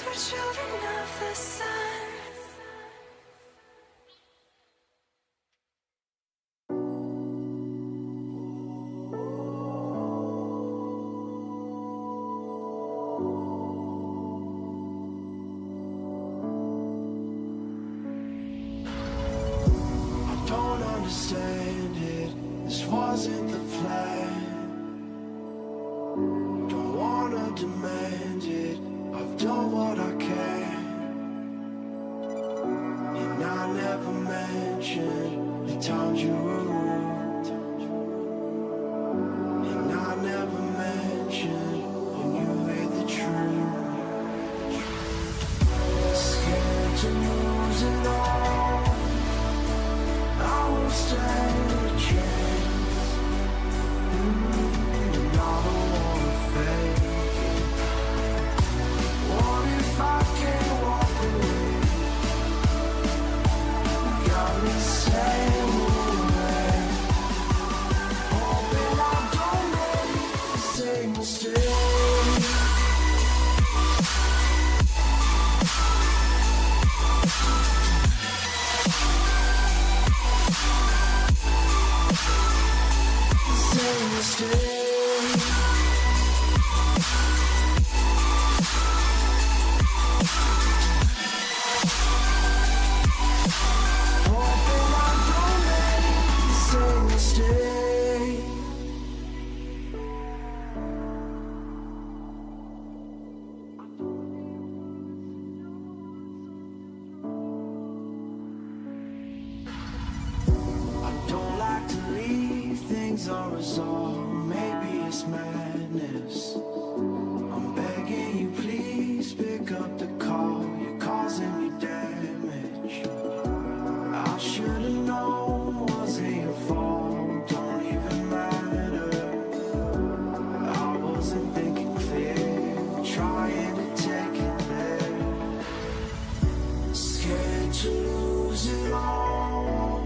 we're children of the sun. I don't understand it, this wasn't the plan. Don't wanna demand it, I've done what I can. And I never mentioned the times you were rude. And I never mentioned when you heard the truth. Scared to lose it all, I won't stand a chance. And I don't wanna fake it. What if I can't walk away? Got me saying away, hoping I don't make the same mistake. Same mistake. Hoping I don't make the same mistake. I don't like to leave things unresolved. Maybe it's madness. I'm begging you, please pick up the call. You're causing me damage. I should've known, wasn't your fault. Don't even matter. I wasn't thinking clear, trying to take it there. Scared to lose it all,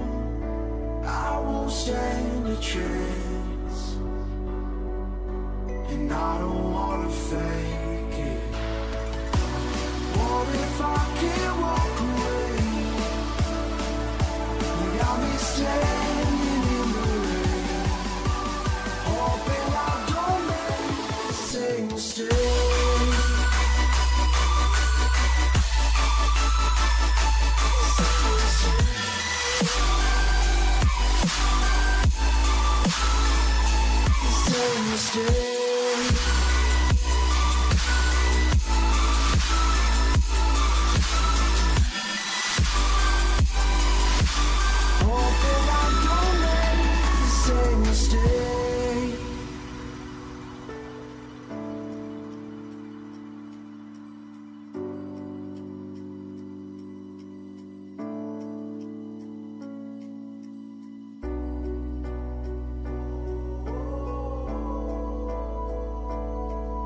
I won't stand a chance. And I don't wanna fake it. What if I can't walk away? You got me standing in the rain, hoping I don't make the same mistake. Same mistake. Hoping I don't make the same mistake.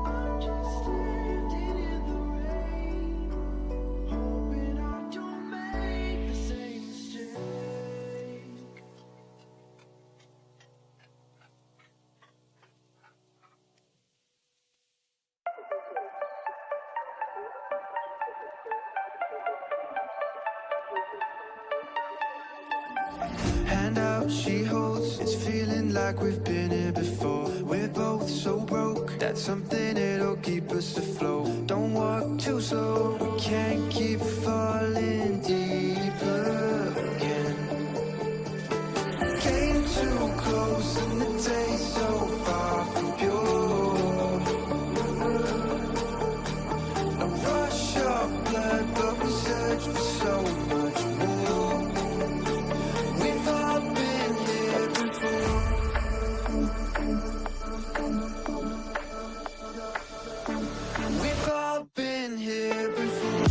I'm just standing in the rain, hoping I don't make the same mistake. Hand out, she holds. It's feeling like we've been here before. We're both so broke. That's something that'll keep us afloat. Don't walk too slow. We can't keep falling deeper again. Came too close and the taste so far from pure. A rush of blood, but we search for so much more. We've all been here before. We've all been here before.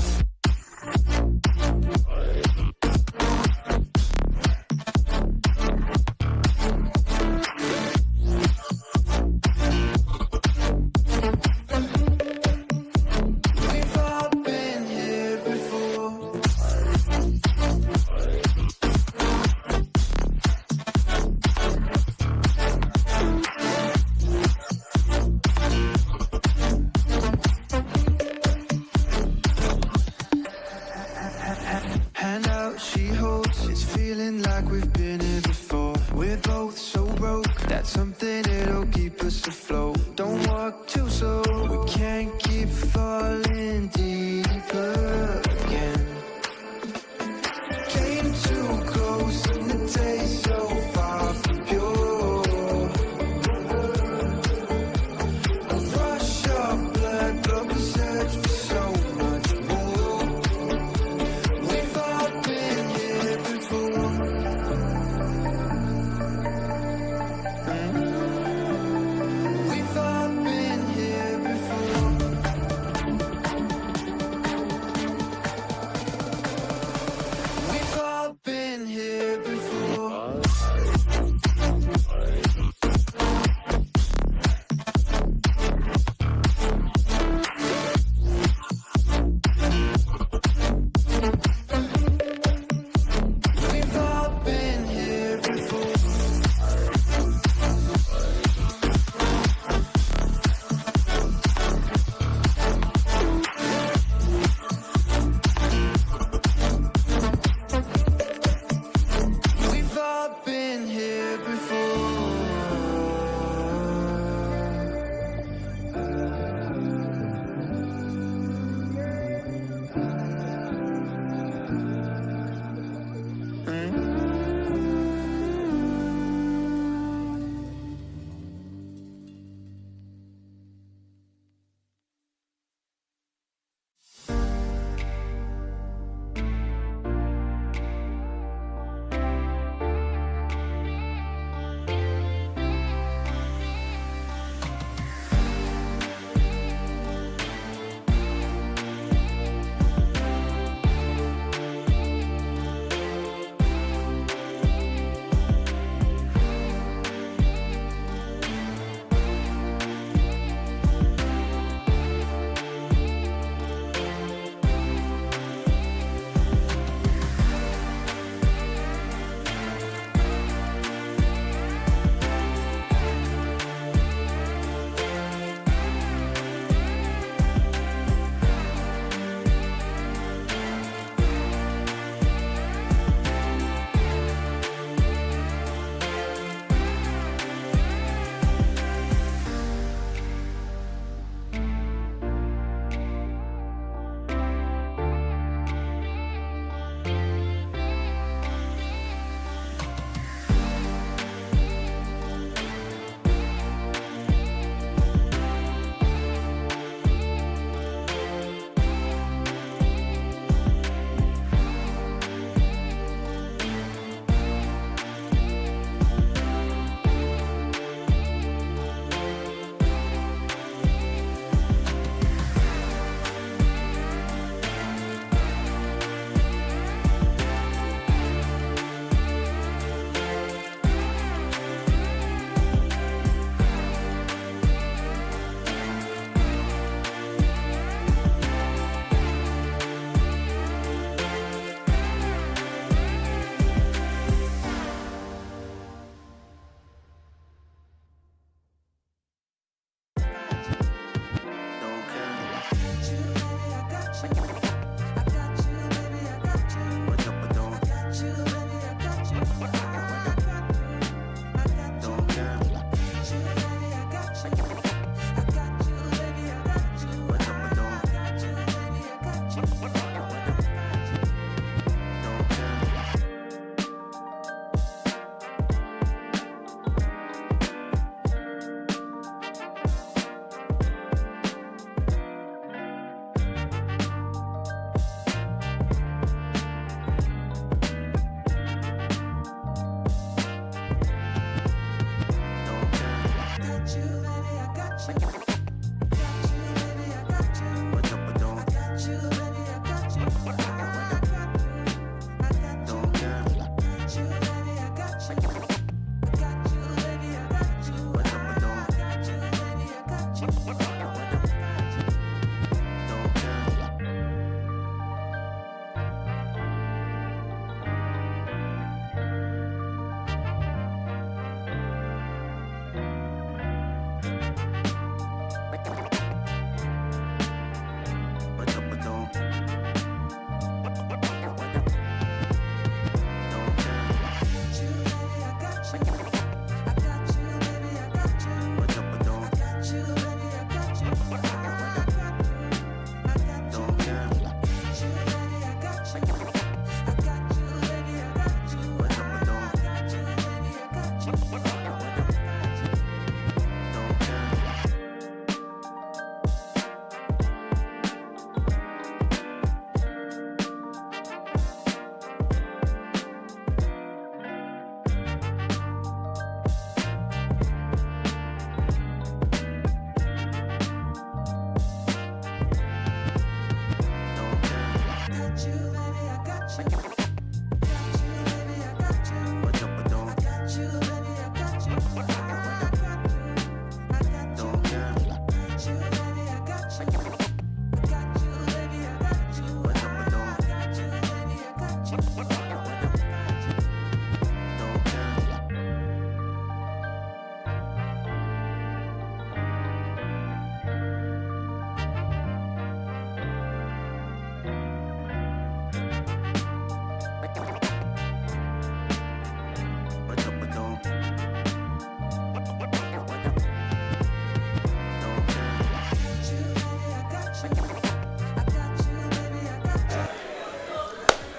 Don't care.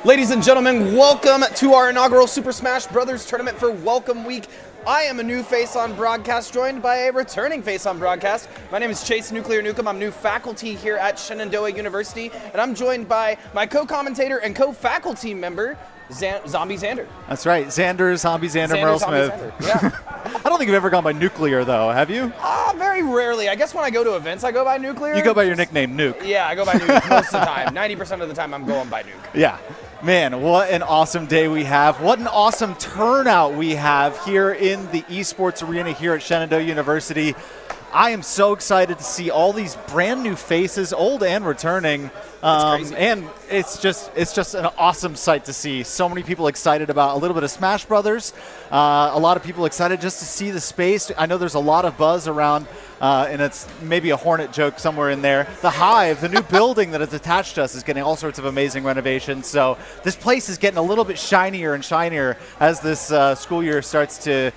Ladies and gentlemen, welcome to our inaugural Super Smash Bros. Tournament for Welcome Week. I am a new face on broadcast, joined by a returning face on broadcast. My name is Chase Nuclear Nukem. I'm new faculty here at Shenandoah University, and I'm joined by my co-commentator and co-faculty member, Zombie Xander. That's right, Xander, Zombie Xander, Merle Smith. Yeah. I don't think you've ever gone by Nuclear, though, have you? Very rarely. I guess when I go to events, I go by Nuclear. You go by your nickname, Nuke. Yeah, I go by Nuke most of the time. 90% of the time, I'm going by Nuke. Yeah. Man, what an awesome day we have. What an awesome turnout we have here in the esports arena here at Shenandoah University. I am so excited to see all these brand new faces, old and returning. And it's just an awesome sight to see. So many people excited about a little bit of Smash Brothers. A lot of people excited just to see the space. I know there's a lot of buzz around, and it's maybe a Hornet joke somewhere in there. The Hive, the new building that is attached to us, is getting all sorts of amazing renovations. So this place is getting a little bit shinier and shinier as this school year starts to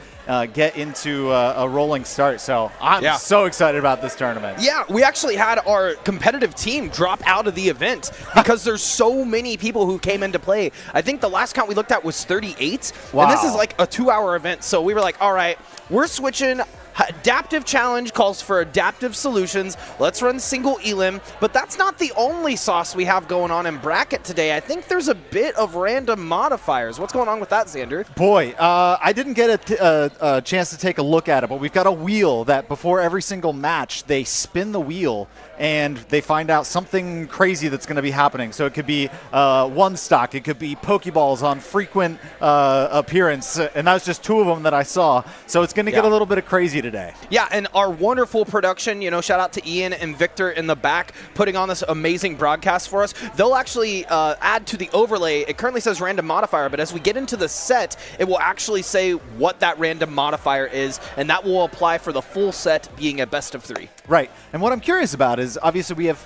get into a rolling start. So I'm so excited about this tournament. Yeah, we actually had our competitive team drop out of the event because there's so many people who came into play. I think the last count we looked at was 38. Wow. And this is like a 2-hour event. So we were like, all right, we're switching. Adaptive challenge calls for adaptive solutions. Let's run single elim, but that's not the only sauce we have going on in bracket today. I think there's a bit of random modifiers. What's going on with that, Xander? Boy, I didn't get a chance to take a look at it, but we've got a wheel that before every single match, they spin the wheel and they find out something crazy that's going to be happening. So it could be one stock, it could be Pokeballs on frequent appearance, and that was just 2 of them that I saw. So it's going to get a little bit of crazy today. Yeah, and our wonderful production, shout out to Ian and Victor in the back putting on this amazing broadcast for us. They'll actually add to the overlay. It currently says random modifier, but as we get into the set, it will actually say what that random modifier is, and that will apply for the full set being a best of 3. Right, and what I'm curious about is obviously we have,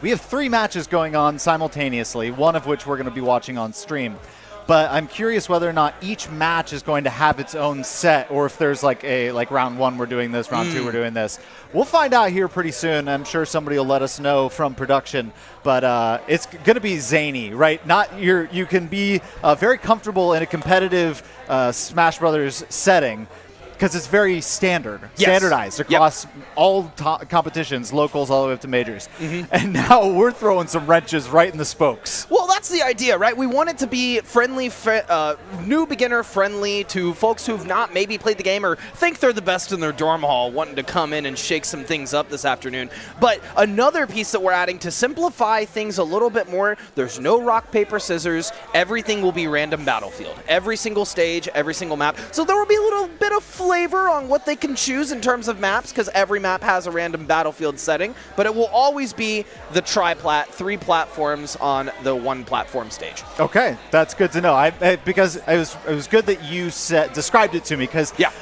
we have 3 matches going on simultaneously, one of which we're going to be watching on stream. But I'm curious whether or not each match is going to have its own set, or if there's like round 1 we're doing this, round 2 we're doing this. We'll find out here pretty soon. I'm sure somebody will let us know from production. But it's going to be zany, right? You can be very comfortable in a competitive Smash Brothers setting, because it's very standardized across all competitions, locals all the way up to majors. And now we're throwing some wrenches right in the spokes. Well, that's the idea, right? We want it to be friendly, new beginner friendly to folks who've not maybe played the game or think they're the best in their dorm hall, wanting to come in and shake some things up this afternoon. But another piece that we're adding to simplify things a little bit more, there's no rock, paper, scissors. Everything will be random battlefield. Every single stage, every single map. So there will be a little bit of flavor on what they can choose in terms of maps, because every map has a random battlefield setting, but it will always be the tri-plat, 3 platforms on the 1 platform stage. Okay, that's good to know. Because it was good that you described it to me, because just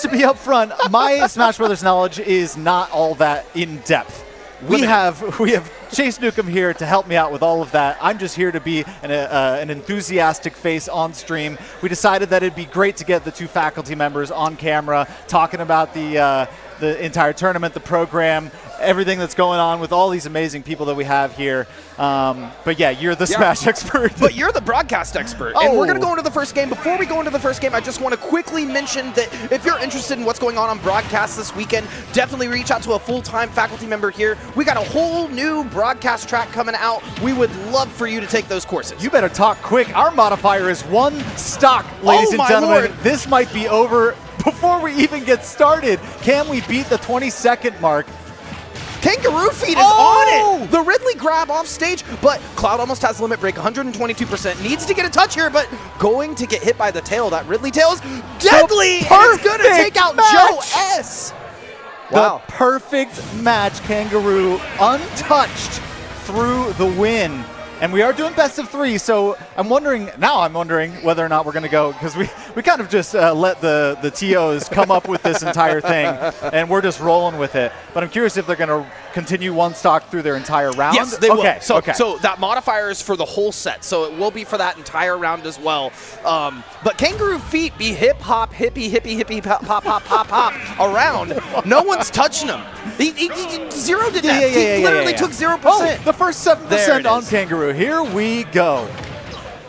to be upfront, my Smash Brothers knowledge is not all that in depth. We have Chase Nukem here to help me out with all of that. I'm just here to be an enthusiastic face on stream. We decided that it'd be great to get the 2 faculty members on camera talking about the the entire tournament, the program, everything that's going on with all these amazing people that we have here. But yeah, you're the Smash expert. But you're the broadcast expert. And we're going to go into the first game. Before we go into the first game, I just want to quickly mention that if you're interested in what's going on broadcast this weekend, definitely reach out to a full-time faculty member here. We got a whole new broadcast track coming out. We would love for you to take those courses. You better talk quick. Our modifier is 1 stock, ladies and gentlemen. Lord. This might be over before we even get started. Can we beat the 20-second mark? Kangaroo Feet is on it! The Ridley grab off stage, but Cloud almost has limit break, 122%. Needs to get a touch here, but going to get hit by the tail. That Ridley tail is deadly! And it's going to take out Joe S! Wow. The perfect match. Kangaroo untouched through the win. And we are doing best of 3, so I'm wondering whether or not we're going to go, because we kind of just let the TOs come up with this entire thing, and we're just rolling with it. But I'm curious if they're going to continue 1 stock through their entire round. Yes, they will. Okay. So that modifier is for the whole set, so it will be for that entire round as well. But Kangaroo Feet be hip-hop, hippie, hop around. No one's touching him. He zeroed to death. He literally took 0%. Oh, the first 7% on Kangaroo. Here we go.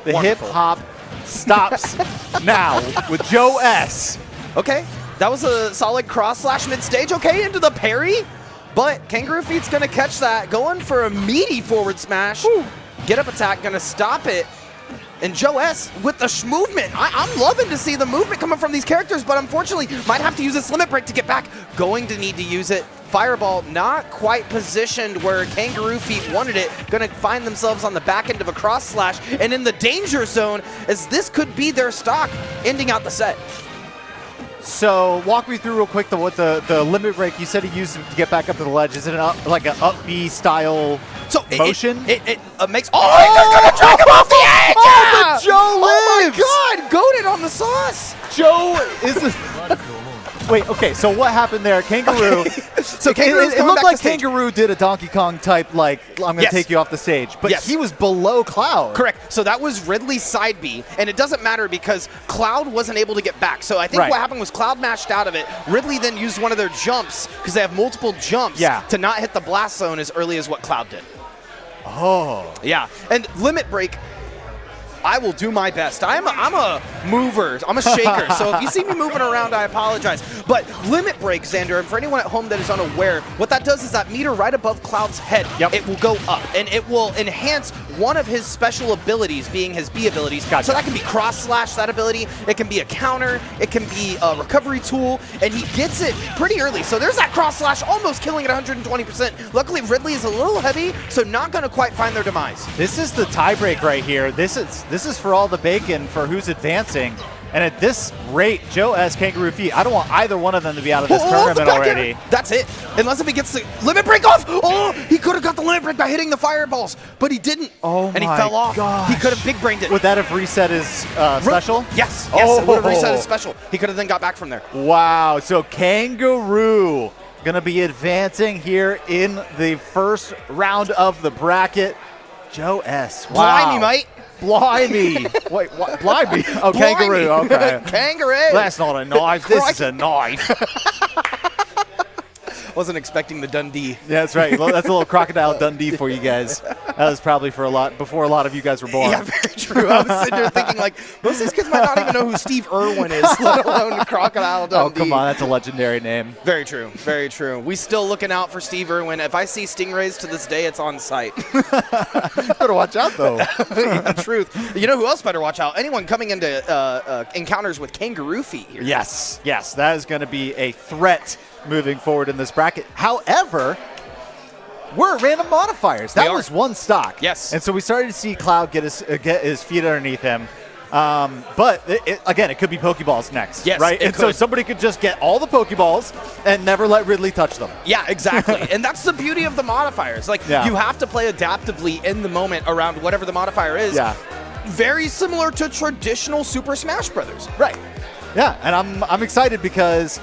The hip-hop stops now with Joe S. Okay, that was a solid cross-slash mid-stage. Okay, into the parry. But Kangaroo Feet's going to catch that, going for a meaty forward smash. Woo. Get up attack, going to stop it. And Joe S with the movement. I'm loving to see the movement coming from these characters, but unfortunately might have to use this limit break to get back. Going to need to use it. Fireball not quite positioned where Kangaroo Feet wanted it. Going to find themselves on the back end of a cross slash and in the danger zone, as this could be their stock ending out the set. So walk me through real quick what the limit break, you said he used it to get back up to the ledge. Is it like an up B style motion? It makes... Oh, he's going to track him off the edge! Oh, but Joe lives! Oh my God, goated on the sauce! Joe is... Wait, okay, so what happened there? Kangaroo. So it looked like Kangaroo did a Donkey Kong type, like, I'm going to take you off the stage. But he was below Cloud. Correct. So that was Ridley's side B, and it doesn't matter because Cloud wasn't able to get back. So I think what happened was Cloud mashed out of it. Ridley then used one of their jumps, because they have multiple jumps, to not hit the blast zone as early as what Cloud did. Oh. Yeah, and limit break, I will do my best. I'm a mover. I'm a shaker. So if you see me moving around, I apologize. But limit break, Xander, and for anyone at home that is unaware, what that does is that meter right above Cloud's head, it will go up, and it will enhance one of his special abilities, being his B abilities. Gotcha. So that can be cross slash, that ability. It can be a counter. It can be a recovery tool, and he gets it pretty early. So there's that cross slash, almost killing at 120%. Luckily, Ridley is a little heavy, so not going to quite find their demise. This is the tiebreak right here. This is for all the bacon for who's advancing. And at this rate, Joe S, Kangaroo Feet, I don't want either one of them to be out of this tournament already. That's it. Unless if he gets the limit break off. Oh, he could have got the limit break by hitting the fireballs, but he didn't. Oh, and he fell off. Gosh. He could have big brained it. Would that have reset his special? Yes. It would have reset his special. He could have then got back from there. Wow. So Kangaroo going to be advancing here in the first round of the bracket. Joe S. Wow. Blimey, mate. Blimey. Wait, what? Blimey? Oh, Kangaroo. Okay. Kangaroo. That's not a knife. This is a knife. Wasn't expecting the Dundee. Yeah, that's right. Well, that's a little Crocodile Dundee for you guys. That was probably before a lot of you guys were born. Yeah, very true. I was sitting there thinking, like, most of these kids might not even know who Steve Irwin is, let alone Crocodile Dundee. Oh, come on. That's a legendary name. Very true. Very true. We still looking out for Steve Irwin. If I see stingrays to this day, it's on site. Better watch out, though. Yeah, truth. You know who else better watch out? Anyone coming into encounters with Kangaroo Feet here. Yes. That is going to be a threat moving forward in this bracket. However, we're at random modifiers. That was 1 stock. Yes. And so we started to see Cloud get his feet underneath him. But again, it could be Pokeballs next. Yes, right? And so somebody could just get all the Pokeballs and never let Ridley touch them. Yeah, exactly. And that's the beauty of the modifiers. Like, you have to play adaptively in the moment around whatever the modifier is. Yeah. Very similar to traditional Super Smash Brothers. Right. Yeah, and I'm excited because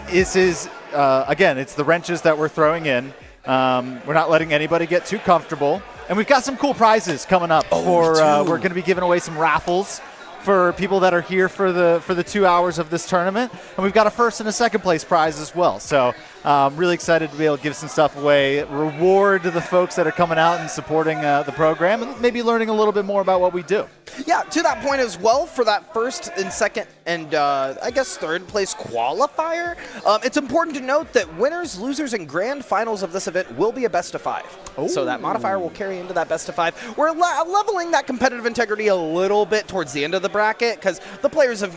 this is again, it's the wrenches that we're throwing in. We're not letting anybody get too comfortable, and we've got some cool prizes coming up. We're going to be giving away some raffles for people that are here for the 2 hours of this tournament, and we've got a first and a second place prize as well. So Really excited to be able to give some stuff away, reward the folks that are coming out and supporting the program, and maybe learning a little bit more about what we do. Yeah, to that point as well, for that first and second and I guess third place qualifier, it's important to note that winners, losers, and grand finals of this event will be a best of 5. Ooh. So that modifier will carry into that best of 5. We're leveling that competitive integrity a little bit towards the end of the bracket because the players have,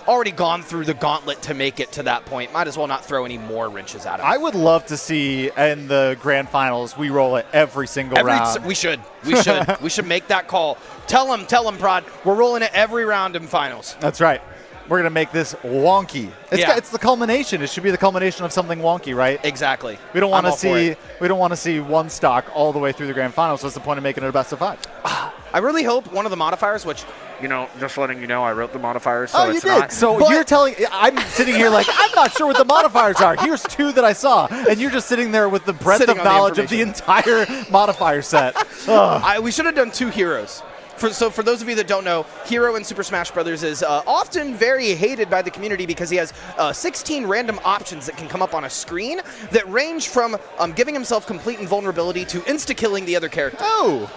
already gone through the gauntlet to make it to that point. Might as well not throw any more wrenches at them. I would love to see in the grand finals we roll it every single round. We should. We should make that call. Tell them, Prod. We're rolling it every round in finals. That's right. We're going to make this wonky. It's the culmination. It should be the culmination of something wonky, right? Exactly. We don't want to see one stock all the way through the grand finals. What's the point of making it a best of 5? I really hope one of the modifiers, which, just letting you know, I wrote the modifiers, so you it's did. not. So you're telling, I'm sitting here like, I'm not sure what the modifiers are. Here's 2 that I saw. And you're just sitting there with the breadth of knowledge of the entire modifier set. We should have done 2 heroes. So for those of you that don't know, Hero in Super Smash Bros. Is often very hated by the community because he has 16 random options that can come up on a screen that range from giving himself complete invulnerability to insta-killing the other character. Oh!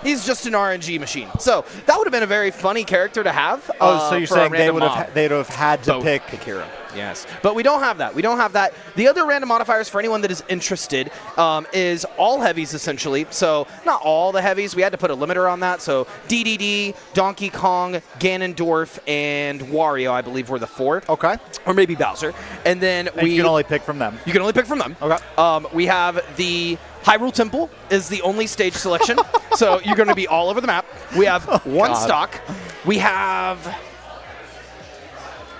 He's just an RNG machine. So that would have been a very funny character to have. So you're saying they'd have had to pick Hero. Yes. But we don't have that. We don't have that. The other random modifiers for anyone that is interested is all heavies, essentially. So not all the heavies. We had to put a limiter on that. So DDD, Donkey Kong, Ganondorf, and Wario, I believe, were the 4. Okay. Or maybe Bowser. And then you can only pick from them. You can only pick from them. Okay. We have the Hyrule Temple is the only stage selection. So you're going to be all over the map. We have one stock. We have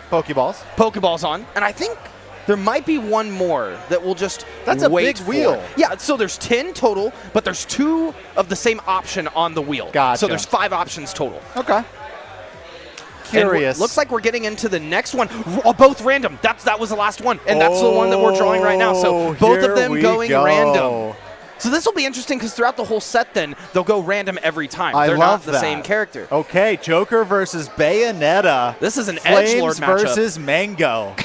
Pokeballs on. And I think there might be one more that we'll just That's a big wheel. Yeah, so there's 10 total, but there's 2 of the same option on the wheel. Gotcha. So there's 5 options total. Okay. Curious. Looks like we're getting into the next one. Both random. That was the last one. And that's the one that we're drawing right now. So both of them going random. So this will be interesting because throughout the whole set, then they'll go random every time. They're not the same character. Okay, Joker versus Bayonetta. This is an edgelord matchup. Versus Mango.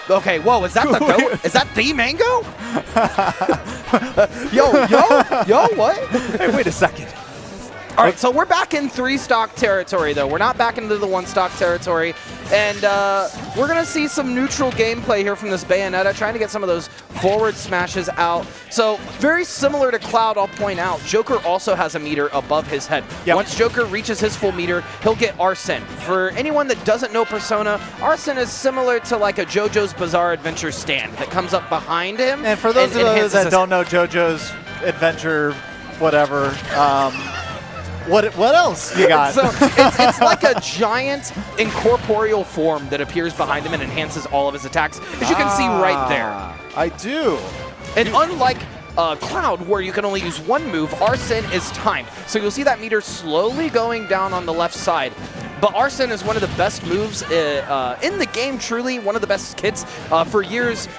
Okay, whoa, is that the goat? Is that the Mango? yo, what? Hey, wait a second. All right, so we're back in 3-stock territory, though. We're not back into the 1-stock territory. And we're going to see some neutral gameplay here from this Bayonetta, trying to get some of those forward smashes out. So very similar to Cloud, I'll point out, Joker also has a meter above his head. Yep. Once Joker reaches his full meter, he'll get Arsene. For anyone that doesn't know Persona, Arsene is similar to like a JoJo's Bizarre Adventure stand that comes up behind him. And for those of us that don't know JoJo's Adventure, whatever, what else you got? So it's like a giant incorporeal form that appears behind him and enhances all of his attacks, as you can see right there. I do. And unlike Cloud, where you can only use one move, Arsene is timed. So you'll see that meter slowly going down on the left side. But Arsene is one of the best moves in the game, truly one of the best kits. For years,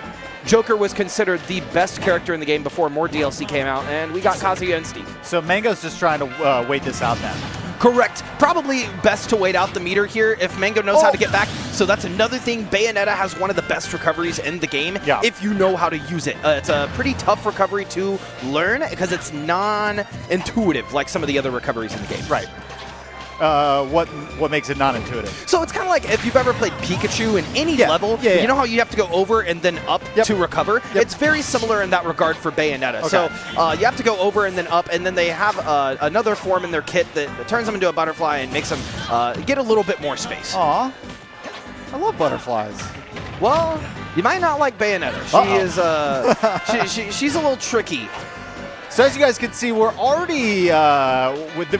Joker was considered the best character in the game before more DLC came out, and we got Kazuya and Steve. So Mango's just trying to wait this out then. Correct. Probably best to wait out the meter here if Mango knows how to get back. So that's another thing. Bayonetta has one of the best recoveries in the game if you know how to use it. It's a pretty tough recovery to learn because it's non-intuitive like some of the other recoveries in the game. Right. What makes it non-intuitive? So it's kind of like if you've ever played Pikachu in any level, you know how you have to go over and then up to recover? It's very similar in that regard for Bayonetta. Okay. So you have to go over and then up, and then they have another form in their kit that turns them into a butterfly and makes them get a little bit more space. Aw. I love butterflies. Well, you might not like Bayonetta. She is she's a little tricky. So as you guys can see, we're already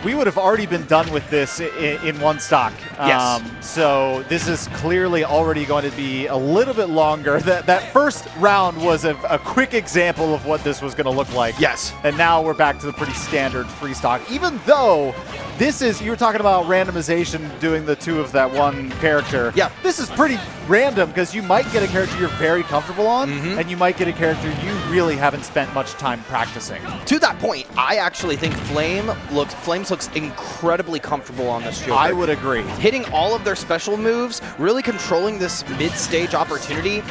we would have already been done with this in 1 stock. Yes. So this is clearly already going to be a little bit longer. That first round was a quick example of what this was going to look like. Yes. And now we're back to the pretty standard free stock. Even though this is, you were talking about randomization doing the two of that one character. Yeah. This is pretty random because you might get a character you're very comfortable on, and you might get a character you really haven't spent much time practicing. To that point, I actually think Flames looks incredibly comfortable on this Joker. I would agree. Hitting all of their special moves, really controlling this mid-stage opportunity.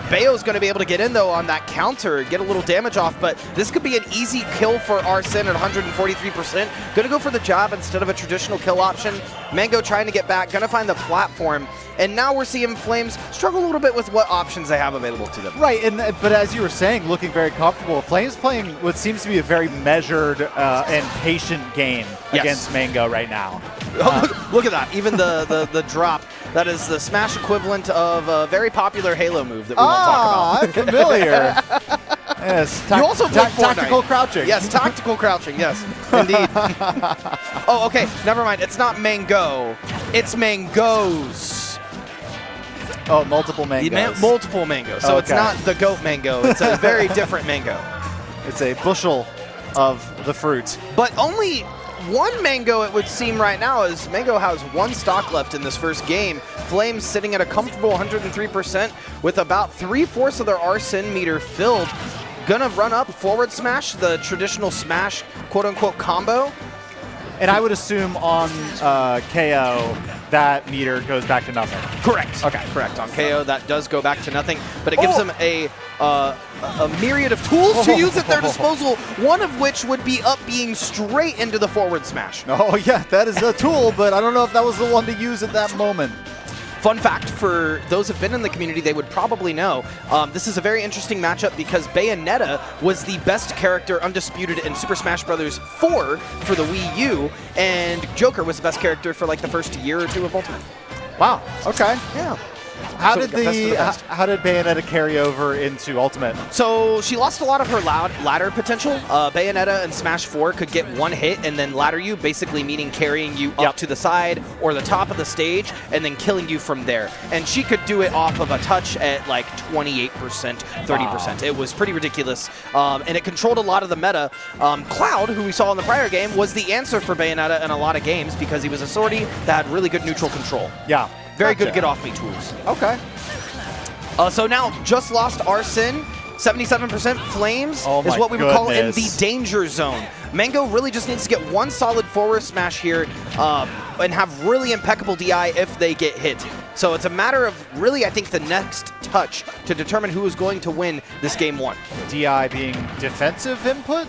Bayo's going to be able to get in, though, on that counter, get a little damage off, but this could be an easy kill for Arsene at 143%. Going to go for the jab instead of a traditional kill option. Mango trying to get back, going to find the platform, and now we're seeing Flames struggle a little bit with what options they have available to them. Right, but as you were saying, looking very comfortable, Flames playing what seems to be a very measured and patient game against Mango right now. Look at that, even the drop. That is the smash equivalent of a very popular Halo move that we won't talk about. I'm familiar. Yes, you also played tactical Fortnite. crouching. Yes, tactical crouching, yes, indeed. Oh, okay, never mind. It's not Mango, it's Mangoes. Oh, multiple mangoes. Multiple mangoes. So it's not the goat mango. It's a very different mango. It's a bushel of the fruit. But only one mango, it would seem right now, as Mango has one stock left in this first game. Flames sitting at a comfortable 103% with about 3/4 of their Arsene meter filled. Gonna run up forward smash, the traditional smash quote-unquote combo. And I would assume on KO, that meter goes back to nothing. Correct. Okay, correct. On KO, that does go back to nothing, but it gives them a myriad of tools to use at their disposal, one of which would be up being straight into the forward smash. Oh, yeah, that is a tool, but I don't know if that was the one to use at that moment. Fun fact for those who've been in the community, they would probably know, this is a very interesting matchup because Bayonetta was the best character undisputed in Super Smash Bros. 4 for the Wii U, and Joker was the best character for like the first year or two of Ultimate. Wow, okay. Yeah. How So did best of the best. how did Bayonetta carry over into Ultimate? So she lost a lot of her ladder potential. Bayonetta and Smash 4 could get one hit and then ladder you, basically meaning carrying you up to the side or the top of the stage and then killing you from there. And she could do it off of a touch at like 28%, 30%. Wow. It was pretty ridiculous. And it controlled a lot of the meta. Cloud, who we saw in the prior game, was the answer for Bayonetta in a lot of games because he was a sortie that had really good neutral control. Yeah. Very good get-off-me tools. Okay. So now, just lost Arsene. 77% Flames is what we would call in the danger zone. Mango really just needs to get one solid forward smash here and have really impeccable DI if they get hit. So it's a matter of really, I think, the next touch to determine who is going to win this game one. DI being defensive input?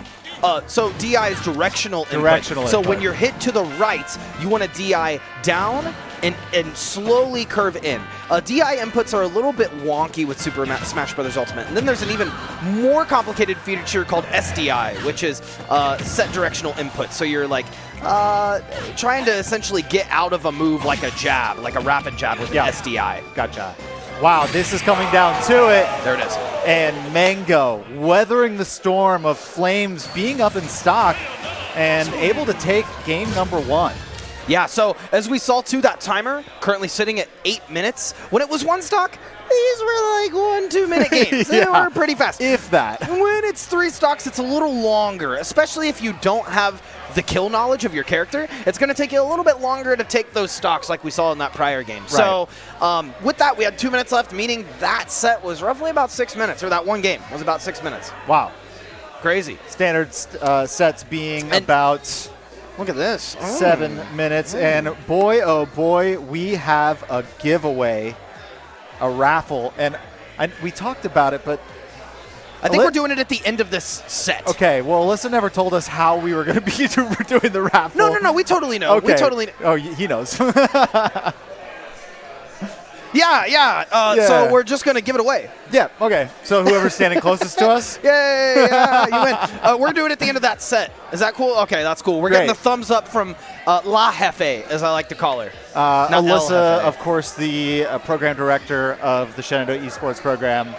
So DI is directional input. So when you're hit to the right, you want to DI down and slowly curve in. DI inputs are a little bit wonky with Super Smash Bros. Ultimate. And then there's an even more complicated feature called SDI, which is set directional input. So you're like trying to essentially get out of a move like a jab, like a rapid jab with SDI. Gotcha. Wow, this is coming down to it. There it is. And Mango weathering the storm of Flames being up in stock and able to take game number one. Yeah, so as we saw too, that timer currently sitting at 8 minutes. When it was one stock, these were like 1-2 minute games. They were pretty fast. If that. When it's 3 stocks, it's a little longer, especially if you don't have the kill knowledge of your character. It's going to take you a little bit longer to take those stocks like we saw in that prior game. Right. So with that, we had 2 minutes left, meaning that set was roughly about 6 minutes, or that one game was about 6 minutes. Wow. Crazy. Standard sets being about... Look at this. 7 minutes, and boy, oh boy, we have a giveaway, a raffle, and we talked about it, but... I think we're doing it at the end of this set. Okay, well, Alyssa never told us how we were going to be doing the raffle. No, we totally know. Okay. We totally know. Oh, he knows. Yeah. So we're just going to give it away. Yeah, okay. So whoever's standing closest to us? Yay, yeah, you win. We're doing it at the end of that set. Is that cool? Okay, that's cool. We're getting the thumbs up from La Jefe, as I like to call her. Alyssa, of course, the program director of the Shenandoah Esports program.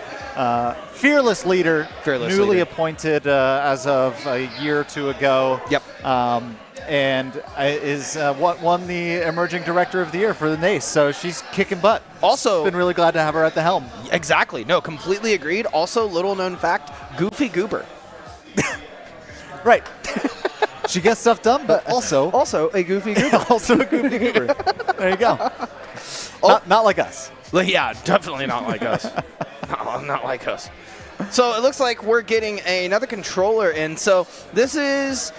Fearless leader, newly appointed as of a year or two ago. Yep. And is won the Emerging Director of the Year for the NACE, so she's kicking butt. Also, been really glad to have her at the helm. Exactly. No, completely agreed. Also, little known fact, Goofy Goober. Right. She gets stuff done, but also Also a goofy goober. also a goofy goober. There you go. Not like us. Yeah, definitely not like us. No, not like us. So it looks like we're getting another controller in. So this is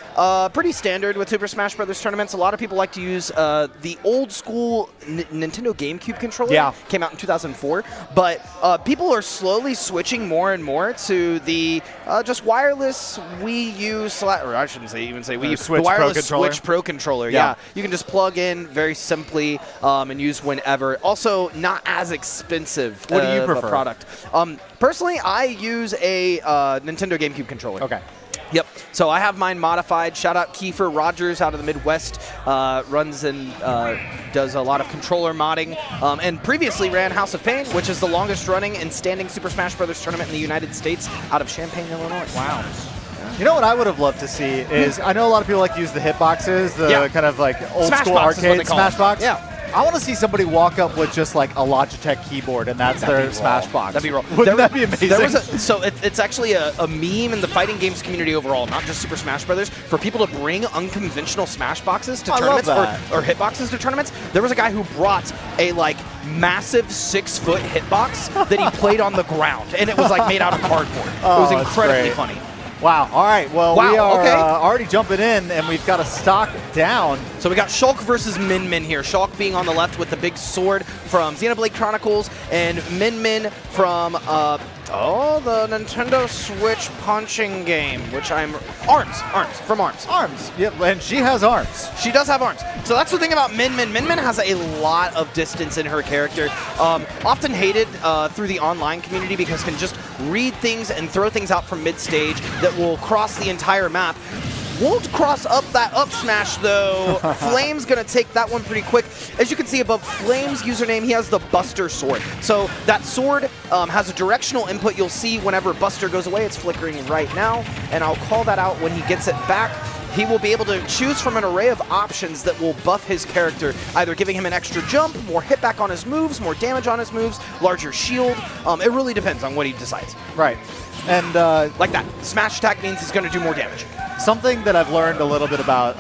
pretty standard with Super Smash Bros. Tournaments. A lot of people like to use the old school Nintendo GameCube controller. Yeah. Came out in 2004. But people are slowly switching more and more to the just wireless Wii U, or I shouldn't even say Wii U, Switch the wireless Pro controller. Switch Pro controller. Yeah. Yeah. You can just plug in very simply and use whenever. Also, not as expensive. What do you of a prefer? product. Personally, I use a Nintendo GameCube controller. Okay. Yep. So I have mine modified. Shout out Kiefer Rogers out of the Midwest. Runs and does a lot of controller modding. And previously ran House of Pain, which is the longest running and standing Super Smash Bros. Tournament in the United States out of Champaign, Illinois. Wow. You know what I would have loved to see is, I know a lot of people like to use the hitboxes, the Yeah. kind of like old Smash school box is what arcade they call Smash it. box. Yeah. I want to see somebody walk up with just like a Logitech keyboard, and that's their Smash box. That'd be raw. Wouldn't that be amazing? There was it's actually a meme in the fighting games community overall, not just Super Smash Brothers, for people to bring unconventional Smash boxes to I love tournaments or hitboxes to tournaments. There was a guy who brought a like massive 6-foot hitbox that he played on the ground, and it was like made out of cardboard. It was that's incredibly great. funny. Wow. All right. Well, Wow, we are okay. already jumping in, and we've got a stock down. So we got Shulk versus Min Min here. Shulk being on the left with the big sword from Xenoblade Chronicles, and Min Min from the Nintendo Switch punching game, which Arms. Arms. Yep. And she has arms. She does have arms. So that's the thing about Min Min. Min Min has a lot of distance in her character. Often hated through the online community because can just read things and throw things out from mid-stage that will cross the entire map. Won't cross up that up smash, though. Flame's going to take that one pretty quick. As you can see above Flame's username, he has the Buster Sword. So that sword has a directional input. You'll see whenever Buster goes away, it's flickering right now. And I'll call that out when he gets it back. He will be able to choose from an array of options that will buff his character, either giving him an extra jump, more hit back on his moves, more damage on his moves, larger shield. It really depends on what he decides. Right. And Like that. Smash attack means he's going to do more damage. something that I've learned a little bit about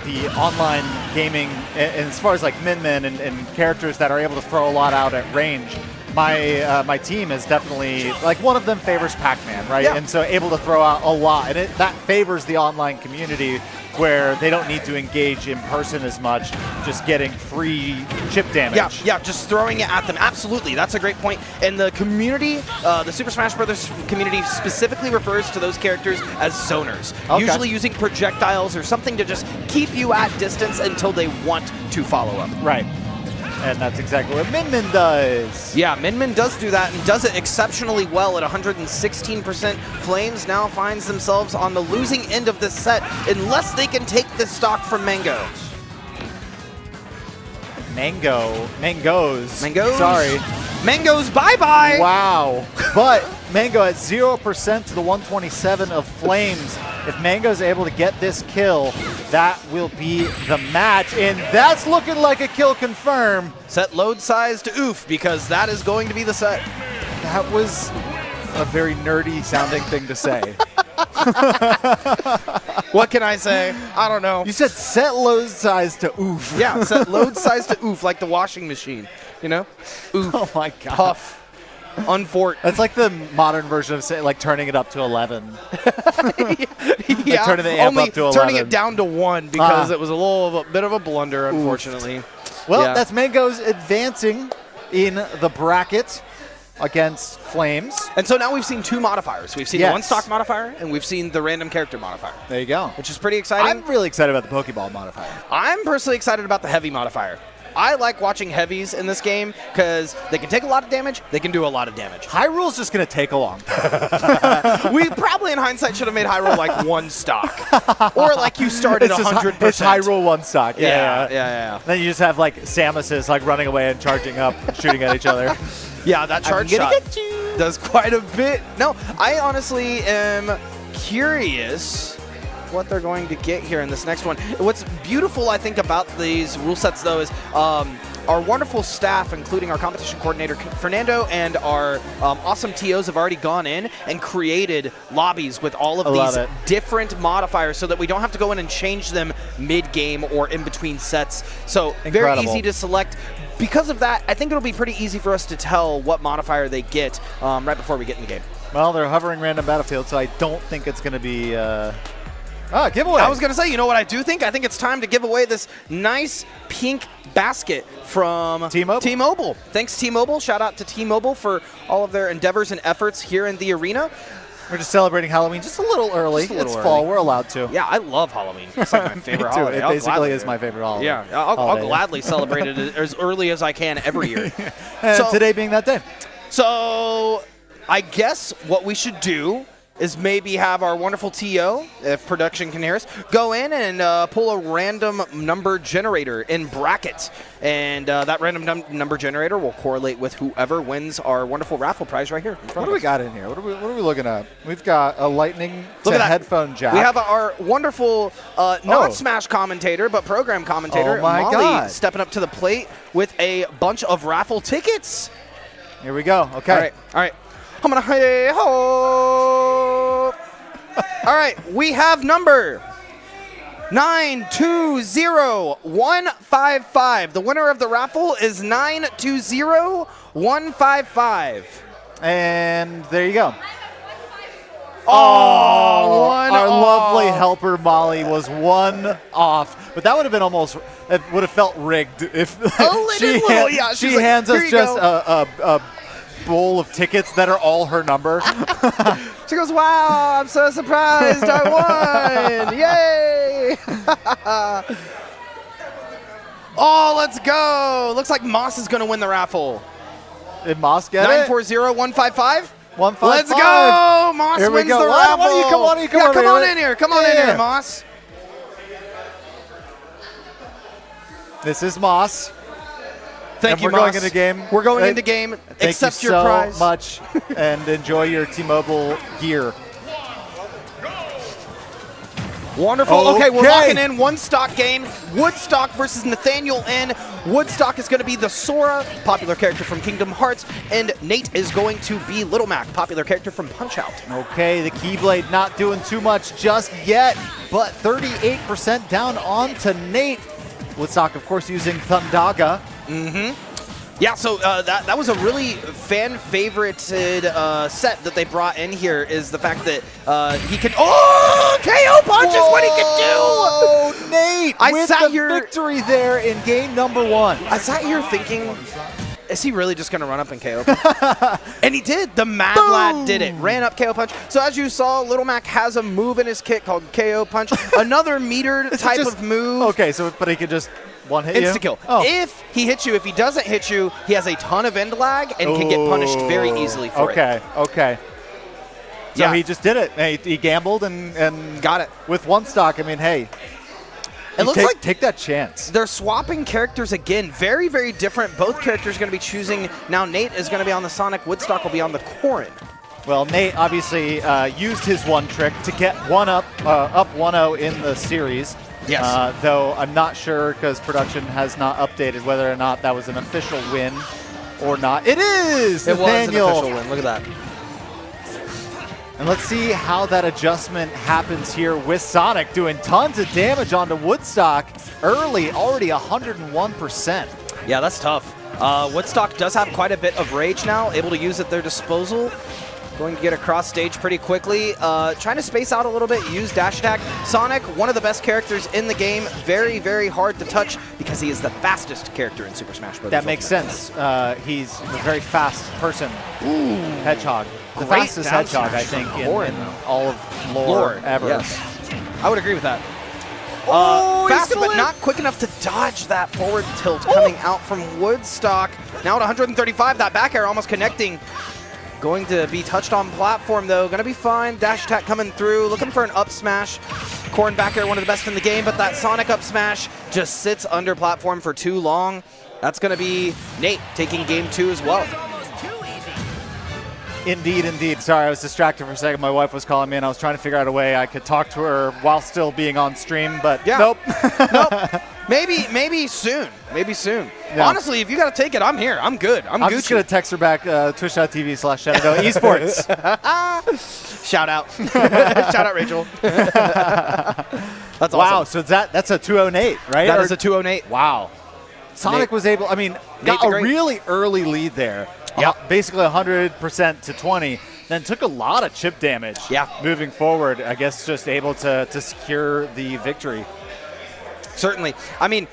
the online gaming, and as far as like Min Min and characters that are able to throw a lot out at range, my team is definitely, like, one of them favors Pac-Man, right? Yeah. And so able to throw out a lot, and that favors the online community where they don't need to engage in person as much, just getting free chip damage. Yeah, just throwing it at them. Absolutely, that's a great point. And the community, the Super Smash Bros. Community specifically refers to those characters as zoners, Okay. usually using projectiles or something to just keep you at distance until they want to follow up. Right. And that's exactly what Min Min does. Yeah, Min Min does do that and does it exceptionally well at 116%. Flames now finds themselves on the losing end of this set unless they can take this stock from Mango. Mangoes. Sorry. Mangoes, bye-bye! Wow. But Mango at 0% to the 127 of Flames. If Mango's able to get this kill, that will be the match. And that's looking like a kill confirm. Set load size to oof, because that is going to be the set. That was a very nerdy sounding thing to say. What can I say? I don't know. You said set load size to oof. Yeah, set load size to oof, like the washing machine, you know? Oof, Oh my god. puff, unfort. That's like the modern version of say, like turning it up to 11. Yeah, turning the amp only up to turning 11. it down to 1 because it was a bit of a blunder, unfortunately. Well, Yeah. that's Mango's advancing in the bracket against Flames. And so now we've seen 2 modifiers. We've seen Yes. the one stock modifier, and we've seen the random character modifier, There you go. which is pretty exciting. I'm really excited about the Pokeball modifier. I'm personally excited about the heavy modifier. I like watching heavies in this game because they can take a lot of damage, they can do a lot of damage. Hyrule's just going to take a long time. We probably, in hindsight, should have made Hyrule like 1 stock. Or like you started It's just 100%. It's Hyrule one stock. Yeah. Then you just have like Samus's like running away and charging up, shooting at each other. Yeah, that charge gonna shot get you. does quite a bit. No, I honestly am curious what they're going to get here in this next one. What's beautiful, I think, about these rule sets, though, is our wonderful staff, including our competition coordinator, Fernando, and our awesome TOs have already gone in and created lobbies with all of these different modifiers so that we don't have to go in and change them mid-game or in between sets. So very easy to select. Because of that, I think it'll be pretty easy for us to tell what modifier they get right before we get in the game. Well, they're hovering random battlefield, so I don't think it's going to be giveaway. I was going to say, you know what I do think? I think it's time to give away this nice pink basket from T-Mobile. Thanks, T-Mobile. Shout out to T-Mobile for all of their endeavors and efforts here in the arena. We're just celebrating Halloween just a little early. It's fall. We're allowed to. Yeah, I love Halloween. It's like my favorite holiday. It basically is my favorite holiday. Yeah, I'll gladly celebrate it as early as I can every year. And today being that day. So I guess what we should do is maybe have our wonderful TO, if production can hear us, go in and pull a random number generator in brackets. And that random number generator will correlate with whoever wins our wonderful raffle prize right here. What do we got in here? What are we looking at? We've got a lightning to headphone jack. We have our wonderful, not Smash commentator, but program commentator, Molly, stepping up to the plate with a bunch of raffle tickets. Here we go. Okay. All right. I'm gonna hey ho. All right, we have number 920155. The winner of the raffle is 920155. And there you go. Oh, our lovely helper Molly was one off, but that would have been almost. It would have felt rigged if she hands us just a bowl of tickets that are all her number. She goes, wow, I'm so surprised I won. Yay. Oh, let's go. Looks like Moss is going to win the raffle. Did Moss get 940155? 155. Let's go. Moss here wins we go. the raffle. Why don't you come on in here. Come on in here, Moss. This is Moss. Thank you, Moss. We're going into game. We're going into game. Accept your prize. Thank you so much, and enjoy your T-Mobile gear. Wonderful. Okay, we're locking in one stock game. Woodstock versus Nathaniel N. Woodstock is going to be the Sora, popular character from Kingdom Hearts, and Nate is going to be Little Mac, popular character from Punch-Out. Okay, the Keyblade not doing too much just yet, but 38% down on to Nate. Woodstock, of course, using Thundaga. Yeah, so that was a really fan-favorited set that they brought in here, is the fact that he can... Oh! KO Punch is what he can do! Oh, Nate with the victory there in game number 1. I sat here thinking, is he really just going to run up and KO Punch? And he did. The Mad Lad did it. Ran up KO Punch. So as you saw, Little Mac has a move in his kit called KO Punch. Another metered type of move. Okay, so but he could just one-hit you? Insta-kill. Oh. If he hits you, if he doesn't hit you, he has a ton of end lag and can get punished very easily for it. Okay. So he just did it. He gambled and got it. With one stock, I mean, hey. It looks like take that chance. They're swapping characters again. Very, very different. Both characters are going to be choosing. Now Nate is going to be on the Sonic. Woodstock will be on the Corrin. Well, Nate obviously used his one trick to get up 1-0 in the series. Yes. Though I'm not sure because production has not updated whether or not that was an official win or not. It is! It Nathaniel. was an official win. Look at that. And let's see how that adjustment happens here with Sonic doing tons of damage onto Woodstock early, already 101%. Yeah, that's tough. Woodstock does have quite a bit of rage now, able to use at their disposal. Going to get across stage pretty quickly. Trying to space out a little bit, use dash attack. Sonic, one of the best characters in the game. Very, very hard to touch because he is the fastest character in Super Smash Bros. That makes sense. He's a very fast person. Ooh. Hedgehog. The fastest Hedgehog, I think, in all of lore ever. Yes. I would agree with that. Fast, but not quick enough to dodge that forward tilt coming out from Woodstock. Now at 135, that back air almost connecting. Going to be touched on platform, though. Going to be fine. Dash attack coming through. Looking for an up smash. Corrin back air, one of the best in the game, but that Sonic up smash just sits under platform for too long. That's going to be Nate taking game 2 as well. Indeed. Sorry, I was distracted for a second. My wife was calling me, and I was trying to figure out a way I could talk to her while still being on stream, but nope. Maybe soon. Maybe soon. Yeah. Honestly, if you got to take it, I'm here. I'm good. I'm just Gucci. going to text her back, twitch.tv/Shenandoah Esports. Shout out. Shout out, Rachel. That's Wow, awesome. so that's a 208, right? That is a 208. Wow. Sonic Nate. was able, got the a Great. really early lead there. Yep. Basically 100% to 20. Then took a lot of chip damage. Yeah. Moving forward, I guess just able to secure the victory. Certainly. I mean,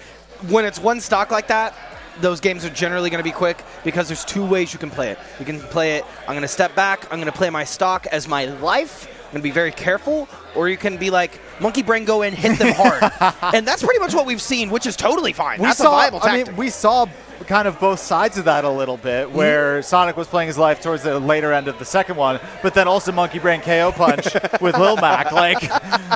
when it's one stock like that, those games are generally going to be quick because there's two ways you can play it. You can play it, I'm going to step back, I'm going to play my stock as my life, I'm going to be very careful, or you can be like, monkey brain, go in, hit them hard. And that's pretty much what we've seen, which is totally fine. That's a viable tactic. we saw kind of both sides of that a little bit, where Sonic was playing his life towards the later end of the second one, but then also monkey brain KO punch with Lil Mac. Like,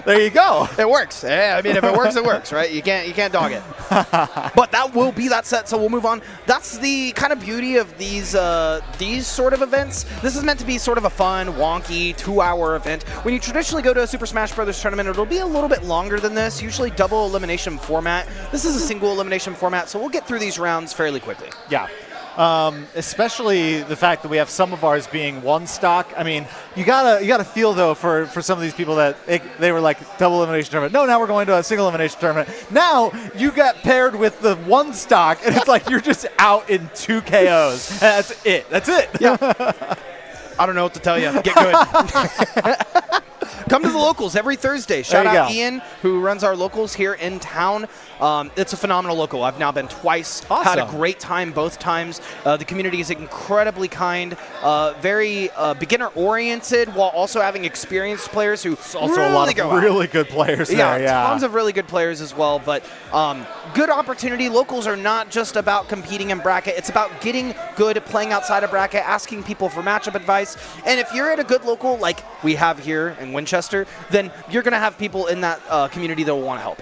there you go. It works. Yeah, I mean, if it works, it works, right? You can't dog it. But that will be that set, so we'll move on. That's the kind of beauty of these sort of events. This is meant to be sort of a fun, wonky, 2-hour event. When you traditionally go to a Super Smash Bros. Tournament, it'll be a little bit longer than this, usually double elimination format. This is a single elimination format, so we'll get through these rounds fairly quickly. Yeah. Especially the fact that we have some of ours being one stock. I mean, you gotta feel though for some of these people that they were like double elimination tournament. No, now we're going to a single elimination tournament. Now you got paired with the one stock, and it's like you're just out in 2 KOs. And that's it. That's it. Yeah. I don't know what to tell you. Get good. Come to the locals every Thursday. Shout out Ian, who runs our locals here in town. It's a phenomenal local. I've now been twice. Awesome. Had a great time both times. The community is incredibly kind, very beginner-oriented, while also having experienced players who Also really a lot go of out. really good players there. Yeah. Tons of really good players as well. But good opportunity. Locals are not just about competing in bracket. It's about getting good, playing outside of bracket, asking people for matchup advice. And if you're at a good local like we have here in Winchester, then you're going to have people in that community that will want to help.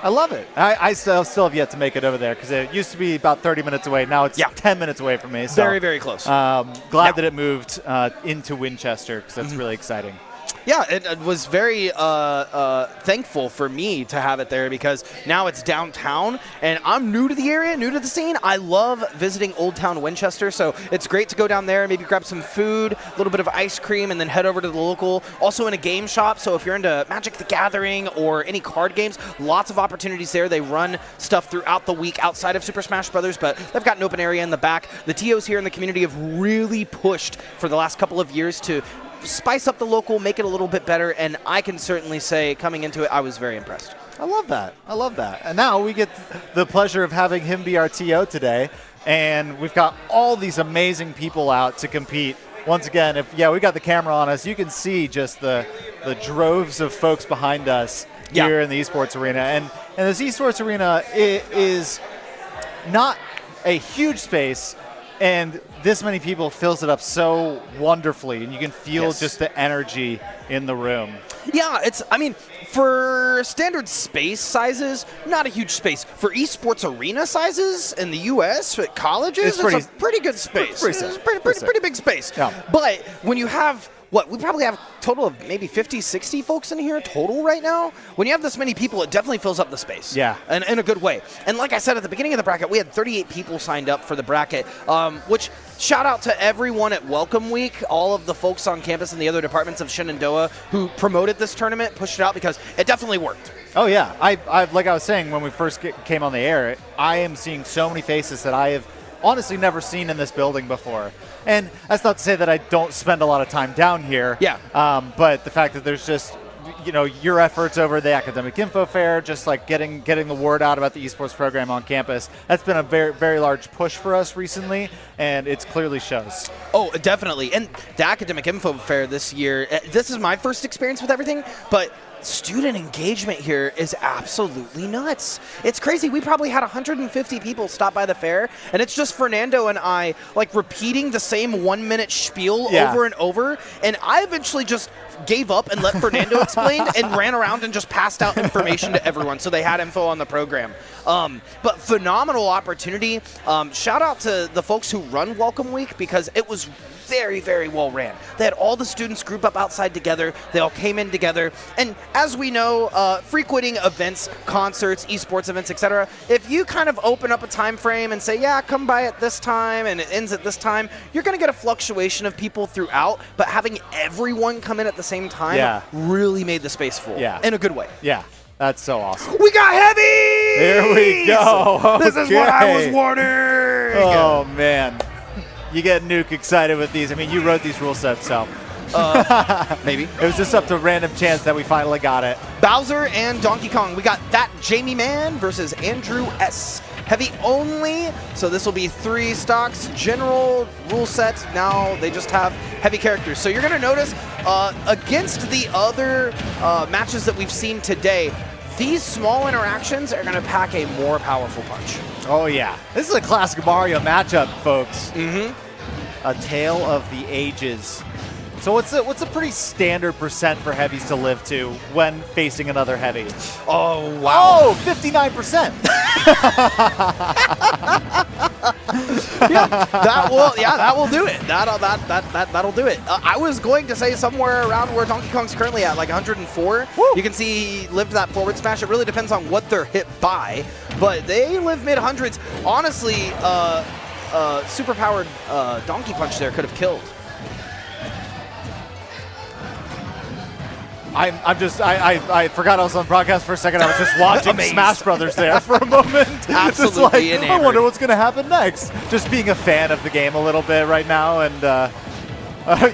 I love it. I still have yet to make it over there because it used to be about 30 minutes away. Now it's 10 minutes away from me. So, very, very close. Glad that it moved into Winchester because that's really exciting. Yeah, it was very thankful for me to have it there because now it's downtown, and I'm new to the area, new to the scene. I love visiting Old Town Winchester, so it's great to go down there and maybe grab some food, a little bit of ice cream, and then head over to the local. Also in a game shop, so if you're into Magic the Gathering or any card games, lots of opportunities there. They run stuff throughout the week outside of Super Smash Bros., but they've got an open area in the back. The TOs here in the community have really pushed for the last couple of years to spice up the local, make it a little bit better, and I can certainly say coming into it, I was very impressed. I love that. I love that. And now we get the pleasure of having him be our TO today, and we've got all these amazing people out to compete. Once again, we got the camera on us, you can see just the droves of folks behind us here in the esports arena. And this esports arena is not a huge space, and this many people fills it up so wonderfully, and you can feel just the energy in the room. Yeah, for standard space sizes, not a huge space. For esports arena sizes in the U.S., at colleges, it's a pretty good space. It's a pretty big space. Yeah. But when you have we probably have a total of maybe 50, 60 folks in here total right now. When you have this many people, it definitely fills up the space. Yeah. And in a good way. And like I said at the beginning of the bracket, we had 38 people signed up for the bracket, which shout out to everyone at Welcome Week, all of the folks on campus and the other departments of Shenandoah who promoted this tournament, pushed it out because it definitely worked. Oh, yeah. I like I was saying when we first came on the air, I am seeing so many faces that I have honestly never seen in this building before. And that's not to say that I don't spend a lot of time down here. Yeah. But the fact that there's just, your efforts over the Academic Info Fair, just like getting the word out about the esports program on campus, that's been a very, very large push for us recently, and it clearly shows. Oh, definitely. And the Academic Info Fair this year, this is my first experience with everything, but student engagement here is absolutely nuts. It's crazy. We probably had 150 people stop by the fair, and it's just Fernando and I repeating the same 1-minute spiel over and over, and I eventually just gave up and let Fernando explain and ran around and just passed out information to everyone so they had info on the program. But phenomenal opportunity. Shout out to the folks who run Welcome Week because it was very, very well ran. They had all the students group up outside together. They all came in together. And as we know, frequenting events, concerts, esports events, etc., if you kind of open up a time frame and say, yeah, come by at this time and it ends at this time, you're going to get a fluctuation of people throughout. But having everyone come in at the same time really made the space full in a good way. Yeah. That's so awesome. We got heavy! Here we go. This is what I was wanting. Oh, man. You get Nuke excited with these. I mean, you wrote these rule sets, so. Maybe. It was just up to random chance that we finally got it. Bowser and Donkey Kong. We got that Jamie Man versus Andrew S. Heavy only, so this will be 3 stocks. General rule set, now they just have heavy characters. So you're going to notice against the other matches that we've seen today, these small interactions are going to pack a more powerful punch. Oh, yeah. This is a classic Mario matchup, folks. Mm-hmm. A tale of the ages. So what's a pretty standard percent for heavies to live to when facing another heavy? Oh, wow. Oh, 59%. that will do it. That'll do it. I was going to say somewhere around where Donkey Kong's currently at, like 104. Woo. You can see he lived that forward smash. It really depends on what they're hit by, but they live mid-hundreds. Honestly, super-powered Donkey Punch there could have killed. I forgot I was on broadcast for a second. I was just watching Smash Brothers there for a moment. Absolutely just like, I wonder what's going to happen next. Just being a fan of the game a little bit right now. And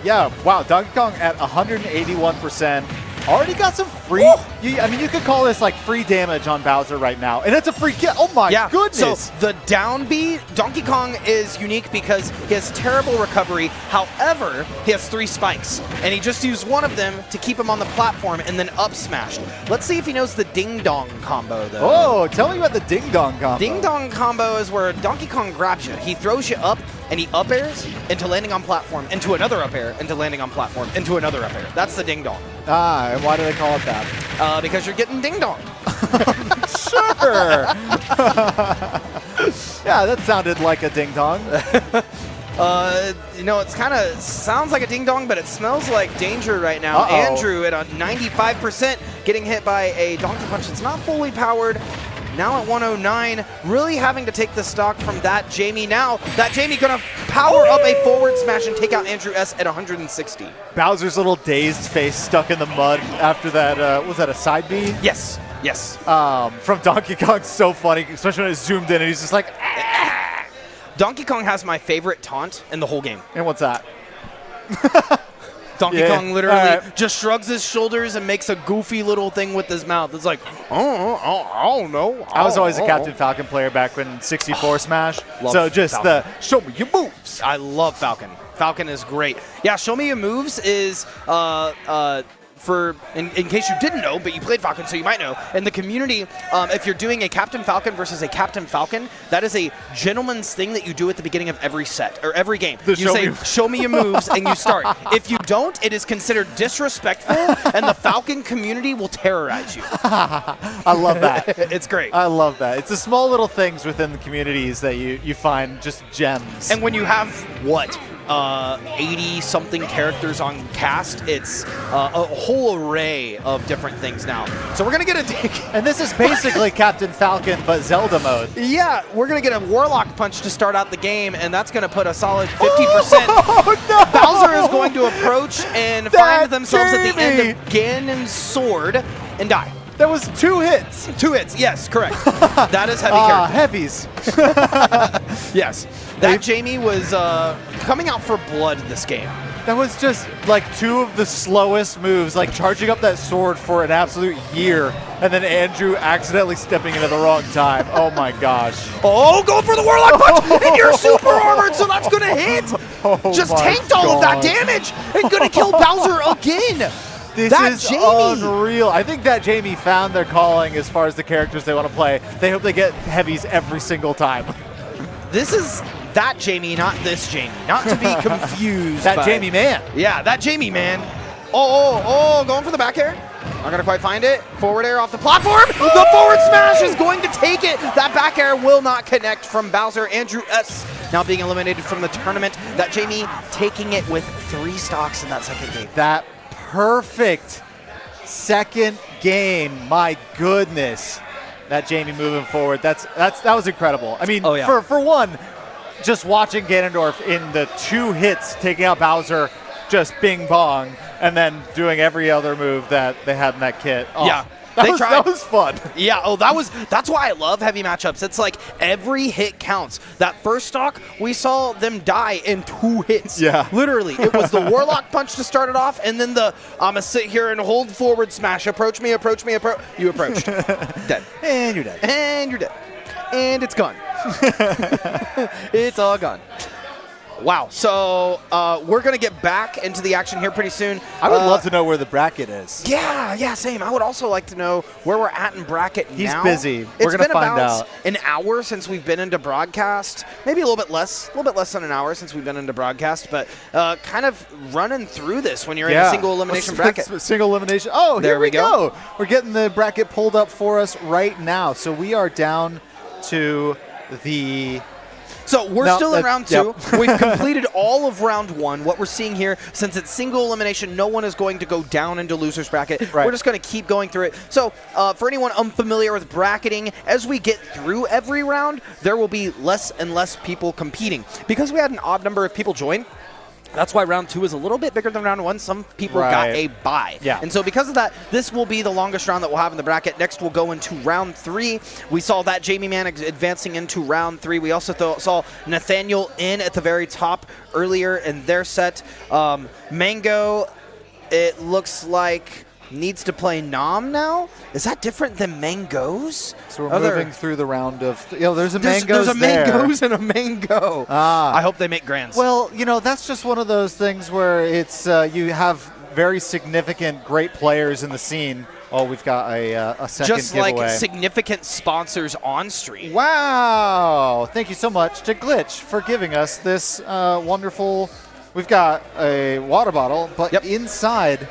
yeah, wow, Donkey Kong at 181%. Already got some free, I mean, you could call this like free damage on Bowser right now. And it's a free kill. Oh my goodness. So the down B, Donkey Kong is unique because he has terrible recovery. However, he has 3 spikes. And he just used one of them to keep him on the platform and then up smashed. Let's see if he knows the ding dong combo though. Oh, tell me about the ding dong combo. Ding dong combo is where Donkey Kong grabs you. He throws you up and he up airs into landing on platform, into another up air, into landing on platform, into another up air. That's the ding dong. Ah, and why do they call it that? Because you're getting ding dong. Sure. Yeah, that sounded like a ding dong. You know, it's kind of sounds like a ding dong, but it smells like danger right now. Andrew at a 95% getting hit by a Donkey Punch. It's not fully powered. Now at 109, really having to take the stock from that Jamie. Now, that Jamie gonna power up a forward smash and take out Andrew S at 160. Bowser's little dazed face stuck in the mud after that, was that a side B? Yes, yes. From Donkey Kong, so funny, especially when it zoomed in and he's just like, ah! Donkey Kong has my favorite taunt in the whole game. And what's that? Donkey Kong literally just shrugs his shoulders and makes a goofy little thing with his mouth. It's like, I don't know. I was always a Captain Falcon player back when 64 Smash. So just Falcon. show me your moves. I love Falcon. Falcon is great. Yeah, show me your moves is for, in case you didn't know, but you played Falcon, so you might know. In the community, if you're doing a Captain Falcon versus a Captain Falcon, that is a gentleman's thing that you do at the beginning of every set, or every game. You say, show me your moves, and you start. If you don't, it is considered disrespectful, and the Falcon community will terrorize you. I love that. It's great. I love that. It's the small little things within the communities that you find just gems. And when you have, what, 80-something characters on cast, it's a whole array of different things now. So we're going to get a dig. And this is basically Captain Falcon, but Zelda mode. Yeah, we're going to get a Warlock Punch to start out the game, and that's going to put a solid 50%. Oh, no! Bowser is going to approach and find themselves at the end of Ganon's sword and die. That was 2 hits. 2 hits, yes, correct. That is heavy character. Heavies. Yes. That Jamie was coming out for blood this game. That was just like 2 of the slowest moves, like charging up that sword for an absolute year, and then Andrew accidentally stepping into the wrong time. Oh my gosh. Oh, go for the Warlock Punch, and you're super armored, so that's going to hit. Just tanked all of that damage, and going to kill Bowser again. This is unreal. I think that Jamie found their calling as far as the characters they want to play. They hope they get heavies every single time. This is that Jamie, not this Jamie. Not to be confused. That Jamie man. Yeah, that Jamie man. Oh, going for the back air. Not going to quite find it. Forward air off the platform. The forward smash is going to take it. That back air will not connect from Bowser. Andrew S. now being eliminated from the tournament. That Jamie taking it with 3 stocks in that second game. That perfect second game. My goodness. That Jamie moving forward. That was incredible. I mean, for one, just watching Ganondorf in the 2 hits taking out Bowser, just bing bong, and then doing every other move that they had in that kit. Oh, yeah. That was fun. Yeah, that's why I love heavy matchups. It's like every hit counts. That first stock, we saw them die in 2 hits. Yeah. Literally. It was the Warlock punch to start it off, and then the I'ma sit here and hold forward smash. Approach me. You approached. Dead. And you're dead. And you're dead. And it's gone. It's all gone. Wow. So we're going to get back into the action here pretty soon. I would love to know where the bracket is. Yeah, same. I would also like to know where we're at in bracket now. He's busy. We're going to find out. It's been about an hour since we've been into broadcast. Maybe a little bit less than an hour since we've been into broadcast, but kind of running through this when you're in a single elimination bracket. Single elimination. Oh, there here we go. We're getting the bracket pulled up for us right now. So we are down to the... So we're still in round 2. Yep. We've completed all of round 1. What we're seeing here, since it's single elimination, no one is going to go down into loser's bracket. Right. We're just going to keep going through it. So for anyone unfamiliar with bracketing, as we get through every round, there will be less and less people competing. Because we had an odd number of people join, that's why round 2 is a little bit bigger than round 1. Some people got a bye. Yeah. And so because of that, this will be the longest round that we'll have in the bracket. Next, we'll go into round 3. We saw that Jamie Man advancing into round 3. We also saw Nathaniel in at the very top earlier in their set. Mango, it looks like, needs to play Nom now. Is that different than Mangoes? So we're moving through the round of... there's a Mangoes There's a Mangoes and a Mango. I hope they make grands. Well, that's just one of those things where it's you have very significant, great players in the scene. Oh, we've got a second just giveaway. like significant sponsors on stream. Wow. Thank you so much to Glitch for giving us this wonderful... We've got a water bottle, but inside...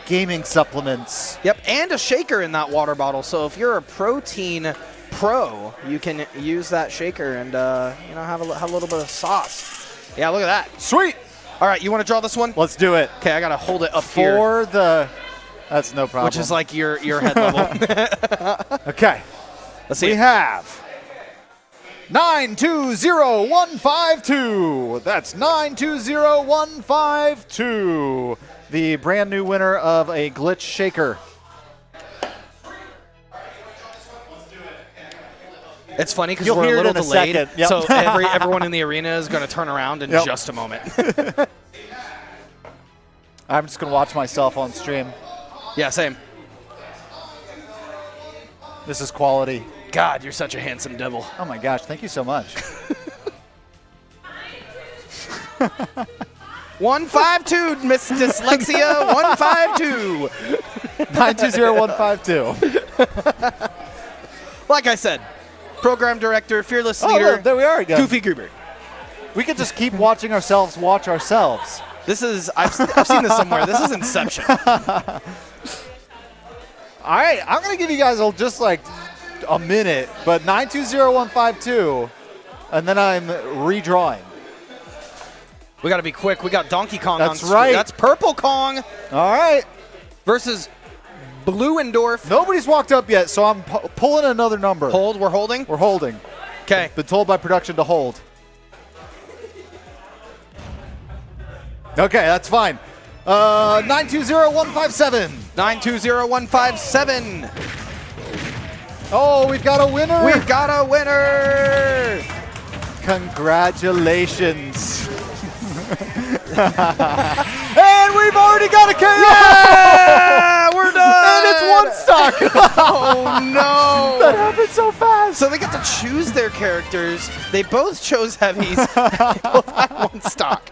gaming supplements. Yep, and a shaker in that water bottle. So if you're a protein pro, you can use that shaker and have a little bit of sauce. Yeah, look at that. Sweet. All right, you want to draw this one? Let's do it. Okay, I got to hold it up here. For the... That's no problem. Which is like your head level. Okay. Let's see. We have 920152. That's 920152. The brand new winner of a Glitch Shaker. It's funny because we're a little delayed, yep. so everyone in the arena is going to turn around in just a moment. I'm just going to watch myself on stream. Yeah, same. This is quality. God, you're such a handsome devil. Oh my gosh, thank you so much. 152, Miss Dyslexia, 152. 920152. Like I said, program director, fearless leader, there we are again. Goofy Goober. We could just keep watching ourselves watch ourselves. This is, I've seen this somewhere. This is Inception. All right, I'm going to give you guys just like a minute, but 920152, and then I'm redrawing. We got to be quick. We got Donkey Kong on screen. That's right. That's Purple Kong. All right. Versus Bluendorf. Nobody's walked up yet, so I'm pulling another number. Hold. We're holding? We're holding. Okay. Been told by production to hold. Okay, that's fine. 920157. 920157. Oh, we've got a winner. We've got a winner. Congratulations. And we've already got a KO! Yeah! We're done! And it's one stock! Oh, no! That happened so fast! So they get to choose their characters. They both chose heavies. They both had one stock.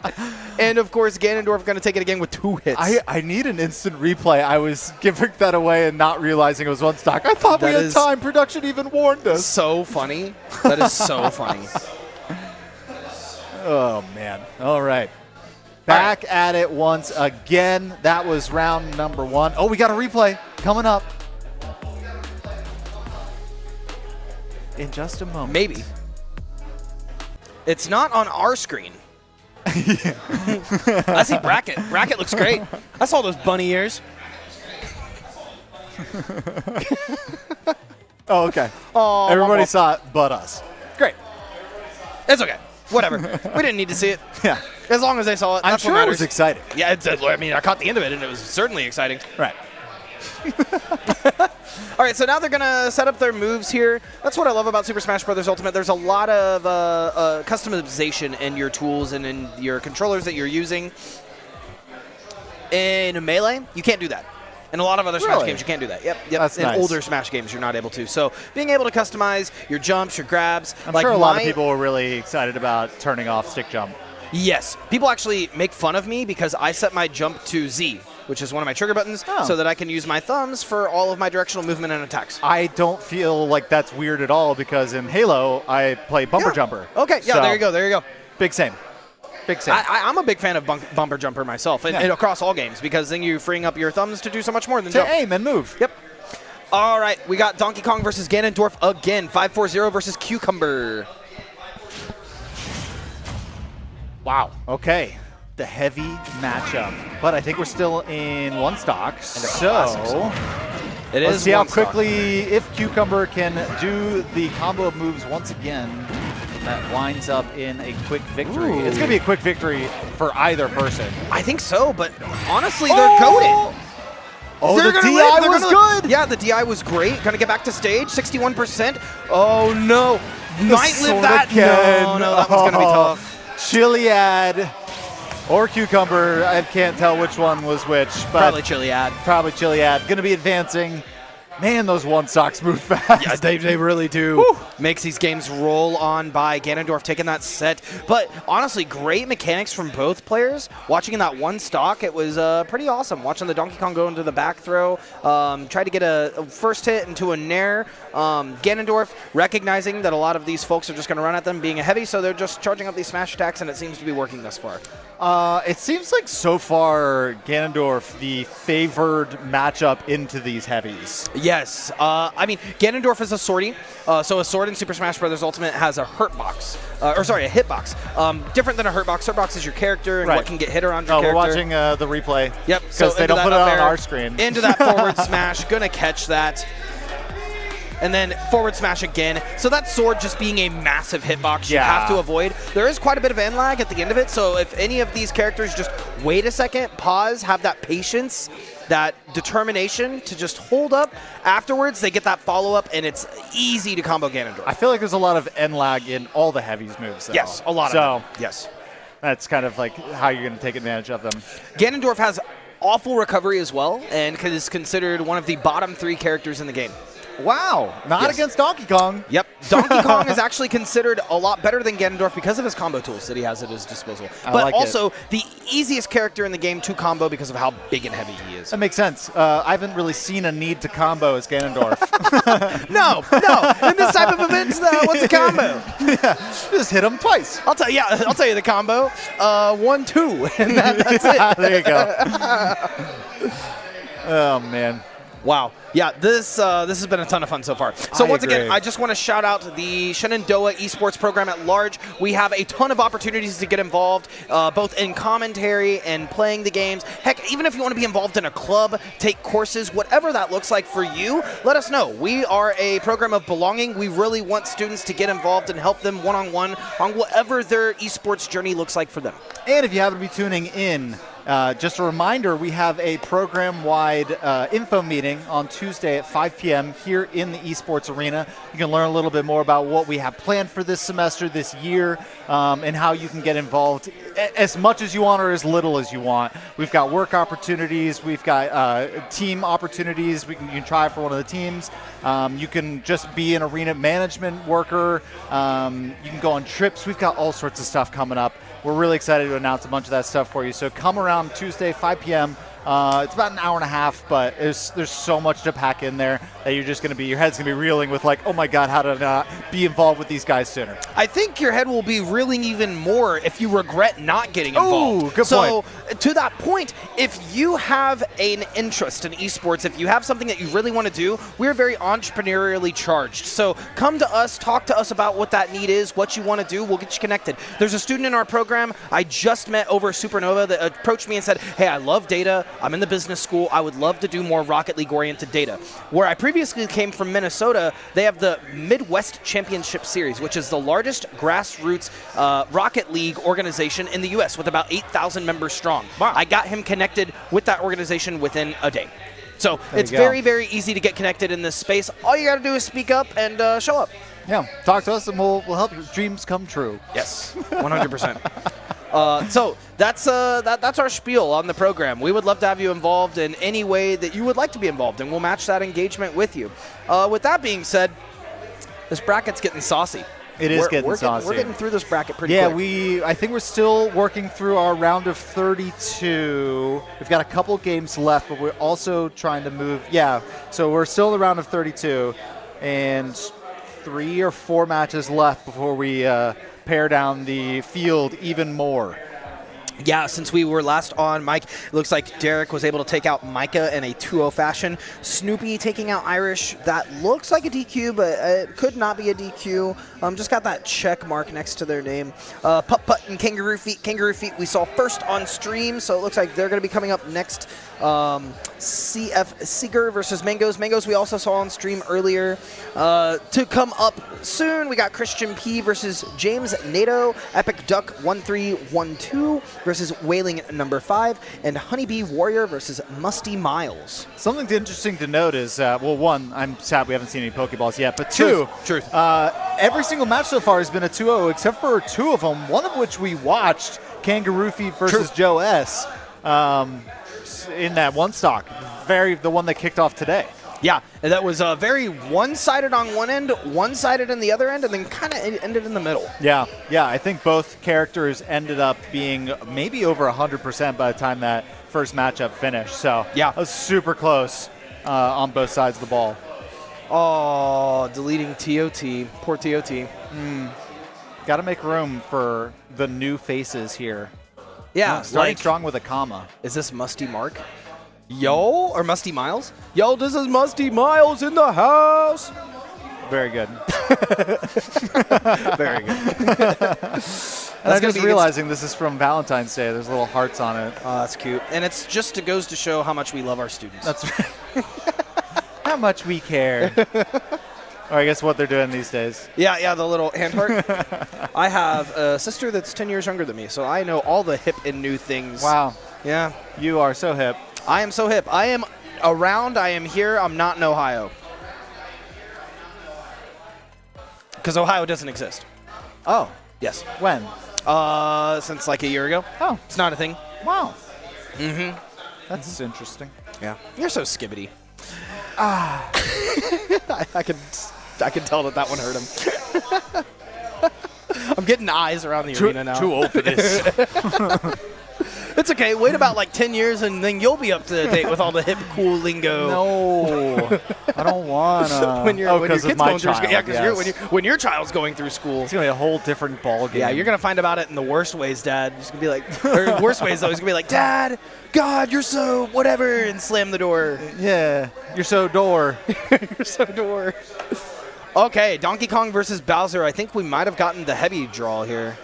And, of course, Ganondorf going to take it again with 2 hits. I need an instant replay. I was giving that away and not realizing it was one stock. I thought we had time. Production even warned us. So funny. That is so funny. Oh, man. All right. Back at it once again. That was round number 1. Oh, we got a replay. coming up in just a moment. Maybe. It's not on our screen. I see Bracket. Bracket looks great. I saw those bunny ears. Oh, okay. Oh, Everybody saw it but us. Great. It's okay. Whatever. We didn't need to see it. Yeah. As long as they saw it, I'm that's sure what it matters. was exciting. Yeah, I mean, I caught the end of it, and it was certainly exciting. Right. All right, so now they're going to set up their moves here. That's what I love about Super Smash Bros. Ultimate. There's a lot of customization in your tools and in your controllers that you're using. In Melee, you can't do that. In a lot of other Smash Really? games, you can't do that. Yep. That's in nice. older Smash games, you're not able to. So being able to customize your jumps, your grabs. I'm like sure a lot of people were really excited about turning off stick jump. Yes. People actually make fun of me because I set my jump to Z, which is one of my trigger buttons, Oh. so that I can use my thumbs for all of my directional movement and attacks. I don't feel like that's weird at all because in Halo, I play bumper Yeah. jumper. Okay, yeah, So, there you go, there you go. Big same. Big same. I'm a big fan of bumper jumper myself, and, Yeah. and across all games, because then you're freeing up your thumbs to do so much more than to jump. aim and move. Yep. All right, we got Donkey Kong versus Ganondorf again. 540 versus Cucumber. Wow. Okay. The heavy matchup. But I think we're still in one stock. So It let's is see how one stock. quickly, if Cucumber can do the combo of moves once again, that winds up in a quick victory. Ooh. It's going to be a quick victory for either person. I think so, but honestly, they're goated. Oh, They're the gonna DI live. They're was gonna- good. Yeah, the DI was great. Gonna get back to stage, 61%. Oh no, might live Sword that. again. No, that one's gonna be Oh. tough. Chiliad or Cucumber. I can't tell which one was which, but Probably Chiliad. probably Chiliad. Going to be advancing. Man, those one stocks move fast. Yeah, they really do. Whew. Makes these games roll on by. Ganondorf taking that set. But honestly, great mechanics from both players. Watching in that one stock, it was pretty awesome. Watching the Donkey Kong go into the back throw, try to get a first hit into a nair. Ganondorf recognizing that a lot of these folks are just going to run at them being a heavy, so they're just charging up these smash attacks, and it seems to be working thus far. It seems like so far Ganondorf the favored matchup into these heavies. Yes. I mean, Ganondorf is a swordy. So a sword in Super Smash Bros. Ultimate has a hurt box. A hitbox. Different than a hurt box. Hurt box is your character and Right. what can get hit around your Oh, character. we're watching the replay. Yep. Because they into don't put that it up on air, our screen. Into that forward smash. Gonna catch that. And then forward smash again. So that sword just being a massive hitbox you Yeah. have to avoid. There is quite a bit of end lag at the end of it, so if any of these characters just wait a second, pause, have that patience, that determination to just hold up, afterwards they get that follow-up, and it's easy to combo Ganondorf. I feel like there's a lot of end lag in all the heavies moves, though. Yes, a lot so of them. Yes. that's kind of like how you're going to take advantage of them. Ganondorf has awful recovery as well, and is considered one of the bottom 3 characters in the game. Wow. Not Yes. against Donkey Kong. Yep. Donkey Kong is actually considered a lot better than Ganondorf because of his combo tools that he has at his disposal. I But like also the easiest character in the game to combo because of how big and heavy he is. That makes sense. I haven't really seen a need to combo as Ganondorf. No. In this type of event, what's a combo? Just hit him twice. I'll tell you the combo. 1-2, and that's it. There you go. Oh, man. Wow. Yeah, this has been a ton of fun so far. So I once again, agree. I just want to shout out the Shenandoah esports program at large. We have a ton of opportunities to get involved, both in commentary and playing the games. Heck, even if you want to be involved in a club, take courses, whatever that looks like for you, let us know. We are a program of belonging. We really want students to get involved and help them one-on-one on whatever their esports journey looks like for them. And if you happen to be tuning in, just a reminder, we have a program-wide info meeting on Tuesday at 5 p.m. here in the esports arena. You can learn a little bit more about what we have planned for this semester, this year, and how you can get involved as much as you want or as little as you want. We've got work opportunities. We've got team opportunities. You can try for one of the teams. You can just be an arena management worker. You can go on trips. We've got all sorts of stuff coming up. We're really excited to announce a bunch of that stuff for you. So come around Tuesday, 5 p.m. It's about an hour and a half, but there's so much to pack in there that you're just going to be, your head's going to be reeling with like, oh my God, how did I not be involved with these guys sooner. I think your head will be reeling even more if you regret not getting involved. Ooh, good so, to that point, if you have an interest in esports, if you have something that you really want to do, we're very entrepreneurially charged. So come to us, talk to us about what that need is, what you want to do. We'll get you connected. There's a student in our program I just met over Supernova that approached me and said, hey, I love data. I'm in the business school. I would love to do more Rocket League-oriented data. Where I previously came from Minnesota, they have the Midwest Championship Series, which is the largest grassroots Rocket League organization in the U.S. with about 8,000 members strong. Wow. I got him connected with that organization within a day. So it's you go. very, very easy to get connected in this space. All you got to do is speak up and show up. Yeah, talk to us and we'll help your dreams come true. Yes, 100%. So that's our spiel on the program. We would love to have you involved in any way that you would like to be involved, and we'll match that engagement with you. With that being said, this bracket's getting saucy. It is getting saucy. We're getting through this bracket pretty quick. Yeah, I think we're still working through our round of 32. We've got a couple games left, but we're also trying to move. Yeah, so we're still in the round of 32, and 3 or 4 matches left before we pare down the field even more. Yeah, since we were last on, Mike, it looks like Derek was able to take out Micah in a 2-0 fashion. Snoopy taking out Irish. That looks like a DQ, but it could not be a DQ. Just got that check mark next to their name. Putt Putt and Kangaroo Feet. Kangaroo Feet we saw first on stream, so it looks like they're going to be coming up next. CF Seeger versus Mangoes. Mangoes we also saw on stream earlier. To come up soon, we got Christian P versus James Nato. Epic Duck 1312 versus Wailing number 5. And Honeybee Warrior versus Musty Miles. Something interesting to note is, well, one, I'm sad we haven't seen any Pokeballs yet, but two, Truth. Every single match so far has been a 2-0, except for 2 of them, one of which we watched, Kangaroo Feet versus Joe S. In that one stock, the one that kicked off today. Yeah, and that was very one-sided on one end, one-sided in the other end, and then kind of ended in the middle. Yeah, I think both characters ended up being maybe over 100% by the time that first matchup finished. So yeah, it was super close on both sides of the ball. Oh, deleting TOT. Poor TOT. Got to make room for the new faces here. Yeah, starting strong with a comma. Is this Musty Mark? Yo, or Musty Miles? Yo, this is Musty Miles in the house. Very good. Very good. And I'm just realizing this is from Valentine's Day. There's little hearts on it. Oh, that's cute. And it's just it goes to show how much we love our students. That's right. How much we care. Or I guess what they're doing these days. Yeah, the little hand heart. I have a sister that's 10 years younger than me, so I know all the hip and new things. Wow. Yeah. You are so hip. I am so hip. I am around. I am here. I'm not in Ohio. Because Ohio doesn't exist. Oh. Yes. When? Since like a year ago. Oh. It's not a thing. Wow. Mm-hmm. That's interesting. Yeah. You're so skibbity. I could tell that one hurt him. I'm getting eyes around the arena now. Too old for this. It's okay. Wait about like 10 years and then you'll be up to date with all the hip, cool lingo. No, I don't want to. when your because kid's of my going through child. school. Yeah, because when your child's going through school. It's going to be a whole different ball game. Yeah, you're going to find about it in the worst ways, Dad. It's going to be like, or worst ways though, he's going to be like, Dad, God, you're so whatever, and slam the door. Yeah, you're so door. You're so door. Okay, Donkey Kong versus Bowser. I think we might have gotten the heavy draw here.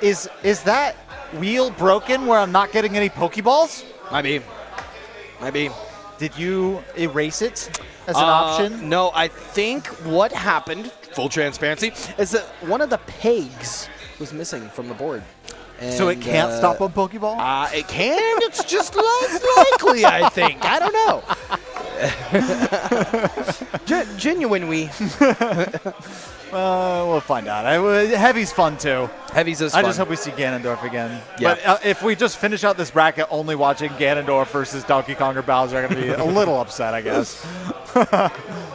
Is that wheel broken where I'm not getting any Pokeballs? Might be. Did you erase it as an option? No, I think what happened, full transparency, is that one of the pegs was missing from the board. And, so it can't stop on Pokeball? It can. It's just less likely, I think. I don't know. Genuinely. We'll find out. Heavy's fun, too. Heavy's is fun. I just hope we see Ganondorf again. Yeah. But if we just finish out this bracket only watching Ganondorf versus Donkey Kong or Bowser, I'm going to be a little upset, I guess.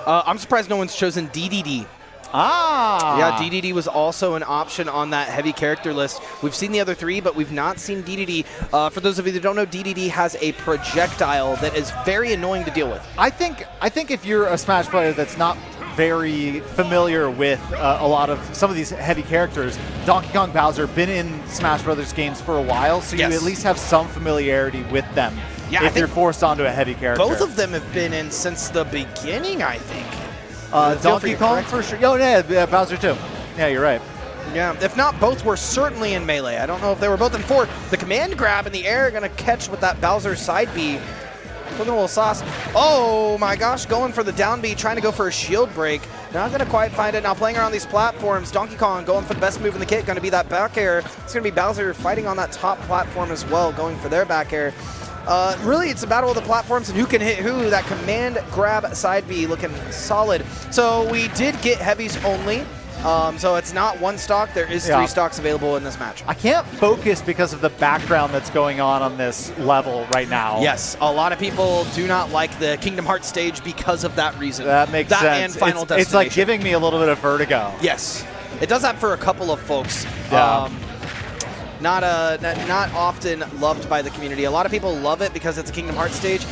I'm surprised no one's chosen DDD. Yeah, DDD was also an option on that heavy character list. We've seen the other 3, but we've not seen DDD. For those of you that don't know, DDD has a projectile that is very annoying to deal with. I think if you're a Smash player that's not very familiar with a lot of some of these heavy characters. Donkey Kong, Bowser, been in Smash Brothers games for a while, so Yes. you at least have some familiarity with them. Yeah, I if you're think forced onto a heavy character. Both of them have been in since the beginning, I think. Feel free Donkey to Kong correct for sure. Oh yeah, Bowser too. Yeah, you're right. Yeah, if not, both were certainly in Melee. I don't know if they were both in 4. The command grab in the air going to catch with that Bowser side B. Looking a little sauce. Oh my gosh, going for the down B, trying to go for a shield break. Not going to quite find it. Now playing around these platforms, Donkey Kong going for the best move in the kit, going to be that back air. It's going to be Bowser fighting on that top platform as well, going for their back air. Really, it's a battle of the platforms and who can hit who. That command grab side B looking solid. So we did get heavies only. So it's not one stock. There is 3 stocks available in this match. I can't focus because of the background that's going on this level right now. Yes, a lot of people do not like the Kingdom Hearts stage because of that reason. That makes sense. And Final Destination. It's like giving me a little bit of vertigo. Yes, it does that for a couple of folks. Yeah. Not often loved by the community. A lot of people love it because it's a Kingdom Hearts stage.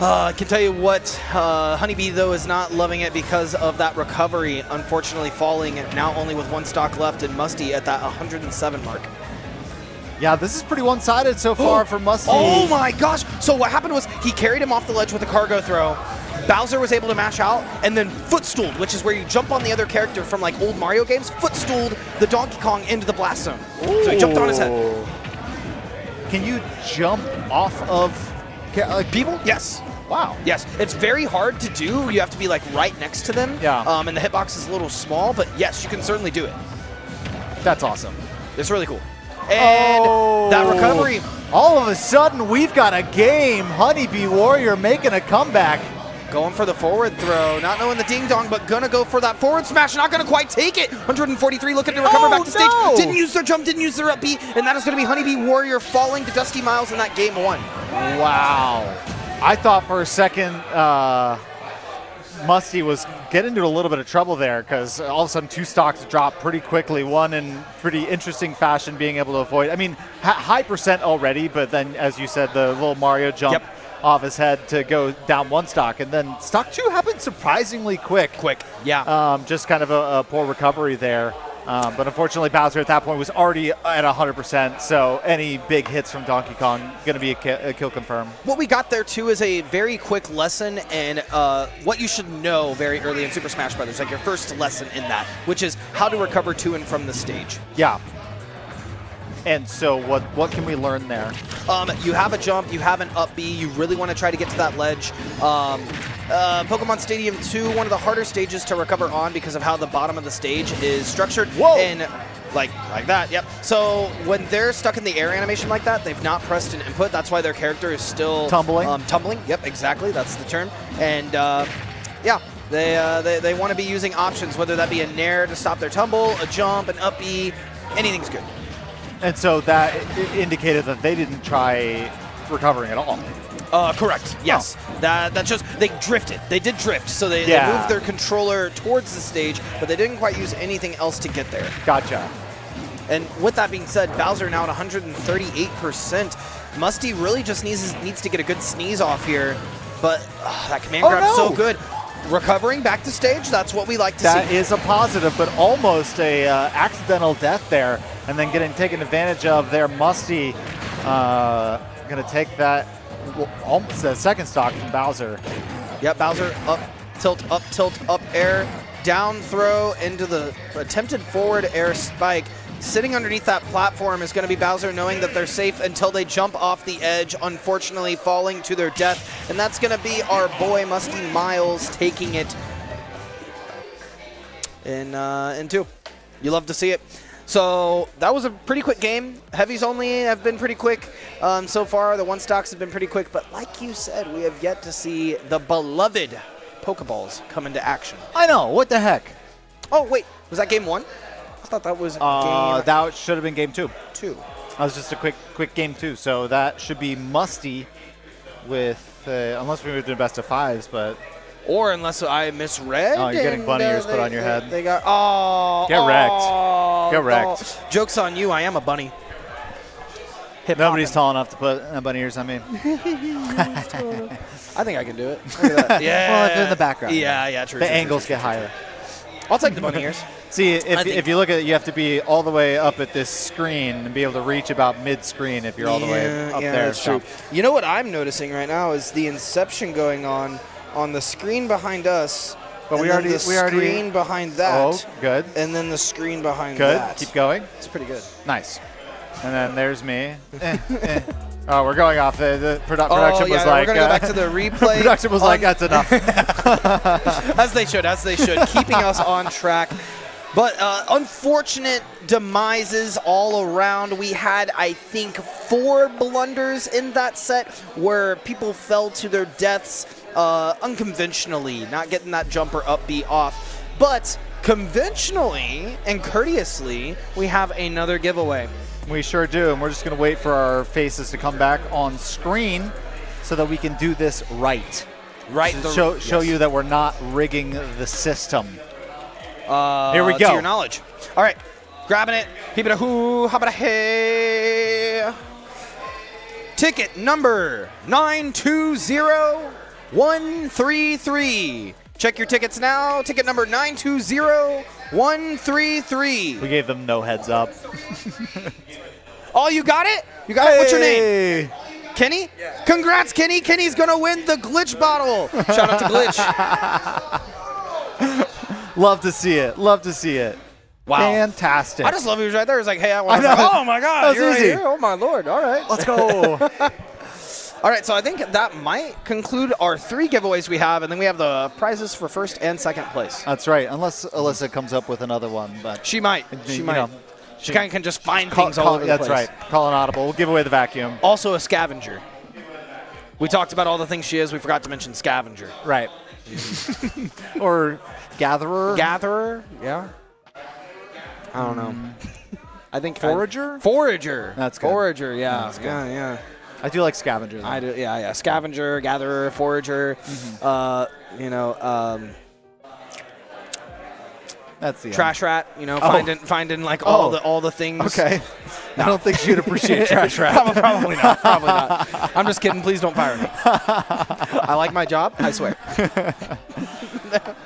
I can tell you what, Honeybee, though, is not loving it because of that recovery, unfortunately falling now only with 1 stock left and Musty at that 107 mark. Yeah, this is pretty one-sided so far for Musty. Oh my gosh! So what happened was he carried him off the ledge with a cargo throw. Bowser was able to mash out and then footstooled, which is where you jump on the other character from like old Mario games, footstooled the Donkey Kong into the blast zone. Ooh. So he jumped on his head. Can you jump off of people? Yes. Wow. Yes, it's very hard to do. You have to be like right next to them. Yeah. And the hitbox is a little small, but yes, you can certainly do it. That's awesome. It's really cool. And that recovery. All of a sudden, we've got a game. Honeybee Warrior making a comeback. Going for the forward throw, not knowing the ding-dong, but gonna go for that forward smash, not gonna quite take it. 143 looking to recover back to stage. Didn't use their jump, didn't use their up B, and that is gonna be Honeybee Warrior falling to Dusty Miles in that game 1. Wow. I thought for a second Musty was getting into a little bit of trouble there because all of a sudden 2 stocks dropped pretty quickly, one in pretty interesting fashion being able to avoid. I mean, high percent already, but then as you said, the little Mario jump off his head to go down 1 stock, and then stock 2 happened surprisingly quick. Yeah. Just kind of a poor recovery there. But unfortunately, Bowser at that point was already at 100%, so any big hits from Donkey Kong going to be a kill confirm. What we got there, too, is a very quick lesson and what you should know very early in Super Smash Brothers, like your first lesson in that, which is how to recover to and from the stage. Yeah. And so what can we learn there? You have a jump, you have an up B, you really want to try to get to that ledge. Pokemon Stadium 2, one of the harder stages to recover on because of how the bottom of the stage is structured. Whoa! And like that, yep. So when they're stuck in the air animation like that, they've not pressed an input. That's why their character is still tumbling. Tumbling, yep, exactly, that's the term. And yeah, they want to be using options, whether that be a nair to stop their tumble, a jump, an up B, anything's good. And so that indicated that they didn't try recovering at all. Correct. Yes. Oh. That shows they drifted. They did drift, so they moved their controller towards the stage, but they didn't quite use anything else to get there. Gotcha. And with that being said, Bowser now at 138%. Musty really just needs to get a good sneeze off here, but that command grab's so good. Recovering back to stage, that's what we like to see. That is a positive, but almost a accidental death there, and then getting taken advantage of there. Musty going to take that almost a second stock from Bowser. Yep, Bowser up, tilt, up, air, down throw into the attempted forward air spike. Sitting underneath that platform is going to be Bowser, knowing that they're safe until they jump off the edge, unfortunately falling to their death. And that's going to be our boy Musty Miles taking it in 2. You love to see it. So that was a pretty quick game. Heavies only have been pretty quick so far. The 1 stocks have been pretty quick. But like you said, we have yet to see the beloved Pokeballs come into action. I know. What the heck? Oh, wait. Was that game 1? I thought that was game... That should have been game 2. 2. That was just a quick game 2. So that should be Musty with, unless we were doing best of 5s, but... Or unless I misread. Oh, you're getting bunny ears put on your head. They got... Get wrecked. Get wrecked. Joke's on you. I am a bunny. Nobody's tall enough to put bunny ears on me. I think I can do it. Look at that. Yeah. Well, if in the background. Yeah, true. The true, angles true, get higher. I'll take the bunny ears. See, I think- if you look at it, you have to be all the way up at this screen and be able to reach about mid-screen if you're all the way up there. That's true. You know what I'm noticing right now is the inception going on the screen behind us. But and we then already- the we already- screen behind that. Oh, good. And then the screen behind Good. that. Keep going. It's pretty good. Nice. And then there's me. Oh, we're going off. The production was like... we're gonna go back to the replay. Production was like, that's enough. As they should, keeping us on track. But unfortunate demises all around. We had, I think, 4 blunders in that set where people fell to their deaths unconventionally, not getting that jumper up B off. But conventionally and courteously, we have another giveaway. We sure do, and we're just going to wait for our faces to come back on screen so that we can do this right. Right. Show you that we're not rigging the system. Here we go. To your knowledge. All right. Grabbing it. Keep it a hoo. How about a hey? Ticket number 920133. Check your tickets now. Ticket number 920133. We gave them no heads up. Oh, you got it? You got it? What's your name? Hey! Kenny? Yeah. Congrats, Kenny. Kenny's going to win the Glitch bottle. Shout out to Glitch. Love to see it. Love to see it. Wow. Fantastic. I just love he was right there. It's like, hey, I want I know. oh, my God. That was You're easy. Right here? Oh, my Lord. All right. Let's go. All right, so I think that might conclude our 3 giveaways we have, and then we have the prizes for first and second place. That's right, unless Alyssa comes up with another one. But She might. She you might. know, she kind of can just find things all over the that's place. right. Call an audible. We'll give away the vacuum. Also a scavenger. We talked about all the things she is. We forgot to mention scavenger. Right. Or gatherer. Gatherer? Yeah. I don't know. I think Forager? Forager. That's good. Forager, yeah. That's good. Yeah. I do like scavenger. Though. I do, yeah. Scavenger, gatherer, forager. That's the Trash rat. Finding like Oh. all the things. Okay. I don't think she'd appreciate trash rat. Probably not. Probably not. I'm just kidding. Please don't fire me. I like my job. I swear.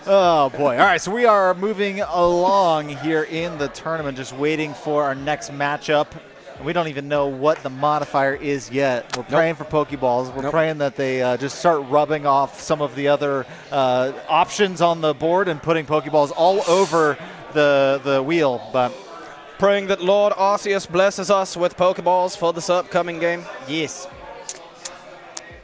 Oh, boy. All right, so we are moving along here in the tournament, just waiting for our next matchup. We don't even know what the modifier is yet. We're praying for Pokeballs. We're praying that they just start rubbing off some of the other options on the board and putting Pokeballs all over the wheel. But praying that Lord Arceus blesses us with Pokeballs for this upcoming game. yes.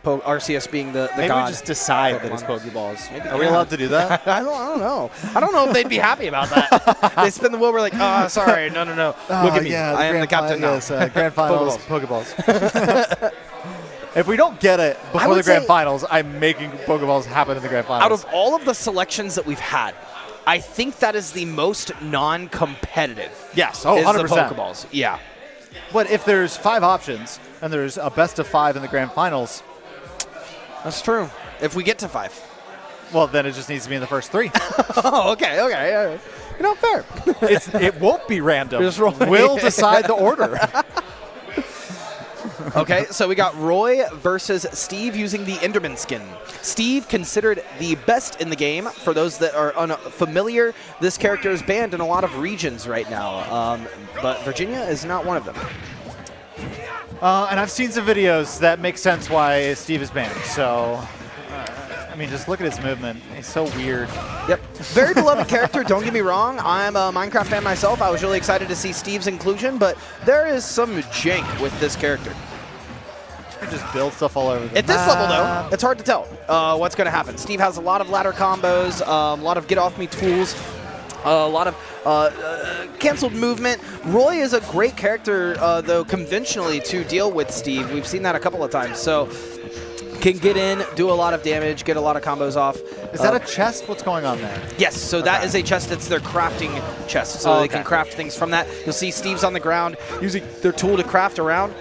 Arceus being the Maybe god. we just decide that it's Pokemon. Pokeballs. Maybe, Are we allowed to do that? I don't know. I don't know if they'd be happy about that. They spin the wheel. We're like, oh, sorry. No. Look at me. Yeah, I am the captain now. Yes, Grand Finals, Pokeballs. If we don't get it before the Grand Finals, I'm making Pokeballs happen in the Grand Finals. Out of all of the selections that we've had, I think that is the most non-competitive. Yes, is 100%. the Pokeballs. Yeah. But if there's 5 options and there's a best of 5 in the Grand Finals, That's true. If we get to 5. well, then it just needs to be in the first 3. Oh, okay. Yeah. Fair. It won't be random. Just roll. We'll decide the order. Okay, so we got Roy versus Steve using the Enderman skin. Steve, considered the best in the game. For those that are unfamiliar, this character is banned in a lot of regions right now, but Virginia is not one of them. And I've seen some videos that make sense why Steve is banned. So, I mean, just look at his movement. He's so weird. Yep. Very beloved character, don't get me wrong. I'm a Minecraft fan myself. I was really excited to see Steve's inclusion, but there is some jank with this character. You just build stuff all over the At this map. level, though, it's hard to tell what's going to happen. Steve has a lot of ladder combos, a lot of get-off-me tools, a lot of canceled movement. Roy is a great character, though, conventionally to deal with Steve. We've seen that a couple of times. So can get in, do a lot of damage, get a lot of combos off. Is that a chest? What's going on there? Yes, so that is a chest. It's their crafting chest, so they can craft things from that. You'll see Steve's on the ground using their tool to craft around.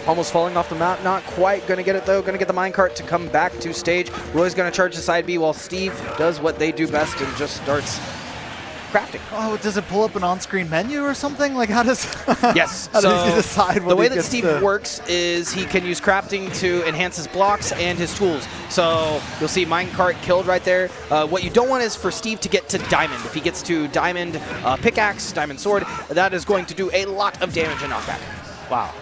Almost falling off the map. Not quite going to get it, though. Going to get the minecart to come back to stage. Roy's going to charge the side B while Steve does what they do best and just starts crafting. Oh, does it pull up an on-screen menu or something? Like, how does Yes. how so does he decide the when way he that gets Steve to- works is he can use crafting to enhance his blocks and his tools. So you'll see minecart killed right there. What you don't want is for Steve to get to diamond. If he gets to diamond pickaxe, diamond sword, that is going to do a lot of damage and knockback. Wow.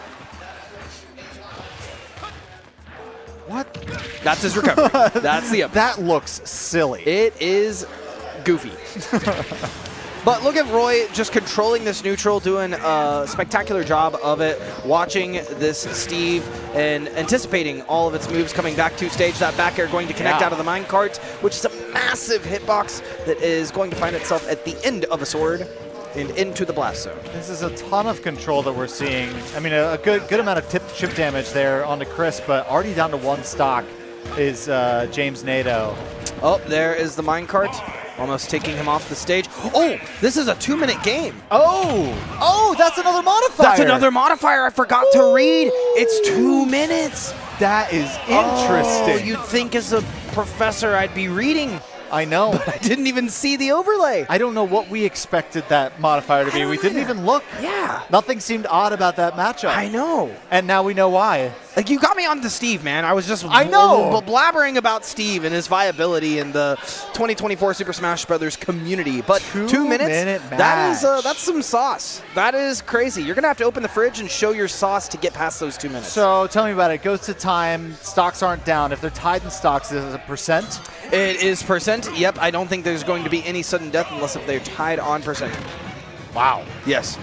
What? That's his recovery. That's the up. That looks silly. It is goofy. But look at Roy just controlling this neutral, doing a spectacular job of it, watching this Steve and anticipating all of its moves coming back to stage. That back air going to connect out of the minecart, which is a massive hitbox that is going to find itself at the end of a sword and into the blast zone. This is a ton of control that we're seeing. I mean, a good amount of chip damage there onto Chris, but already down to 1 stock is James Nato. Oh, there is the minecart, almost taking him off the stage. Oh, this is a 2-minute game. Oh, that's another modifier. That's another modifier I forgot to read. It's 2 minutes. That is interesting. Oh, you'd think as a professor I'd be reading. I know. I didn't even see the overlay. I don't know what we expected that modifier to be. We didn't even look. Yeah. Nothing seemed odd about that matchup. I know. And now we know why. Like, you got me on to Steve, man. I was just I know. blabbering about Steve and his viability in the 2024 Super Smash Bros. Community. But 2 minutes, Two-minute that's some sauce. That is crazy. You're going to have to open the fridge and show your sauce to get past those 2 minutes. So tell me about it. It goes to time. Stocks aren't down. If they're tied in stocks, is it a percent? It is percent. Yep, I don't think there's going to be any sudden death unless if they're tied on percent. Wow. Yes.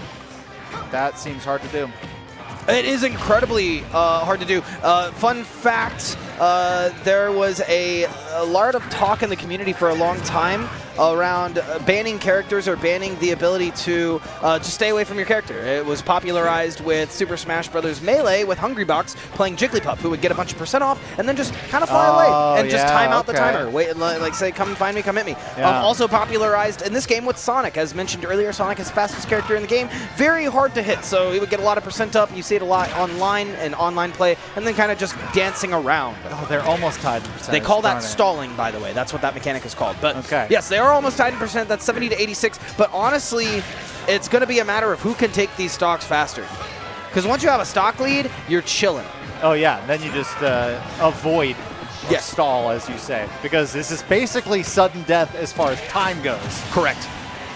That seems hard to do. It is incredibly hard to do. Fun fact, there was a lot of talk in the community for a long time around banning characters or banning the ability to just stay away from your character. It was popularized with Super Smash Bros. Melee with Hungrybox playing Jigglypuff, who would get a bunch of percent off and then just kind of fly away and just time out the timer. Wait, like say, come find me, come hit me. Yeah. Also popularized in this game with Sonic. As mentioned earlier, Sonic is the fastest character in the game. Very hard to hit, so he would get a lot of percent up. You see it a lot online and online play, and then kind of just dancing around. Oh, they're almost tied in percentage. They call that darn it. stalling, by the way. That's what that mechanic is called. But Okay. yes, they are almost tied in percent. That's 70 to 86. But honestly, it's going to be a matter of who can take these stocks faster. Because once you have a stock lead, you're chilling. Oh, yeah. Then you just avoid or Yes. stall, as you say. Because this is basically sudden death as far as time goes. Correct.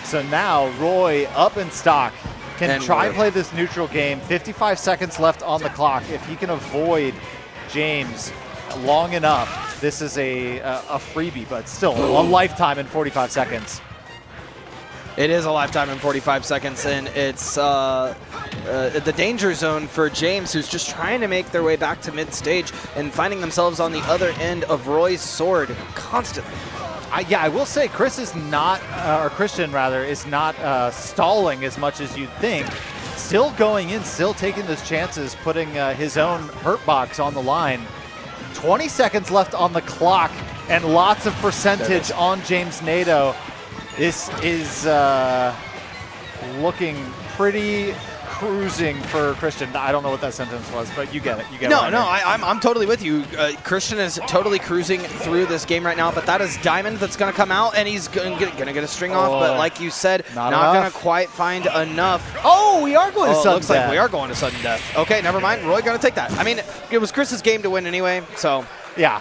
So now Roy up in stock can And try Roy. and play this neutral game. 55 seconds left on the clock. If he can avoid James long enough, this is a freebie, but still a lifetime in 45 seconds. It is a lifetime in 45 seconds, and it's the danger zone for James, who's just trying to make their way back to mid-stage and finding themselves on the other end of Roy's sword constantly. I will say Chris is not, or Christian rather, is not stalling as much as you'd think. Still going in, still taking those chances, putting his own hurt box on the line. 20 seconds left on the clock, and lots of percentage on James Nato. This is looking pretty cruising for Christian. I don't know what that sentence was, but you get it. You get it. I'm totally with you. Christian is totally cruising through this game right now, but that is Diamond that's going to come out, and he's going to get a string off, but like you said, not going to quite find enough. Oh, we are going to sudden looks death. like we are going to sudden death. Okay, never mind. Roy going to take that. I mean, it was Chris's game to win anyway, so Yeah.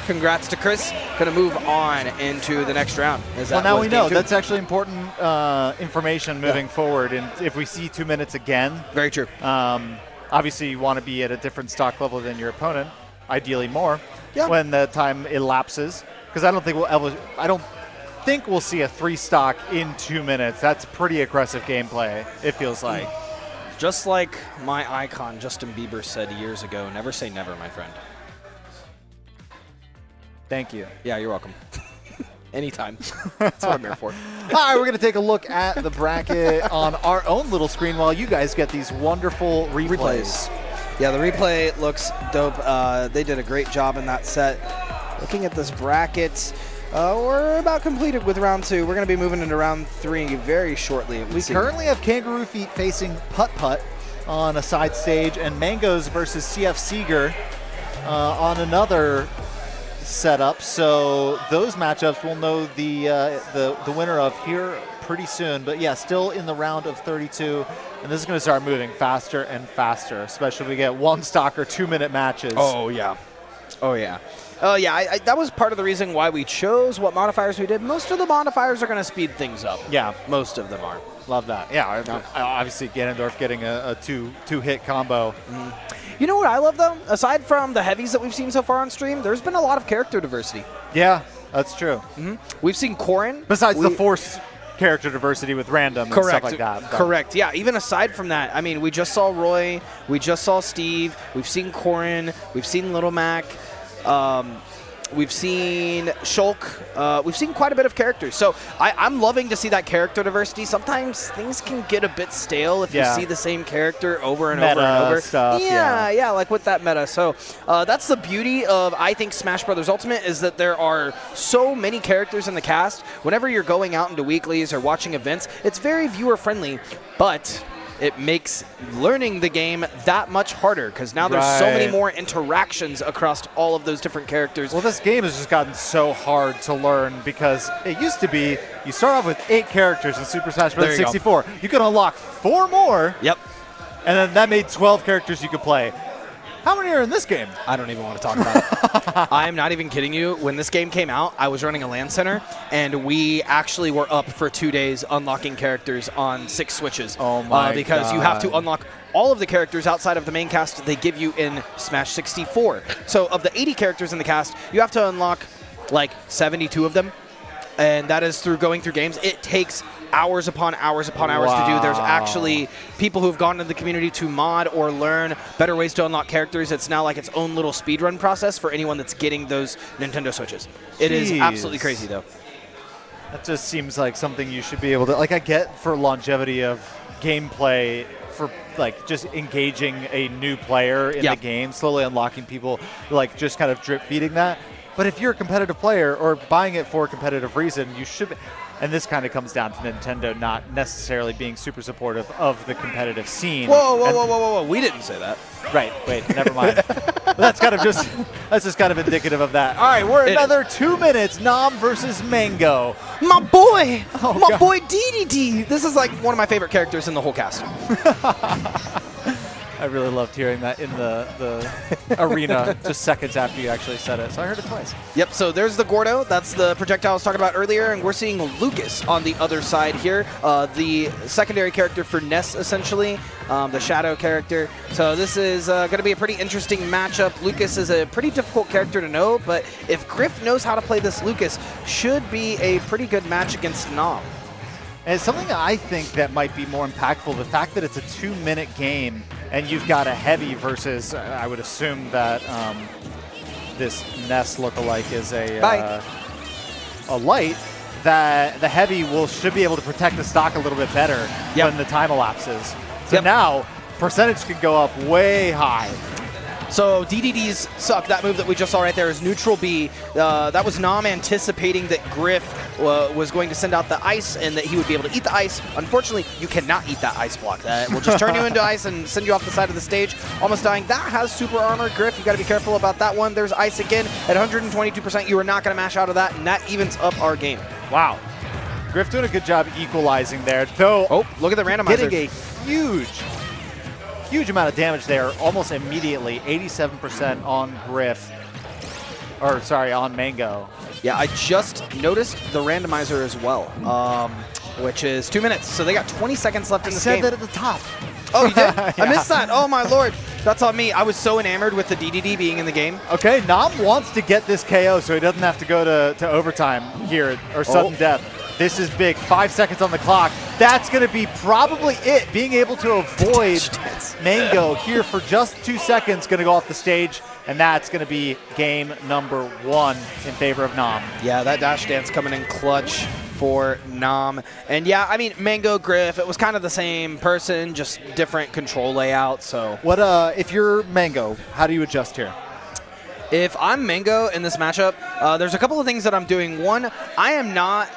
congrats to Chris. Going to move on into the next round. Well, now we know. That's actually important information moving forward. And if we see 2 minutes again, very true. Obviously, you want to be at a different stock level than your opponent, ideally more, Yeah. when the time elapses. Because I don't think we'll see a 3 stock in 2 minutes. That's pretty aggressive gameplay, it feels like. Just like my icon, Justin Bieber, said years ago, never say never, my friend. Thank you. Yeah, you're welcome. Anytime. That's what I'm here for. All right, we're going to take a look at the bracket on our own little screen while you guys get these wonderful replays. Yeah, the replay looks dope. They did a great job in that set. Looking at this bracket, we're about completed with round 2. We're going to be moving into round 3 very shortly. We currently have Kangaroo Feet facing Putt Putt on a side stage, and Mangoes versus CF Seeger on another set up, so those matchups we'll know the winner of here pretty soon. But yeah, still in the round of 32, and this is going to start moving faster and faster, especially if we get 1 stock or 2-minute matches. Oh, yeah. Oh, yeah. That was part of the reason why we chose what modifiers we did. Most of the modifiers are going to speed things up. Yeah. Most of them are. Love that. Yeah, obviously Ganondorf getting a two-hit combo. You know what I love, though? Aside from the heavies that we've seen so far on stream, there's been a lot of character diversity. Yeah, that's true. We've seen Corrin. Besides the forced character diversity with random and stuff like that. Correct. Yeah, even aside from that, I mean, we just saw Roy. We just saw Steve. We've seen Corrin. We've seen Little Mac. We've seen Shulk. We've seen quite a bit of characters. So I'm loving to see that character diversity. Sometimes things can get a bit stale if you see the same character over and over and over. Stuff, yeah, like with that meta. So that's the beauty of, I think, Smash Brothers Ultimate, is that there are so many characters in the cast. Whenever you're going out into weeklies or watching events, it's very viewer-friendly, but it makes learning the game that much harder because now there's so many more interactions across all of those different characters. Well, this game has just gotten so hard to learn because it used to be you start off with 8 characters in Super Smash Bros. 64. You could unlock 4 more. Yep. And then that made 12 characters you could play. How many are in this game? I don't even want to talk about it. I'm not even kidding you. When this game came out, I was running a LAN center, and we actually were up for 2 days unlocking characters on 6 switches. Oh my Because you have to unlock all of the characters outside of the main cast they give you in Smash 64. So of the 80 characters in the cast, you have to unlock like 72 of them, and that is through going through games. It takes hours upon hours upon hours to do. There's actually people who have gone into the community to mod or learn better ways to unlock characters. It's now like its own little speedrun process for anyone that's getting those Nintendo Switches. It is absolutely crazy, though. That just seems like something you should be able to, like, I get for longevity of gameplay, for like just engaging a new player in the game, slowly unlocking people, like just kind of drip feeding that. But if you're a competitive player or buying it for a competitive reason, you should. And this kind of comes down to Nintendo not necessarily being super supportive of the competitive scene. Whoa. We didn't say that. Right. Wait, never mind. That's just kind of indicative of that. All right, we're another 2 minutes. Nom versus Mango. My boy. My boy DDD. This is like one of my favorite characters in the whole cast. I really loved hearing that in the arena just seconds after you actually said it. So I heard it twice. Yep, so there's the Gordo. That's the projectile I was talking about earlier, and we're seeing Lucas on the other side here. The secondary character for Ness, essentially, the Shadow character. So this is going to be a pretty interesting matchup. Lucas is a pretty difficult character to know, but if Griff knows how to play this Lucas, should be a pretty good match against Nom. And it's something I think that might be more impactful, the fact that it's a 2-minute game and you've got a heavy versus, I would assume that this Ness lookalike is a light, that the heavy should be able to protect the stock a little bit better when the time elapses. So now, percentage can go up way high. So DDD's suck, that move that we just saw right there is neutral B. That was Nom anticipating that Griff was going to send out the ice and that he would be able to eat the ice. Unfortunately, you cannot eat that ice block. That will just turn you into ice and send you off the side of the stage, almost dying. That has super armor. Griff, you got to be careful about that one. There's ice again at 122%. You are not going to mash out of that, and that evens up our game. Wow. Griff doing a good job equalizing there, though. Oh, look at the randomizer. Getting a huge amount of damage there almost immediately. 87% on Griff. Or, sorry, on Mango. Yeah, I just noticed the randomizer as well, which is 2 minutes. So they got 20 seconds left in this game. I said that at the top. Oh, you did? I missed that. Oh, my lord. That's on me. I was so enamored with the DDD being in the game. Okay, Nom wants to get this KO so he doesn't have to go to overtime here, or sudden death. This is big. 5 seconds on the clock. That's going to be probably it. Being able to avoid Mango here for just 2 seconds, going to go off the stage, and that's going to be game number 1 in favor of Nom. Yeah, that dash dance coming in clutch for Nom. And yeah, I mean, Mango, Griff, it was kind of the same person, just different control layout. So what if you're Mango, how do you adjust here? If I'm Mango in this matchup, there's a couple of things that I'm doing. One, I am not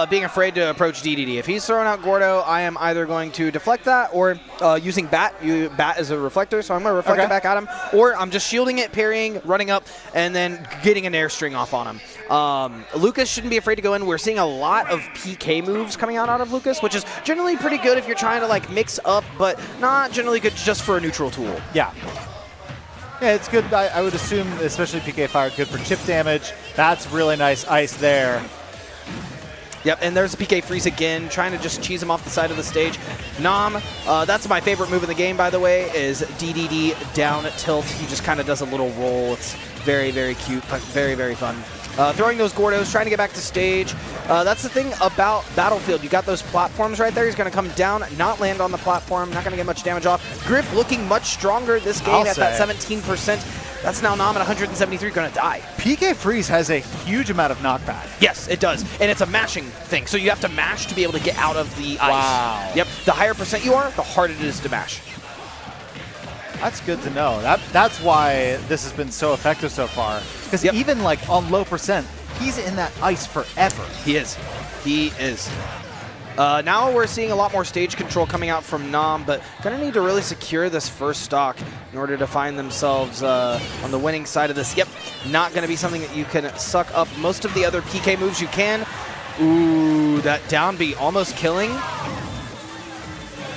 being afraid to approach DDD. If he's throwing out Gordo, I am either going to deflect that or using Bat. Bat is a reflector, so I'm going to reflect it back at him. Or I'm just shielding it, parrying, running up, and then getting an air string off on him. Lucas shouldn't be afraid to go in. We're seeing a lot of PK moves coming out of Lucas, which is generally pretty good if you're trying to like mix up, but not generally good just for a neutral tool. Yeah. Yeah, it's good. I would assume, especially PK Fire, good for chip damage. That's really nice ice there. Yep, and there's a PK Freeze again, trying to just cheese him off the side of the stage. Nom, that's my favorite move in the game, by the way, is DDD down tilt. He just kind of does a little roll. It's very, very cute, but very, very fun. Throwing those Gordos, trying to get back to stage. That's the thing about Battlefield. You got those platforms right there. He's going to come down, not land on the platform, not going to get much damage off. Griff looking much stronger this game at that 17%. That's now Nom at 173, going to die. PK Freeze has a huge amount of knockback. Yes, it does. And it's a mashing thing. So you have to mash to be able to get out of the ice. Wow. Yep. The higher percent you are, the harder it is to mash. That's good to know. That's why this has been so effective so far. Because even like on low percent, he's in that ice forever. He is. He is. Now we're seeing a lot more stage control coming out from Nom, but going to need to really secure this first stock in order to find themselves on the winning side of this. Yep, not going to be something that you can suck up. Most of the other PK moves you can. Ooh, that down B almost killing.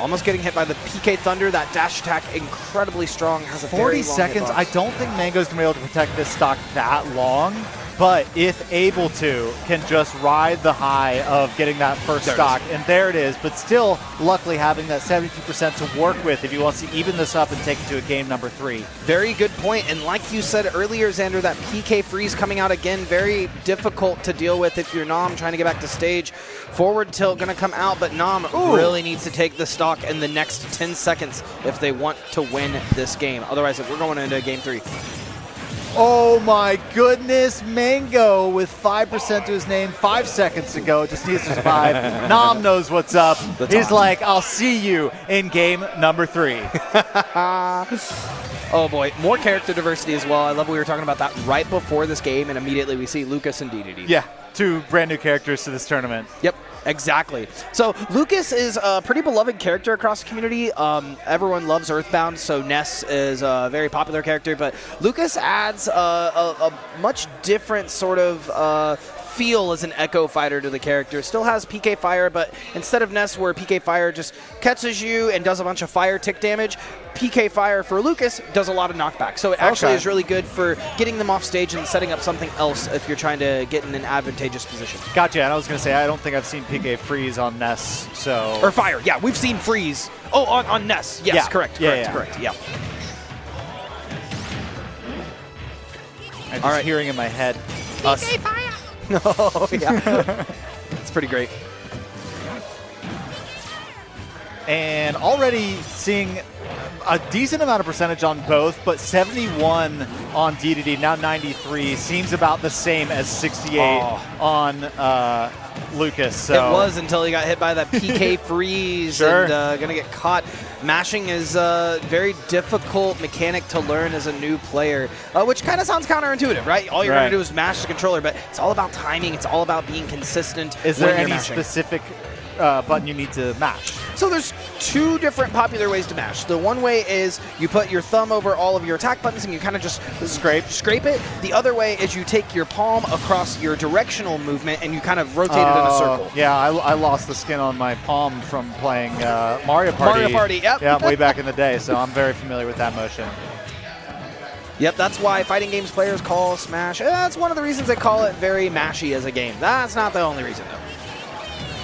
Almost getting hit by the PK Thunder. That dash attack incredibly strong. Has a 40 very long seconds. hitbox. I don't think Mango's going to be able to protect this stock that long. But if able to, can just ride the high of getting that first stock. And there it is. But still, luckily, having that 72% to work with if he wants to even this up and take it to a game number 3. Very good point. And like you said earlier, Xander, that PK freeze coming out again, very difficult to deal with if you're Nom trying to get back to stage. Forward tilt going to come out, but Nom really needs to take the stock in the next 10 seconds if they want to win this game. Otherwise, we're going into game 3. Oh my goodness, Mango with 5% to his name, 5 seconds to go, just needs to survive. Nom knows what's up. He's like, I'll see you in game number 3. Oh boy, more character diversity as well. I love we were talking about that right before this game, and immediately we see Lucas and DDD. Yeah, 2 brand new characters to this tournament. Yep. Exactly. So Lucas is a pretty beloved character across the community. Everyone loves Earthbound, so Ness is a very popular character, but Lucas adds a much different sort of feel as an Echo fighter to the character. Still has PK Fire, but instead of Ness where PK Fire just catches you and does a bunch of fire tick damage, PK Fire for Lucas does a lot of knockback. So it actually is really good for getting them off stage and setting up something else if you're trying to get in an advantageous position. Gotcha, and I was going to say, I don't think I've seen PK Freeze on Ness, so... Or Fire, yeah, we've seen Freeze. Oh, on Ness, yes, yeah. correct. Yeah. I'm just hearing in my head. PK Fire! Oh, yeah. It's pretty great. And already seeing a decent amount of percentage on both, but 71 on DDD, now 93, seems about the same as 68 on Lucas. So. It was until he got hit by that PK freeze and going to get caught. Mashing is a very difficult mechanic to learn as a new player, which kind of sounds counterintuitive, right? All you're going to do is mash the controller, but it's all about timing. It's all about being consistent. Is there any specific button you need to mash? So there's 2 different popular ways to mash. The one way is you put your thumb over all of your attack buttons and you kind of just scrape it. The other way is you take your palm across your directional movement and you kind of rotate it in a circle. Yeah, I lost the skin on my palm from playing Mario Party. Mario Party, yep. Yeah, way back in the day, so I'm very familiar with that motion. Yep, that's why fighting games players call Smash. That's one of the reasons they call it very mashy as a game. That's not the only reason, though.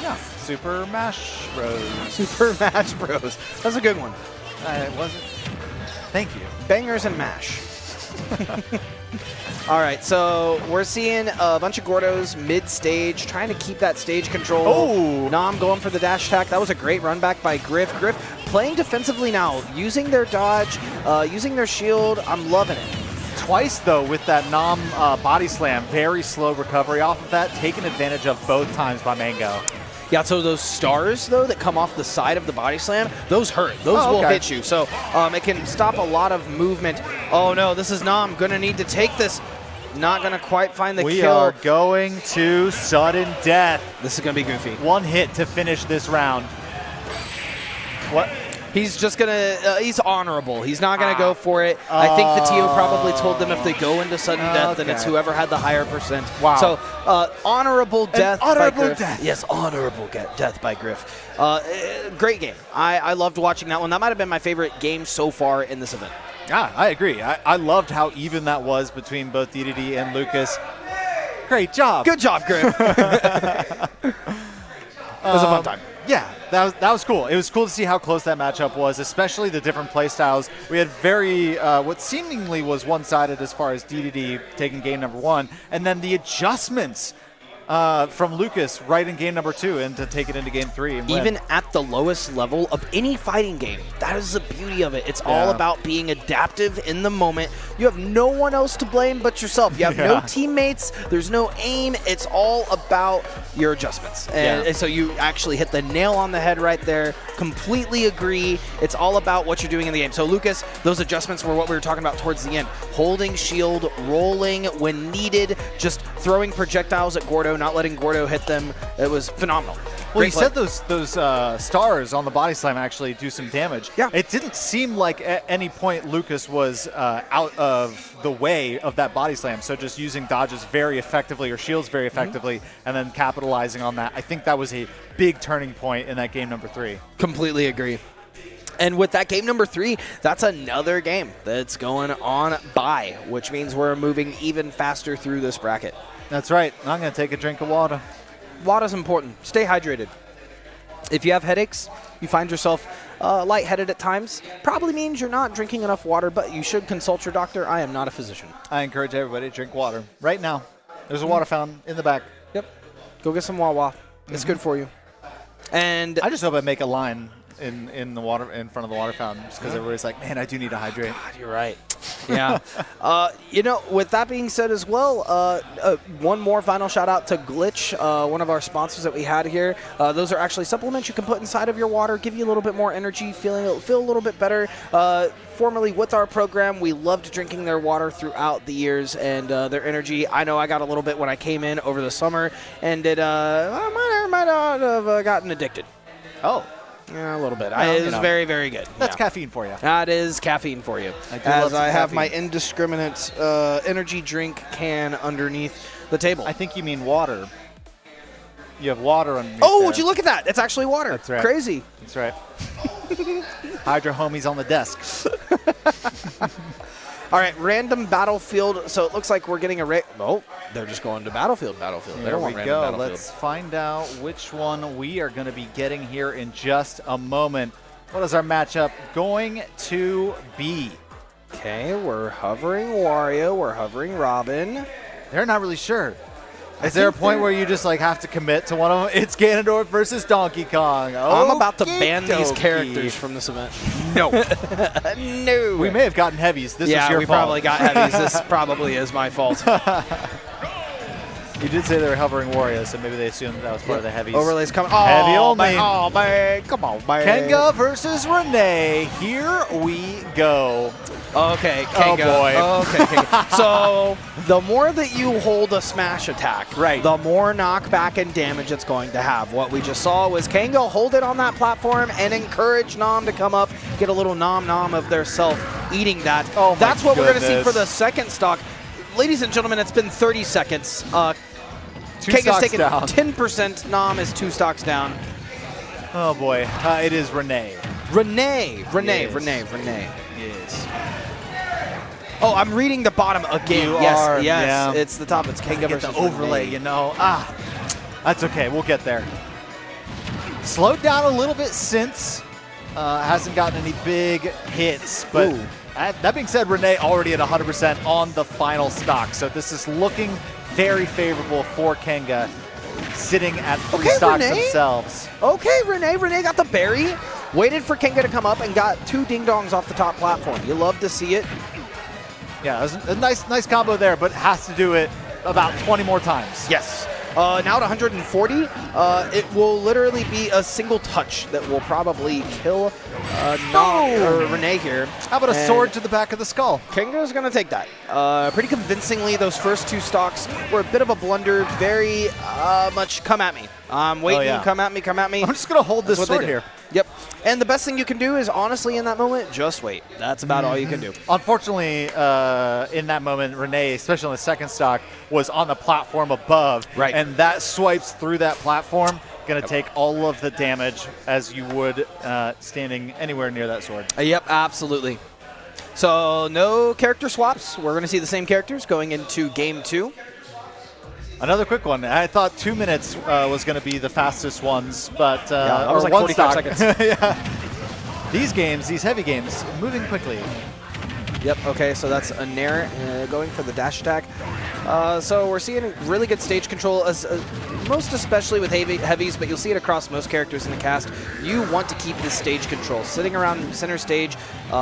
Yeah, Super Mash Bros. Super Mash Bros. That's a good one. It wasn't. Thank you. Bangers and mash. All right, so we're seeing a bunch of Gordos mid-stage, trying to keep that stage control. Oh! Nom going for the dash attack. That was a great run back by Griff. Griff playing defensively now, using their dodge, using their shield. I'm loving it. Twice, though, with that Nom body slam. Very slow recovery off of that, taken advantage of both times by Mango. Yeah, so those stars, though, that come off the side of the body slam, those hurt. Those will hit you. So it can stop a lot of movement. Oh, no, this is Nom going to need to take this. Not going to quite find the We kill. are going to sudden death. This is going to be goofy. One hit to finish this round. What? He's just going to, he's honorable. He's not going to go for it. I think the TO probably told them if they go into sudden death, then it's whoever had the higher percent. Wow. So, honorable death honorable by Griff. death. Yes, honorable death by Griff. Great game. I loved watching that one. That might have been my favorite game so far in this event. Yeah, I agree. I loved how even that was between both DDD and Lucas. Great job. Good job, Griff. It was a fun time. Yeah, that was cool. It was cool to see how close that matchup was, especially the different play styles. We had very, what seemingly was one-sided as far as DDD taking game number 1, and then the adjustments from Lucas right in game number 2 and to take it into game 3 and win. Even at the lowest level of any fighting game, that is the beauty of it. It's all about being adaptive in the moment. You have no one else to blame but yourself. You have no teammates. There's no aim. It's all about your adjustments. And so you actually hit the nail on the head right there. Completely agree. It's all about what you're doing in the game. So Lucas, those adjustments were what we were talking about towards the end. Holding shield, rolling when needed, just throwing projectiles at Gordo, not letting Gordo hit them. It was phenomenal. Well, you Great said those stars on the body slam actually do some damage. Yeah. It didn't seem like at any point Lucas was out of the way of that body slam, so just using dodges very effectively or shields very effectively and then capitalizing on that. I think that was a big turning point in that game number 3. Completely agree. And with that game number 3, that's another game that's going on by, which means we're moving even faster through this bracket. That's right. I'm going to take a drink of water. Water's important. Stay hydrated. If you have headaches, you find yourself lightheaded at times, probably means you're not drinking enough water, but you should consult your doctor. I am not a physician. I encourage everybody to drink water right now. There's a water fountain in the back. Yep. Go get some Wawa. It's good for you. And I just hope I make a line in the water in front of the water fountain just because everybody's like, man, I do need to hydrate. God, you're right. Yeah. You know, with that being said as well, one more final shout out to Glitch, one of our sponsors that we had here. Those are actually supplements you can put inside of your water, give you a little bit more energy, feel a little bit better. Formerly with our program, we loved drinking their water throughout the years and their energy. I know I got a little bit when I came in over the summer, and it might not have gotten addicted. Oh. Yeah, a little bit. Well, It was very, very good. That's caffeine for you. That is caffeine for you. I do love As some I have caffeine. my indiscriminate energy drink can underneath the table. I think you mean water. You have water underneath Oh, there. would you look at that? It's actually water. That's right. Crazy. That's right. Hydra homies on the desk. All right, random battlefield. So it looks like we're getting a oh, they're just going to battlefield. They There don't we want random go. battlefield. Let's find out which one we are going to be getting here in just a moment. What is our matchup going to be? Okay, we're hovering Wario. We're hovering Robin. They're not really sure. Is there a point where you just like have to commit to one of them? It's Ganondorf versus Donkey Kong. I'm about to ban these Okey-dokey. characters from this event. No. No. We may have gotten heavies. This is yeah, your we fault. probably got heavies. This probably is my fault. You did say they were hovering Wario, so maybe they assumed that was part of the heavies. Overlays coming. Oh, Heavy only. Man. Oh, man. Come on, man. Kenga versus Renee. Here we go. Okay, Oh, Kenga. boy. Okay, Kenga. So the more that you hold a smash attack, Right. the more knockback and damage it's going to have. What we just saw was Kenga hold it on that platform and encourage Nom to come up, get a little nom-nom of their self eating that. Oh, my That's what we're going to see goodness. for the second stock. Ladies and gentlemen, it's been 30 seconds. Two Kenga's stocks taken down. 10%. Nom is 2 stocks down. Oh, boy. It is Renee. Renee. Yes. Oh, I'm reading the bottom again. You yes, are, yes. yeah. It's the top. It's Kenga Get versus the overlay, Renee. you know. That's okay. We'll get there. Slowed down a little bit since. Hasn't gotten any big hits, but Ooh. that being said, Renee already at 100% on the final stock. So this is looking very favorable for Kenga, sitting at 3 Okay, stocks Renee. themselves. Okay, Renee. Renee got the berry. Waited for Kenga to come up and got 2 ding-dongs off the top platform. You love to see it. Yeah, it was a nice combo there, but has to do it about 20 more times. Yes. Now at 140, it will literally be a single touch that will probably kill Renee here. How about a And sword to the back of the skull? Kingo's going to take that. Pretty convincingly, those first 2 stocks were a bit of a blunder. Very much come at me. I'm waiting, yeah. come at me, come at me. I'm just going to hold this That's what they sword do. here. Yep. And the best thing you can do is, honestly, in that moment, just wait. That's about all you can do. Unfortunately, in that moment, Renee, especially on the second stock, was on the platform above. Right. And that swipes through that platform. Going to take all of the damage as you would standing anywhere near that sword. Yep, absolutely. So no character swaps. We're going to see the same characters going into game 2. Another quick one. I thought 2 minutes was going to be the fastest ones, but I was or like one 45 stock. seconds. Yeah. These games, these heavy games, moving quickly. Yep, okay, so that's a Nair going for the dash attack. So we're seeing really good stage control, most especially with heavies, but you'll see it across most characters in the cast. You want to keep this stage control. Sitting around center stage,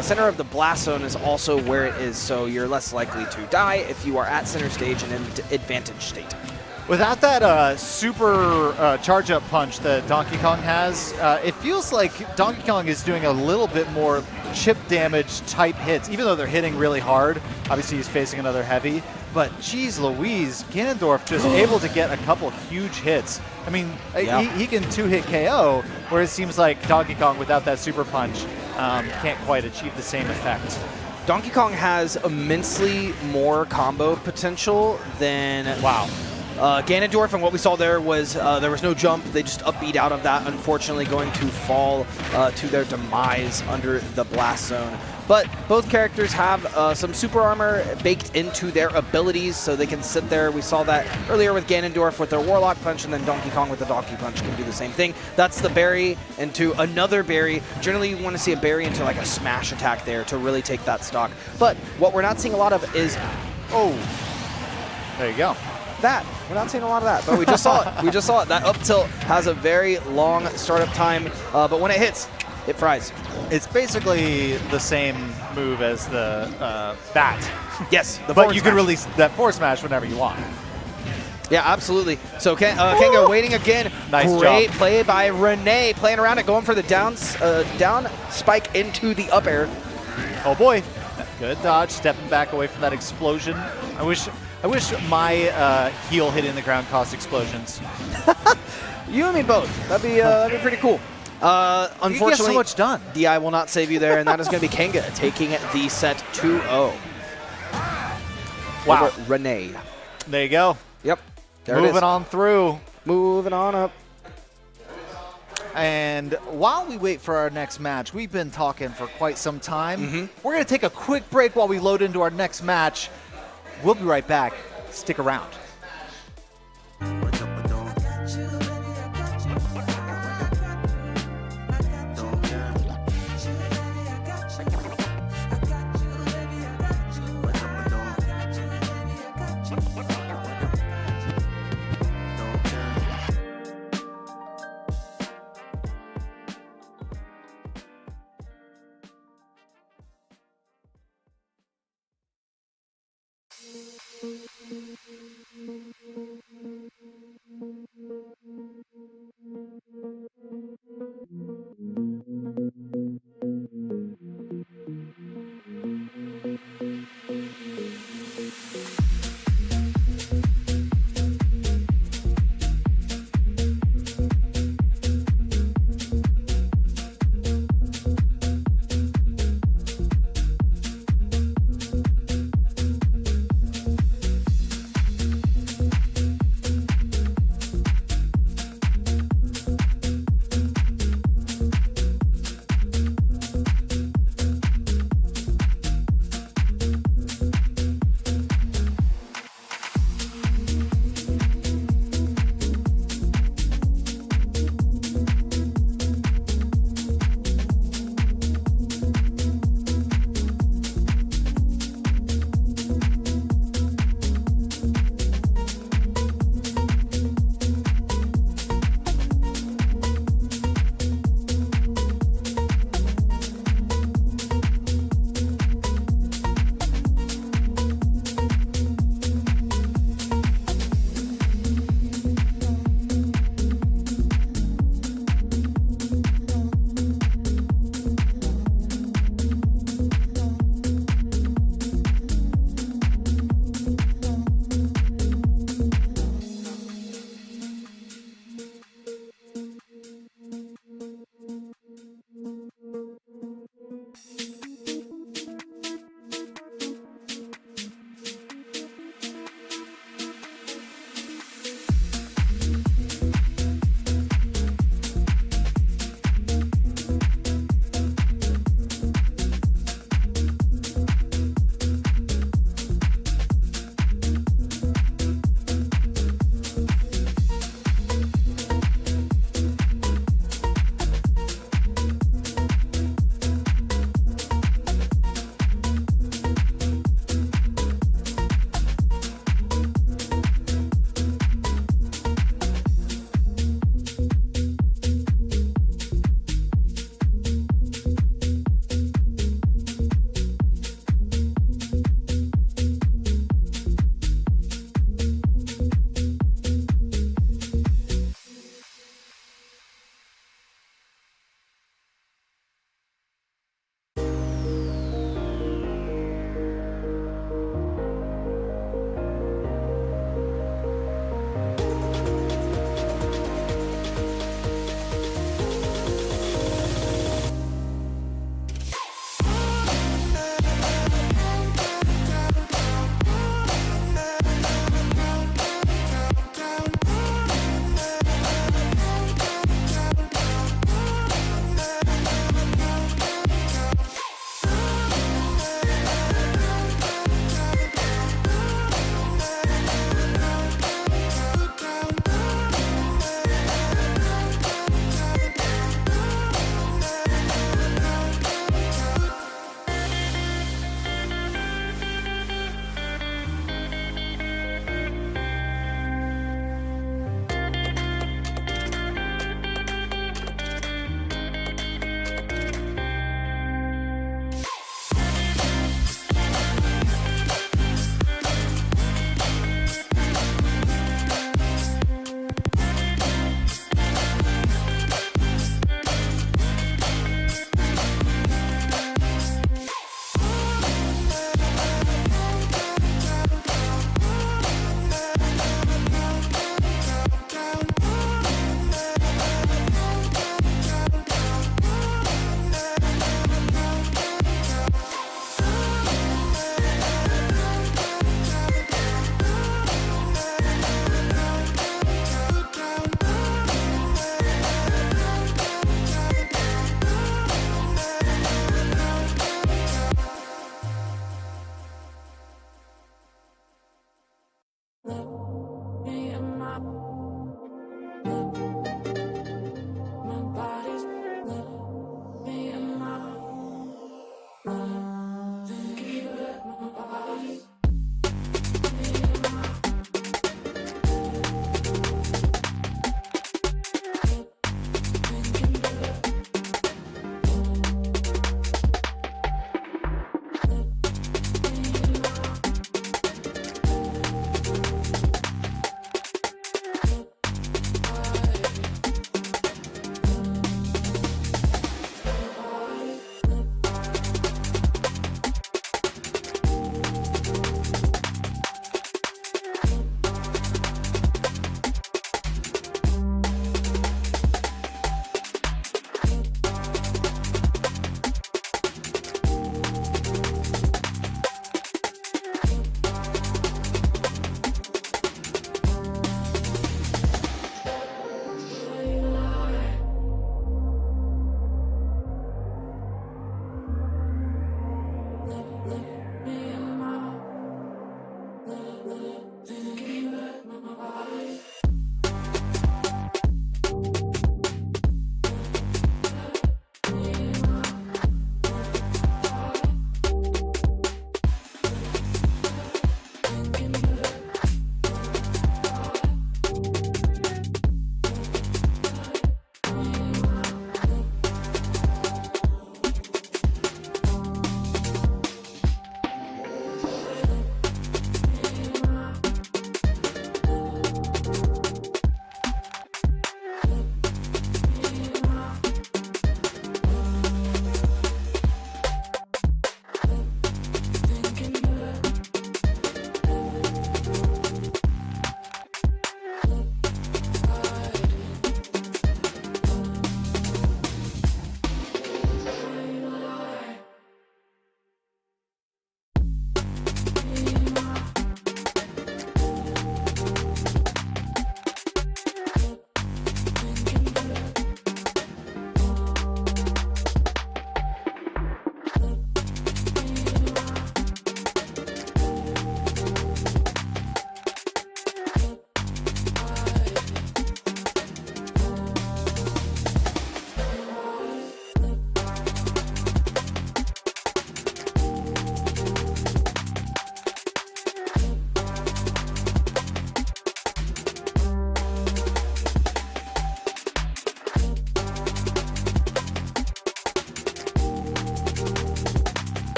center of the blast zone is also where it is, so you're less likely to die if you are at center stage in an advantage state. Without that super charge-up punch that Donkey Kong has, it feels like Donkey Kong is doing a little bit more chip damage type hits, even though they're hitting really hard. Obviously, he's facing another heavy. But geez Louise, Ganondorf just able to get a couple huge hits. I mean, he can 2-hit KO, whereas it seems like Donkey Kong without that super punch can't quite achieve the same effect. Donkey Kong has immensely more combo potential than Ganondorf, and what we saw there was no jump. They just upbeat out of that, unfortunately going to fall to their demise under the blast zone. But both characters have some super armor baked into their abilities, so they can sit there. We saw that earlier with Ganondorf with their Warlock Punch, and then Donkey Kong with the Donkey Punch can do the same thing. That's the berry into another berry. Generally, you want to see a berry into like a smash attack there to really take that stock. But what we're not seeing a lot of is, There you go. that. We're not seeing a lot of that, but we just saw it. We just saw it. That up tilt has a very long startup time, but when it hits, it fries. It's basically the same move as the bat. Yes, the But forward you can smash. release that forward smash whenever you want. Yeah, absolutely. So Kenga waiting again. Nice Great job. play by Renee, playing around it, going for the down spike into the up air. Oh boy, good dodge, stepping back away from that explosion. I wish my heel hitting the ground caused explosions. You and me both. That'd be pretty cool. Unfortunately, You get so much done. DI will not save you there, and that is going to be Kenga taking the set 2-0. Wow. Over Renee. There you go. Yep. There it is. Moving on through. Moving on up. And while we wait for our next match, we've been talking for quite some time. We're going to take a quick break while we load into our next match. We'll be right back. Stick around.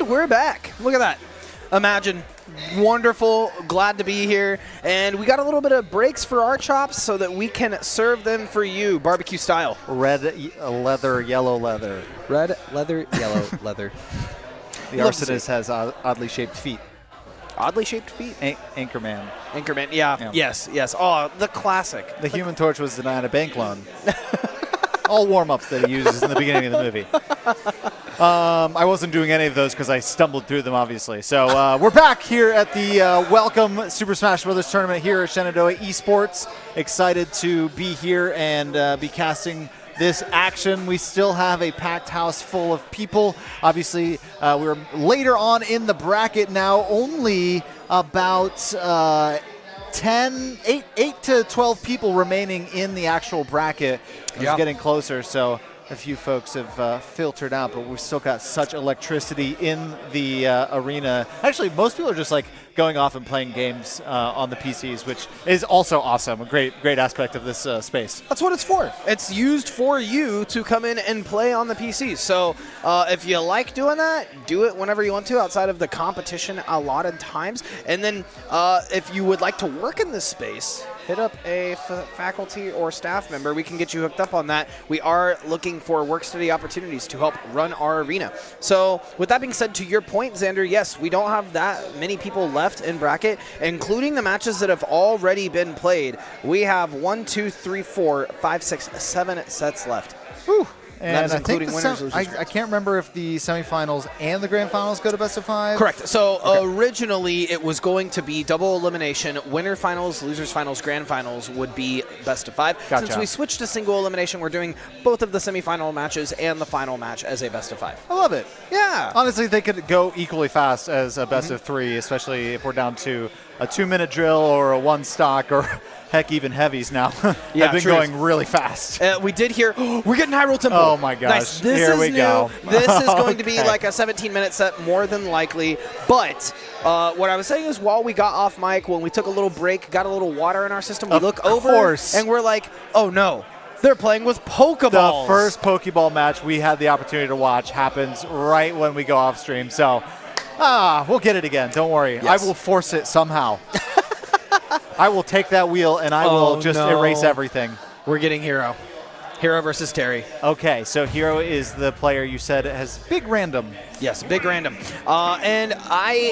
And we're back. Look at that. Imagine. Wonderful. Glad to be here. And we got a little bit of breaks for our chops so that we can serve them for you, barbecue style. Red leather, yellow leather. Red leather, yellow leather. The arsonist has oddly shaped feet. Oddly shaped feet? Anchorman. Anchorman, yeah. Yes. Oh, the classic. The Human Torch was denied a bank loan. All warm-ups that he uses in the beginning of the movie. I wasn't doing any of those because I stumbled through them, obviously. So we're back here at the Welcome Super Smash Bros. Tournament here at Shenandoah Esports. Excited to be here and be casting this action. We still have a packed house full of people. Obviously, we're later on in the bracket now, only about 8 to 12 people remaining in the actual bracket. It's getting closer, so a few folks have filtered out, but we've still got such electricity in the arena. Actually, most people are just like going off and playing games on the PCs, which is also awesome. A great aspect of this space. That's what it's for. It's used for you to come in and play on the PCs. So if you like doing that, do it whenever you want to outside of the competition allotted times. And then if you would like to work in this space, hit up a faculty or staff member. We can get you hooked up on that. We are looking for work-study opportunities to help run our arena. So with that being said, to your point, Xander, yes, we don't have that many people left in bracket, including the matches that have already been played. We have 1, 2, 3, 4, 5, 6, 7 sets left. Whew. And that is I including think winners, losers. I can't remember if the semifinals and the grand finals go to best of 5. Correct. So originally it was going to be double elimination. Winner finals, losers finals, grand finals would be best of 5. Gotcha. Since we switched to single elimination, we're doing both of the semifinal matches and the final match as a best of 5. I love it. Yeah. Honestly, they could go equally fast as a best of 3, especially if we're down to a 2-minute drill or a 1 stock or heck, even heavies now. Yeah, have been going really fast. We did hear, we're getting Hyrule Temple. Oh my gosh. Nice. This Here is we new. go. This is going to be Okay. like a 17-minute set, more than likely. But what I was saying is while we got off mic, when we took a little break, got a little water in our system, we look over and we're like, oh no, they're playing with Pokeballs. The first Pokeball match we had the opportunity to watch happens right when we go off stream. So, we'll get it again. Don't worry. Yes. I will force it somehow. I will take that wheel and I will just erase everything. We're getting Hero. Hero versus Terry. Okay, so Hero is the player you said has big random. Yes, big random. And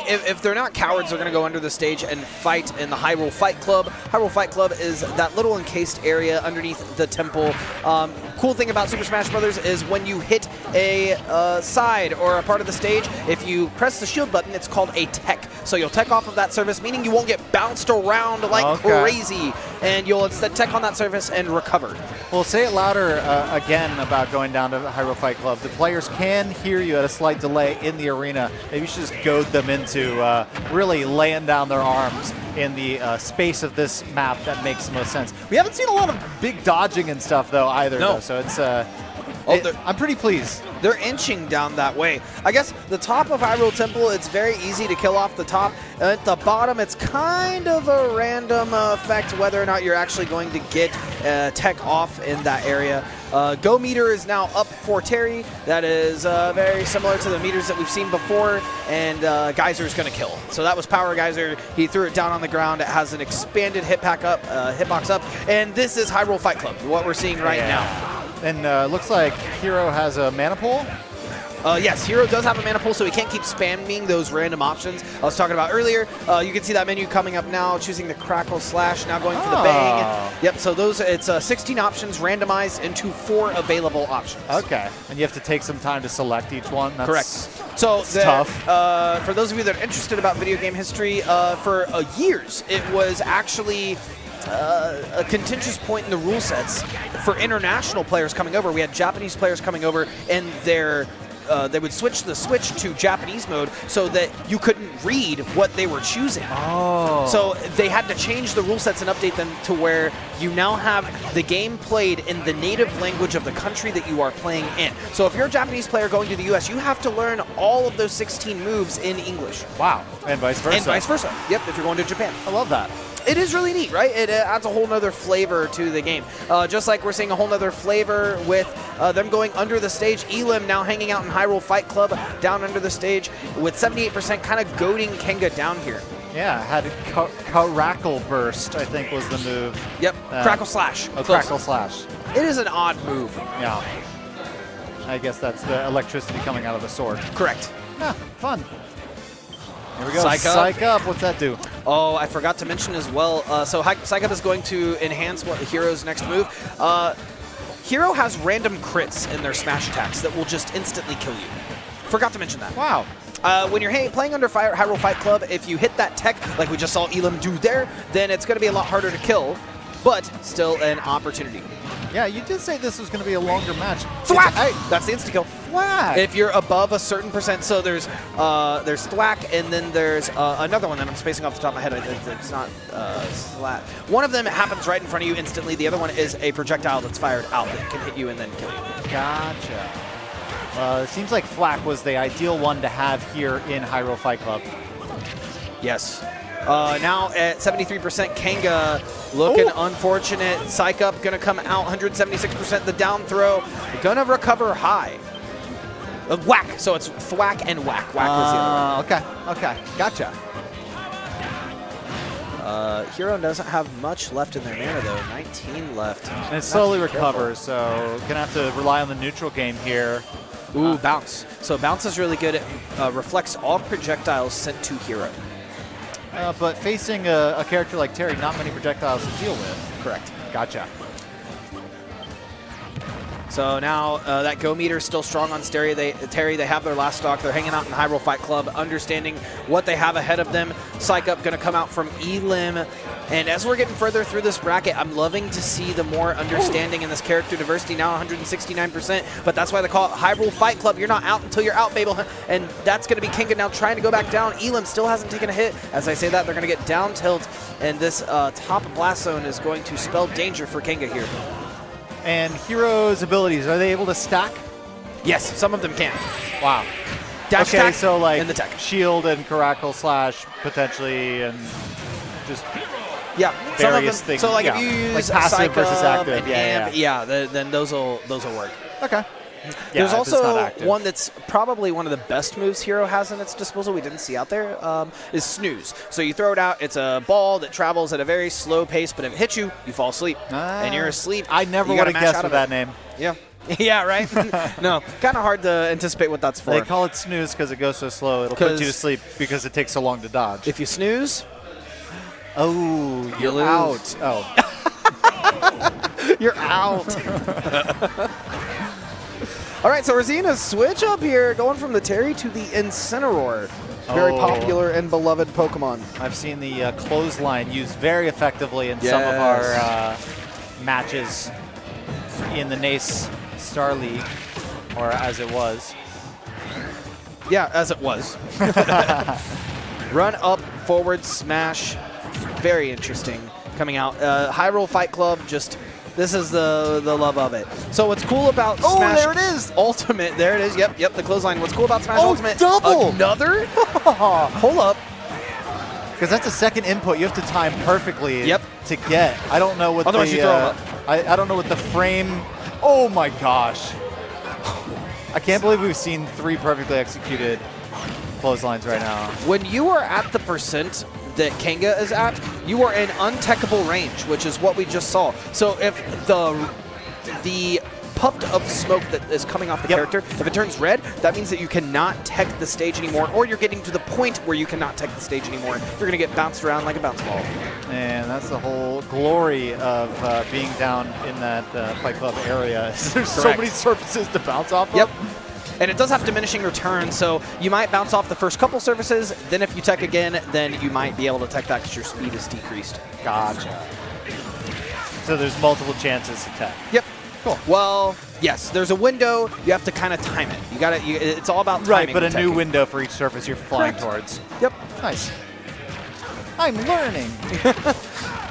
if they're not cowards, they're going to go under the stage and fight in the Hyrule Fight Club. Hyrule Fight Club is that little encased area underneath the temple. Cool thing about Super Smash Bros. Is when you hit a side or a part of the stage, if you press the shield button, it's called a tech. So you'll tech off of that surface, meaning you won't get bounced around like crazy, and you'll instead tech on that surface and recover. Well, say it louder again about going down to Hyrule Fight Club. The players can hear you at a slight delay in the arena. Maybe you should just goad them into really laying down their arms in the space of this map that makes the most sense. We haven't seen a lot of big dodging and stuff, though, either. No. Though, so it's I'm pretty pleased. They're inching down that way. I guess the top of Hyrule Temple, it's very easy to kill off the top. At the bottom, it's kind of a random effect whether or not you're actually going to get tech off in that area. Go meter is now up for Terry. That is very similar to the meters that we've seen before, and Geyser's going to kill. So that was Power Geyser. He threw it down on the ground. It has an expanded hitbox up, and this is Hyrule Fight Club, what we're seeing right now. And looks like Hero has a mana pool. Yes, Hero does have a mana pool, so he can't keep spamming those random options I was talking about earlier. You can see that menu coming up now, choosing the Crackle Slash, now going for the Bang. Yep, so it's 16 options randomized into 4 available options. Okay, and you have to take some time to select each one. That's correct. So it's tough. For those of you that are interested about video game history, for years it was actually a contentious point in the rule sets for international players coming over. We had Japanese players coming over, and they would switch the switch to Japanese mode so that you couldn't read what they were choosing. Oh. So they had to change the rule sets and update them to where you now have the game played in the native language of the country that you are playing in. So if you're a Japanese player going to the US, you have to learn all of those 16 moves in English. Wow. And vice versa. And vice versa. Yep, if you're going to Japan. I love that. It is really neat, right? It adds a whole nother flavor to the game. Just like we're seeing a whole nother flavor with them going under the stage. Elim now hanging out in Hyrule Fight Club down under the stage with 78%, kind of goading Kenga down here. Yeah, had Crackle Burst, I think was the move. Yep, Crackle Slash. Oh, Crackle Slash. It is an odd move. Yeah. I guess that's the electricity coming out of the sword. Correct. Yeah, fun. Here we go. Psych Up. What's that do? Oh, I forgot to mention as well. So Psych Up is going to enhance what Hero's next move. Hero has random crits in their smash attacks that will just instantly kill you. Forgot to mention that. Wow. When you're playing under Hyrule Fight Club, if you hit that tech like we just saw Elim do there, then it's going to be a lot harder to kill, but still an opportunity. Yeah, you did say this was going to be a longer match. Thwack! That's the insta-kill. Thwack! If you're above a certain percent, so there's Thwack, and then there's another one that I'm spacing off the top of my head. It's not Slat. One of them happens right in front of you instantly. The other one is a projectile that's fired out that can hit you and then kill you. Gotcha. It seems like Thwack was the ideal one to have here in Hyrule Fight Club. Yes. Now at 73%, Kenga looking unfortunate. Psych Up gonna come out 176%. The down throw gonna recover high. Whack. So it's Thwack and Whack. Whack was the other one. Okay. Gotcha. Hero doesn't have much left in their mana though. 19 left. And it slowly recovers, so gonna have to rely on the neutral game here. Ooh, bounce. So bounce is really good. It reflects all projectiles sent to Hero. But facing a character like Terry, not many projectiles to deal with. Correct. Gotcha. So now that go meter is still strong on Terry. They have their last stock. They're hanging out in Hyrule Fight Club, understanding what they have ahead of them. Psych Up going to come out from Elim. And as we're getting further through this bracket, I'm loving to see the more understanding in this character diversity, now 169%. But that's why they call it Hyrule Fight Club. You're not out until you're out, baby. And that's going to be Kenga now trying to go back down. Elim still hasn't taken a hit. As I say that, they're going to get down tilt. And this top blast zone is going to spell danger for Kenga here. And Hero's abilities, are they able to stack? Yes, some of them can. Wow. Dash okay, attack so like and the tech. Shield and Crackle Slash potentially, and just yeah, various things. So like yeah. if you use like passive Psych versus Up active, and then those will work. Okay. There's Yeah, also one that's probably one of the best moves Hero has in its disposal we didn't see out there, is Snooze. So you throw it out, it's a ball that travels at a very slow pace, but if it hits you, you fall asleep. And you're asleep. I never would have guessed with that name. Yeah. Yeah, right? No, kind of hard to anticipate what that's for. They call it Snooze because it goes so slow, it'll put you to sleep because it takes so long to dodge. If you snooze, oh, you lose. Out. Oh. You're out. All right, so Rosina's switch up here, going from the Terry to the Incineroar. Very popular and beloved Pokemon. I've seen the clothesline used very effectively in some of our matches in the NACE Star League, or as it was. Yeah, as it was. Run up, forward, smash. Very interesting coming out. Hyrule Fight Club, just... This is the love of it. So what's cool about Smash there it is. Ultimate, there it is, yep, the clothesline. What's cool about Smash Ultimate? Double! Another? Hold up. Because that's a second input you have to time perfectly to get. I don't know what otherwise you throw them up. I don't know what the frame... Oh my gosh. I can't believe we've seen 3 perfectly executed clotheslines right now. When you are at the percent that Kenga is at, you are in untechable range, which is what we just saw. So if the puff of smoke that is coming off the character, if it turns red, that means that you cannot tech the stage anymore, or you're getting to the point where you cannot tech the stage anymore. You're going to get bounced around like a bounce ball. And that's the whole glory of being down in that Fight Club area. There's so many surfaces to bounce off of. And it does have diminishing returns, so you might bounce off the first couple surfaces, then if you tech again, then you might be able to tech that because your speed is decreased. Gotcha. So there's multiple chances to tech. Yep. Cool. Well, yes, there's a window. You have to kind of time it. You got to. It's all about timing. Right, but a new window for each surface you're flying towards. Yep. Nice. I'm learning.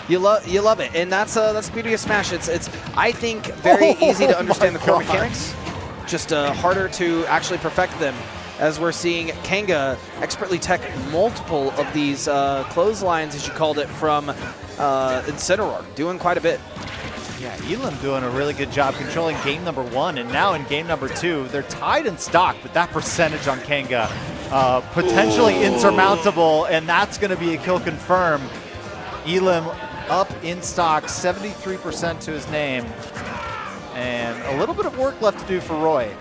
You love it, and that's the beauty of Smash. It's I think very easy to understand the core mechanics. Just harder to actually perfect them. as we're seeing Kanga expertly tech multiple of these clotheslines, as you called it, from Incineroar, doing quite a bit. Yeah, Elam doing a really good job controlling game number 1, and now in game number 2, they're tied in stock, but that percentage on Kanga potentially insurmountable, and that's going to be a kill confirm. Elam up in stock, 73% to his name, and a little bit of work left to do for Roy.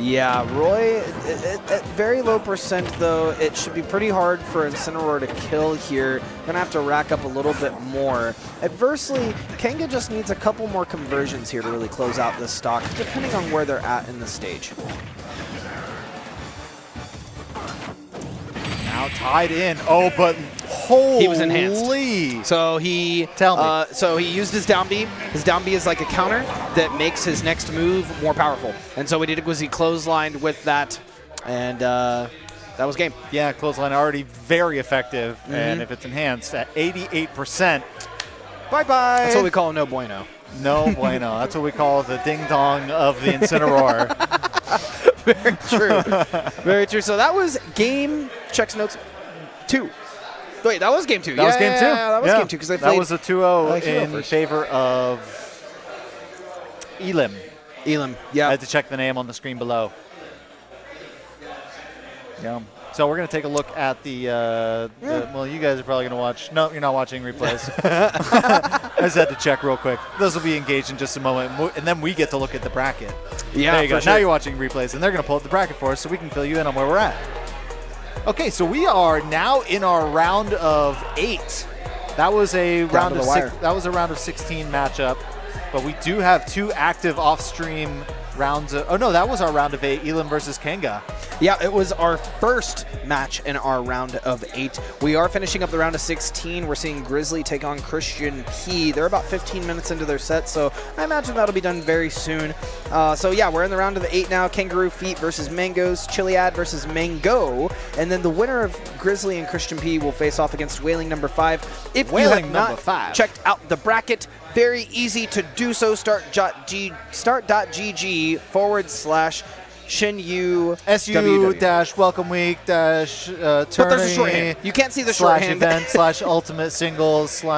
Yeah, Roy, at very low percent, though, it should be pretty hard for Incineroar to kill here. Going to have to rack up a little bit more. Adversely, Kanga just needs a couple more conversions here to really close out this stock, depending on where they're at in the stage. Now tied in. Oh, but holy. He was enhanced. So he so he used his down B. His down B is like a counter that makes his next move more powerful. And so what he did was he clotheslined with that, and that was game. Yeah, clothesline already very effective, and if it's enhanced at 88%, bye-bye. That's what we call a no bueno. No bueno. That's what we call the ding-dong of the Incineroar. Very true. Very true. So that was game, checks notes, 2. Wait, that was game 2. That was game 2. Yeah, that was game 2 because they played. That was a 2-0 in first. favor of Elam. Elam, yeah. I had to check the name on the screen below. Yeah. So we're going to take a look at the well, you guys are probably going to watch. No, you're not watching replays. I just had to check real quick. Those will be engaged in just a moment, and then we get to look at the bracket. Yeah, there you go. sure. Now you're watching replays, and they're going to pull up the bracket for us so we can fill you in on where we're at. Okay, so we are now in our round of 8. That was a round of 6. That was a round of 16 matchup, but we do have 2 active off-stream rounds. Oh no, that was our round of 8. Elam versus Kanga. Yeah, it was our first match in our round of 8. We are finishing up the round of 16. We're seeing Grizzly take on Christian P. They're about 15 minutes into their set, so I imagine that'll be done very soon. So yeah, we're in the round of 8 now. Kangaroo Feet versus Mangoes, Chiliad versus Mango, and then the winner of Grizzly and Christian P will face off against Wailing number 5. If you have not checked out the bracket, very easy to do so. Start.gg /Shenyu SU dash welcome week dash But there's a shorthand. You can't see the shorthand. Event / ultimate singles /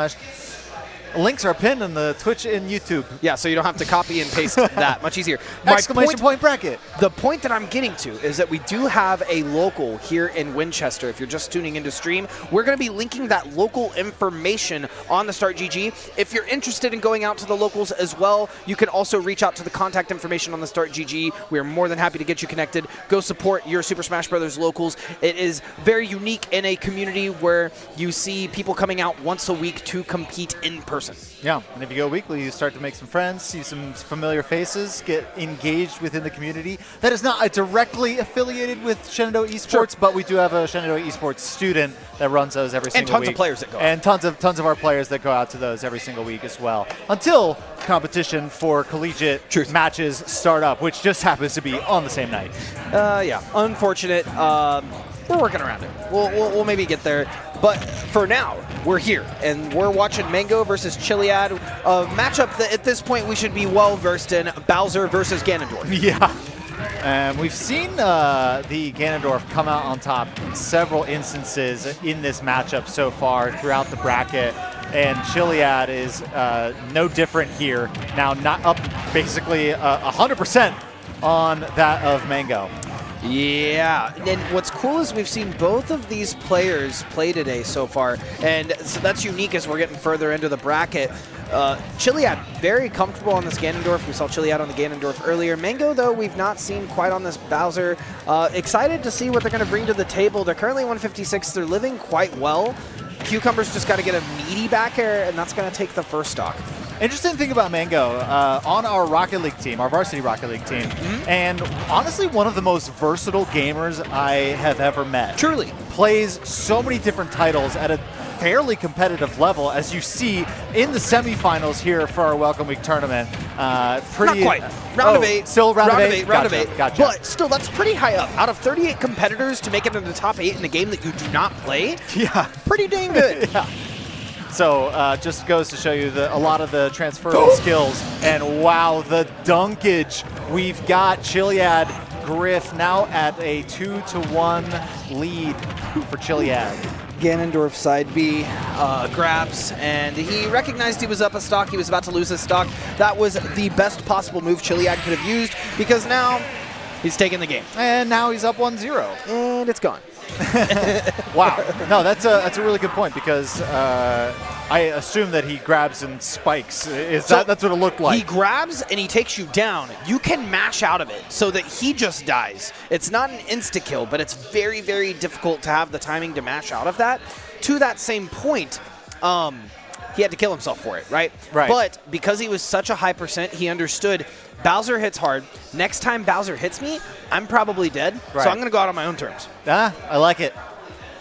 links are pinned in the Twitch and YouTube. Yeah, so you don't have to copy and paste that. Much easier. Exclamation point bracket. The point that I'm getting to is that we do have a local here in Winchester. If you're just tuning into stream, we're going to be linking that local information on the Start GG. If you're interested in going out to the locals as well, you can also reach out to the contact information on the Start GG. We are more than happy to get you connected. Go support your Super Smash Bros. Locals. It is very unique in a community where you see people coming out once a week to compete in person. Yeah, and if you go weekly, you start to make some friends, see some familiar faces, get engaged within the community. That is not directly affiliated with Shenandoah Esports, but we do have a Shenandoah Esports student that runs those every single week. And tons of players that go out. And tons of our players that go out to those every single week as well. Until competition for collegiate matches start up, which just happens to be on the same night. Yeah, unfortunate. We're working around it. We'll maybe get there. But for now, we're here, and we're watching Mango versus Chiliad, a matchup that at this point we should be well-versed in, Bowser versus Ganondorf. Yeah. We've seen the Ganondorf come out on top in several instances in this matchup so far throughout the bracket, and Chiliad is no different here. Now not up basically 100% on that of Mango. Yeah, and what's cool is we've seen both of these players play today so far, and so that's unique as we're getting further into the bracket. Chiliad, very comfortable on this Ganondorf. We saw Chiliad on the Ganondorf earlier. Mango, though, we've not seen quite on this Bowser. Excited to see what they're going to bring to the table. They're currently 156. They're living quite well. Cucumber's just got to get a meaty back air, and that's going to take the first stock. Interesting thing about Mango, on our Rocket League team, our varsity Rocket League team, and honestly one of the most versatile gamers I have ever met. Truly. Plays so many different titles at a fairly competitive level, as you see in the semifinals here for our Welcome Week tournament. Not quite. Round of 8. Still round of 8? Round of 8. Gotcha. But still, that's pretty high up. Out of 38 competitors to make it into the top 8 in a game that you do not play, yeah, pretty dang good. Yeah. So just goes to show you a lot of the transferable skills. And wow, the dunkage. We've got Chiliad Griff now at a 2-1 lead for Chiliad. Ganondorf side B grabs, and he recognized he was up a stock. He was about to lose his stock. That was the best possible move Chiliad could have used, because now he's taking the game. And now he's up 1-0. And it's gone. Wow. No, that's a really good point, because I assume that he grabs and spikes. That's what it looked like? He grabs and he takes you down. You can mash out of it so that he just dies. It's not an insta-kill, but it's very, very difficult to have the timing to mash out of that. To that same point, he had to kill himself for it, right? Right. But because he was such a high percent, he understood Bowser hits hard. Next time Bowser hits me, I'm probably dead. Right. So I'm going to go out on my own terms. I like it.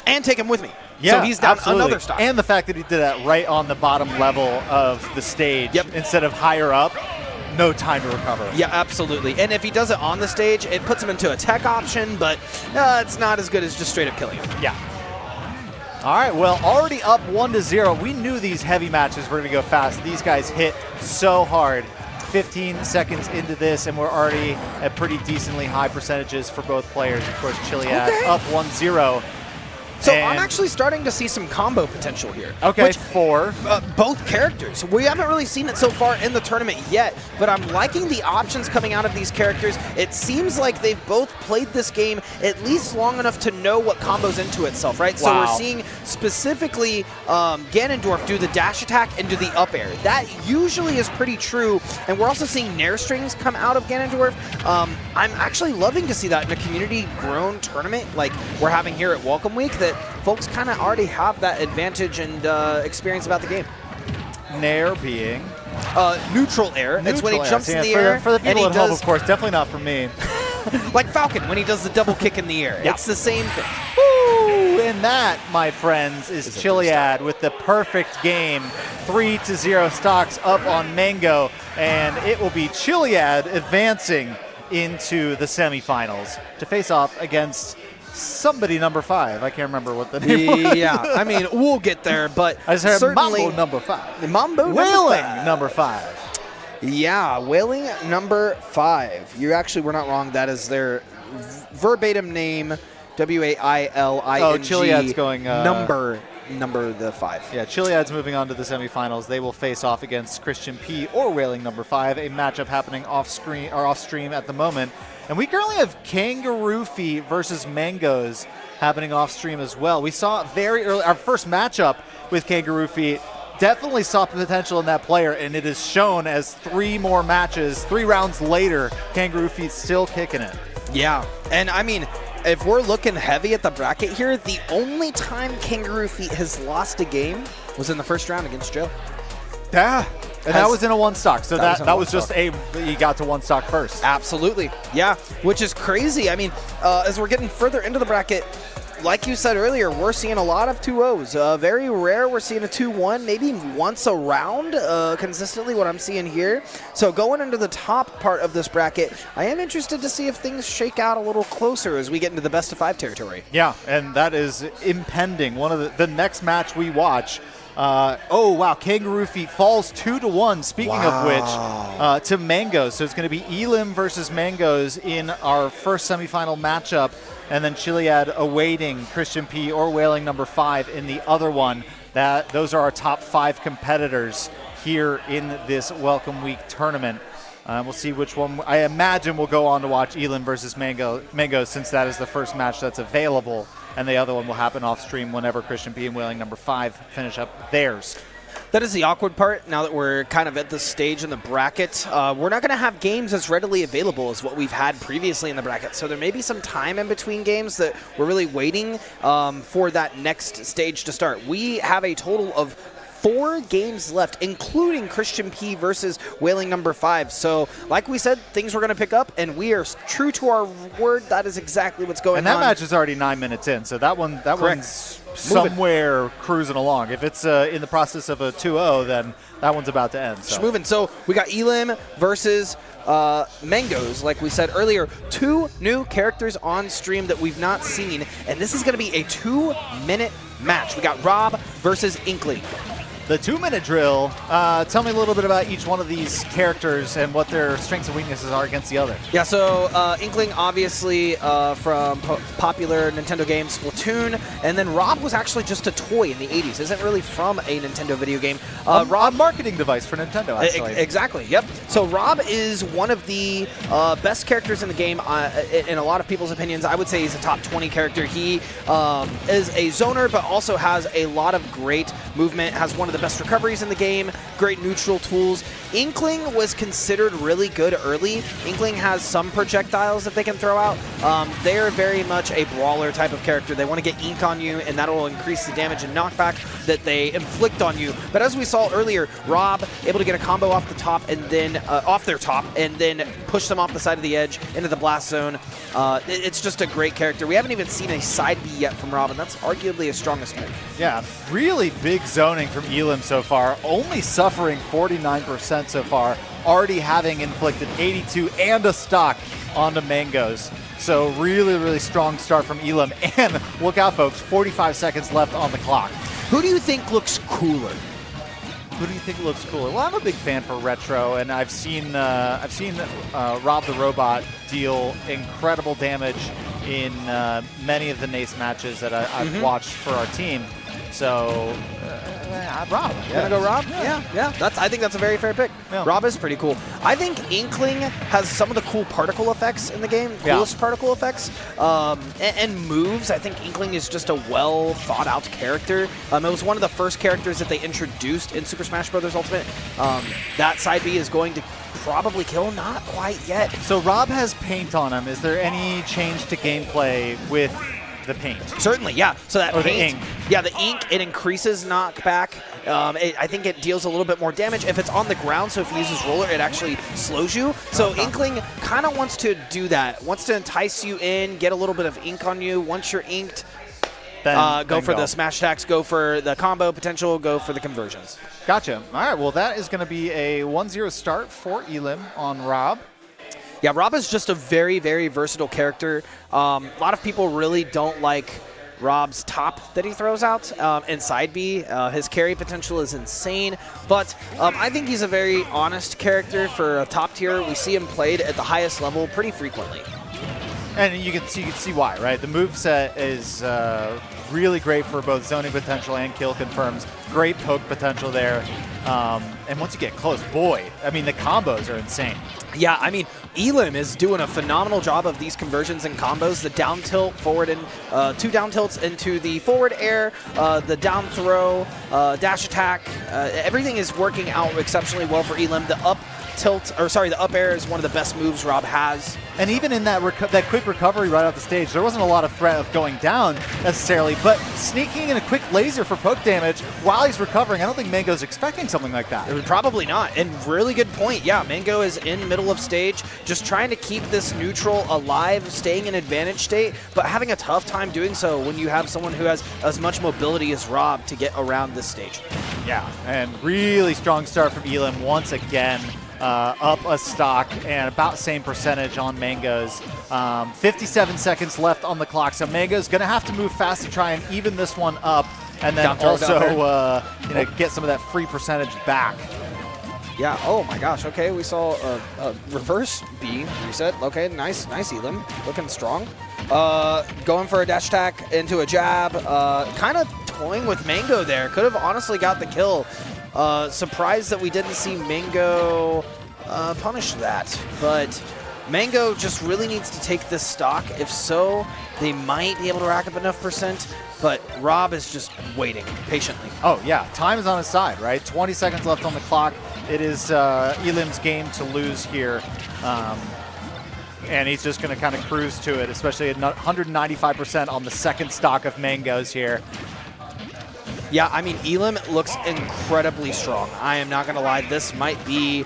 And take him with me. Yeah, so he's down absolutely. another stock. And the fact that he did that right on the bottom level of the stage instead of higher up, no time to recover. Yeah, absolutely. And if he does it on the stage, it puts him into a tech option, but it's not as good as just straight up killing him. Yeah. All right, well, already up 1-0. We knew these heavy matches were going to go fast. These guys hit so hard. 15 seconds into this, and we're already at pretty decently high percentages for both players. Of course, Chiliad up 1-0. So I'm actually starting to see some combo potential here. Okay, which, for both characters. We haven't really seen it so far in the tournament yet, but I'm liking the options coming out of these characters. It seems like they've both played this game at least long enough to know what combos into itself, right? So we're seeing specifically Ganondorf do the dash attack and do the up air. That usually is pretty true, and we're also seeing Nair strings come out of Ganondorf. I'm actually loving to see that in a community-grown tournament like we're having here at Welcome Week, that folks kind of already have that advantage and experience about the game. Nair being neutral air. It's when he jumps in the air. For the people and at home, of course, definitely not for me. Like Falcon when he does the double kick in the air. Yeah. It's the same thing. Woo! And that, my friends, is Chiliad with the perfect game. 3-0 stocks up on Mango, and it will be Chiliad advancing into the semifinals to face off against somebody number 5. I can't remember what the name was. Yeah, I mean, we'll get there, but I just heard certainly Mambo number 5. Mambo Wailing number 5. Yeah, Wailing number 5. You actually were not wrong. That is their verbatim name, W-A-I-L-I-N-G. Oh, Chiliad's going number the 5. Yeah, Chiliad's moving on to the semifinals. They will face off against Christian P or Wailing number 5, a matchup happening off stream at the moment. And we currently have Kangaroo Feet versus Mangoes happening off stream as well. We saw very early, our first matchup with Kangaroo Feet definitely saw potential in that player, and it is shown as 3 more matches, 3 rounds later, Kangaroo Feet still kicking it. Yeah, and I mean, if we're looking heavy at the bracket here, the only time Kangaroo Feet has lost a game was in the first round against Joe. Yeah. And that was in a 1 stock, so that was just stock. he got to 1 stock first. Absolutely, yeah, which is crazy. I mean, as we're getting further into the bracket, like you said earlier, we're seeing a lot of 2-0s. Very rare we're seeing a 2-1, maybe once a round, consistently what I'm seeing here. So going into the top part of this bracket, I am interested to see if things shake out a little closer as we get into the best of 5 territory. Yeah, and that is impending. One of the next match we watch. Oh, wow. Kangaroo Feet falls 2-1, speaking of which, to Mangoes. So it's going to be Elim versus Mangoes in our first semifinal matchup, and then Chiliad awaiting Christian P or Wailing number 5 in the other one. Those are our top 5 competitors here in this Welcome Week tournament. We'll see which one. I imagine we'll go on to watch Elim versus Mangoes, since that is the first match that's available. And the other one will happen off stream whenever Christian P and Wailing number 5 finish up theirs. That is the awkward part now that we're kind of at this stage in the bracket. We're not going to have games as readily available as what we've had previously in the bracket. So there may be some time in between games that we're really waiting for that next stage to start. We have a total of 4 games left, including Christian P versus Wailing number 5. So, like we said, things were going to pick up, and we are true to our word. That is exactly what's going on. And that match is already 9 minutes in, so that one's somewhere cruising along. If it's in the process of a 2-0, then that one's about to end. So. Just moving. So we got Elim versus Mangoes, like we said earlier. 2 new characters on stream that we've not seen, and this is going to be a 2-minute match. We got Rob versus Inkling. the 2-minute drill. Tell me a little bit about each one of these characters and what their strengths and weaknesses are against the other. Yeah, so Inkling, obviously from popular Nintendo game Splatoon, and then Rob was actually just a toy in the 80s. Isn't really from a Nintendo video game. Rob, marketing device for Nintendo, actually. Exactly, yep. So Rob is one of the best characters in the game, in a lot of people's opinions. I would say he's a top 20 character. He is a zoner, but also has a lot of great movement, has one of the best recoveries in the game, great neutral tools. Inkling was considered really good early. Inkling has some projectiles that they can throw out. They are very much a brawler type of character. They want to get ink on you, and that will increase the damage and knockback that they inflict on you. But as we saw earlier, Rob able to get a combo off the top and then off their top, and then push them off the side of the edge into the blast zone. It's just a great character. We haven't even seen a side B yet from Rob, and that's arguably his strongest move. Yeah, really big zoning from Elim so far, only suffering 49% so far, already having inflicted 82 and a stock onto Mangoes. So really, really strong start from Elim. And look out, folks, 45 seconds left on the clock. Who do you think looks cooler? Who do you think looks cooler? Well, I'm a big fan for retro, and I've seen Rob the Robot deal incredible damage in many of the NACE matches that I've watched for our team. So, Rob. Gonna go Rob? Yeah. I think that's a very fair pick. Yeah. Rob is pretty cool. I think Inkling has some of the cool particle effects in the game, coolest particle effects, and moves. I think Inkling is just a well thought out character. It was one of the first characters that they introduced in Super Smash Bros. Ultimate. That side B is going to probably kill, not quite yet. So Rob has paint on him. Is there any change to gameplay with the paint? Certainly, yeah. So that or paint, the ink. yeah, the ink, it increases knockback. I think it deals a little bit more damage. If it's on the ground, so if he uses roller, it actually slows you. So Inkling kind of wants to do that, wants to entice you in, get a little bit of ink on you. Once you're inked, go for the smash attacks, go for the combo potential, go for the conversions. Gotcha. All right, well, that is going to be a 1-0 start for Elim on Rob. Yeah, Rob is just a very, very versatile character. A lot of people really don't like Rob's top that he throws out in side B. His carry potential is insane, but I think he's a very honest character for a top tier. We see him played at the highest level pretty frequently. And you can see why, right? The moveset is really great for both zoning potential and kill confirms. Great poke potential there. And once you get close, boy, I mean, the combos are insane. Yeah, I mean, Elim is doing a phenomenal job of these conversions and combos. The down tilt forward and 2 down tilts into the forward air, the down throw, dash attack. Everything is working out exceptionally well for Elim. The up tilt, or sorry, the up air is one of the best moves Rob has. And even in that quick recovery right off the stage, there wasn't a lot of threat of going down necessarily, but sneaking in a quick laser for poke damage while he's recovering, I don't think Mango's expecting something like that. Probably not, and really good point. Yeah, Mango is in middle of stage, just trying to keep this neutral alive, staying in advantage state, but having a tough time doing so when you have someone who has as much mobility as Rob to get around this stage. Yeah, and really strong start from Elim once again. Up a stock and about same percentage on Mango's. 57 seconds left on the clock, so Mango's going to have to move fast to try and even this one up, and then also get some of that free percentage back. Yeah, oh my gosh, okay, we saw a reverse B reset. Okay, nice Elim, looking strong. Going for a dash attack into a jab, kind of toying with Mango there. Could have honestly got the kill. Surprised that we didn't see Mango punish that, but Mango just really needs to take this stock. If so, they might be able to rack up enough percent, but Rob is just waiting patiently. Oh yeah, time is on his side, right? 20 seconds left on the clock. It is Elim's game to lose here. And he's just going to kind of cruise to it, especially at 195% on the second stock of Mango's here. Yeah, I mean, Elim looks incredibly strong. I am not going to lie. This might be